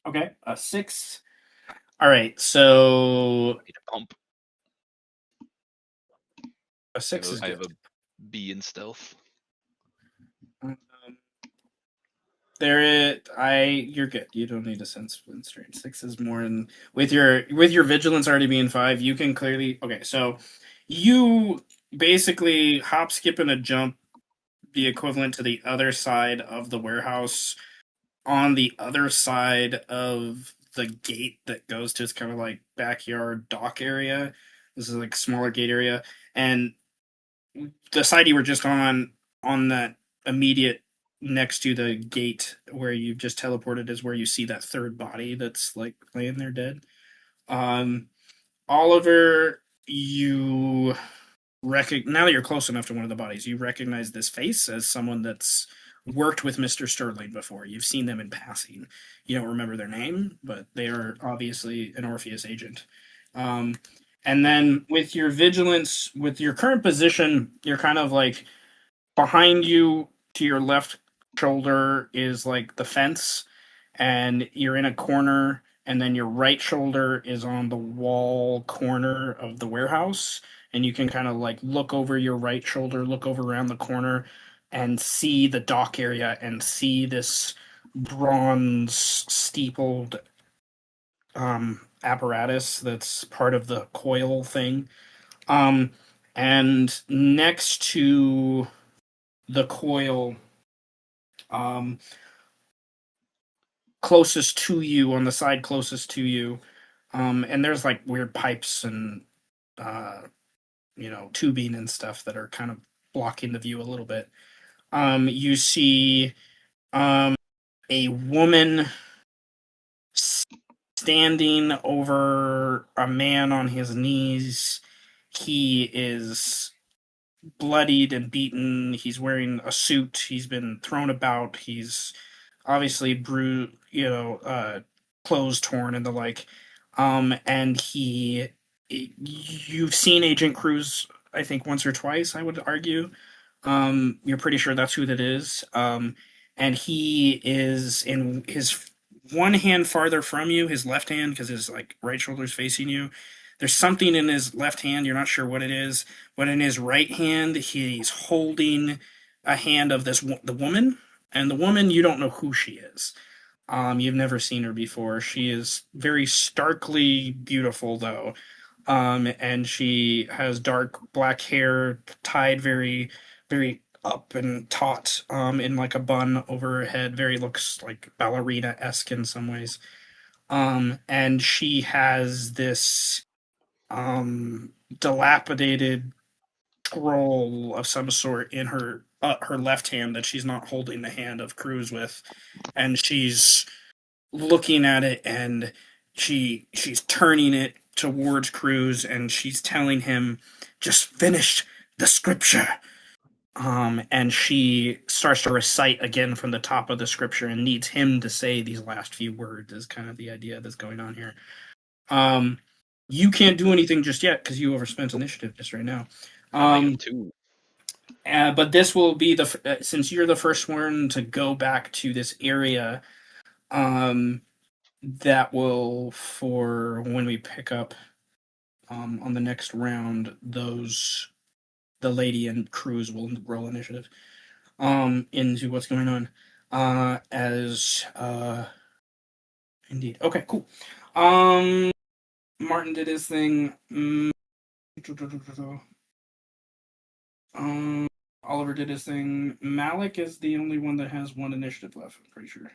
okay, a 6. All right, so I need a pump. a 6 is I have good. a B in stealth. Um, you're good. You don't need a sense of strain. 6 is more in with your vigilance already being 5. You can clearly okay. So you basically hop, skip, and a jump the equivalent to the other side of the warehouse on the other side of the gate that goes to its kind of like backyard dock area. This is like smaller gate area, and the side you were just on that immediate next to the gate where you've just teleported is where you see that third body that's like laying there dead. Um, Oliver, you now that you're close enough to one of the bodies, you recognize this face as someone that's worked with Mr. Sterling before. You've seen them in passing. You don't remember their name, but they are obviously an Orpheus agent. Um, and then with your vigilance, with your current position, you're kind of like behind you to your left shoulder is like the fence, and you're in a corner, and then your right shoulder is on the wall corner of the warehouse, and you can kind of like look over your right shoulder, look over around the corner, and see the dock area and see this bronze steepled apparatus that's part of the coil thing. Um, and next to the coil, um, closest to you, on the side closest to you, and there's like weird pipes and uh, tubing and stuff that are kind of blocking the view a little bit. You see a woman standing over a man on his knees. He is bloodied and beaten. He's wearing a suit. He's been thrown about. He's obviously bruised, clothes torn and the like. And you've seen Agent Cruz, I think, once or twice, I would argue. You're pretty sure that's who that is. And he is in his one hand farther from you, his left hand, because his like right shoulder's facing you. There's something in his left hand, you're not sure what it is, but in his right hand, he's holding a hand of the woman, and the woman, you don't know who she is. You've never seen her before. She is very starkly beautiful, though, and she has dark black hair tied very, very up and taut, in like a bun over her head. Very looks like ballerina-esque in some ways. And she has this dilapidated scroll of some sort in her left hand that she's not holding the hand of Cruz with, and she's looking at it, and she's turning it towards Cruz, and she's telling him, "Just finish the scripture." And she starts to recite again from the top of the scripture and needs him to say these last few words. Is kind of the idea that's going on here. You can't do anything just yet because you overspent initiative just right now. I am too. But this will be since you're the first one to go back to this area. That will, for when we pick up on the next round, the lady and Cruz will roll initiative into what's going on. As indeed. Okay, cool. Martin did his thing. Oliver did his thing. Malik is the only one that has one initiative left, I'm pretty sure.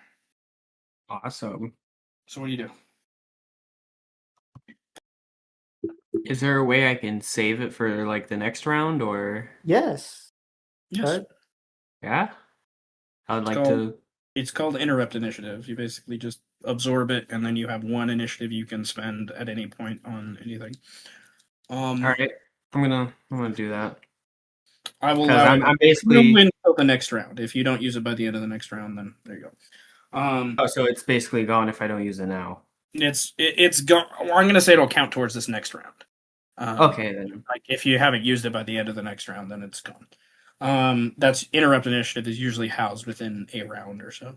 Awesome. So what do you do? Is there a way I can save it for like the next round or Yes. Yes. Right? yeah? I would It's like called- to It's called interrupt initiative. You basically just absorb it, and then you have one initiative you can spend at any point on anything. all right. I'm gonna do that. I will 'Cause allow I'm you basically- to win until the next round. If you don't use it by the end of the next round, then there you go. Oh, so it's basically gone if I don't use it now. It's gone. Well, I'm gonna say it'll count towards this next round. Okay then. Like if you haven't used it by the end of the next round, then it's gone. That's interrupt initiative is usually housed within a round or so.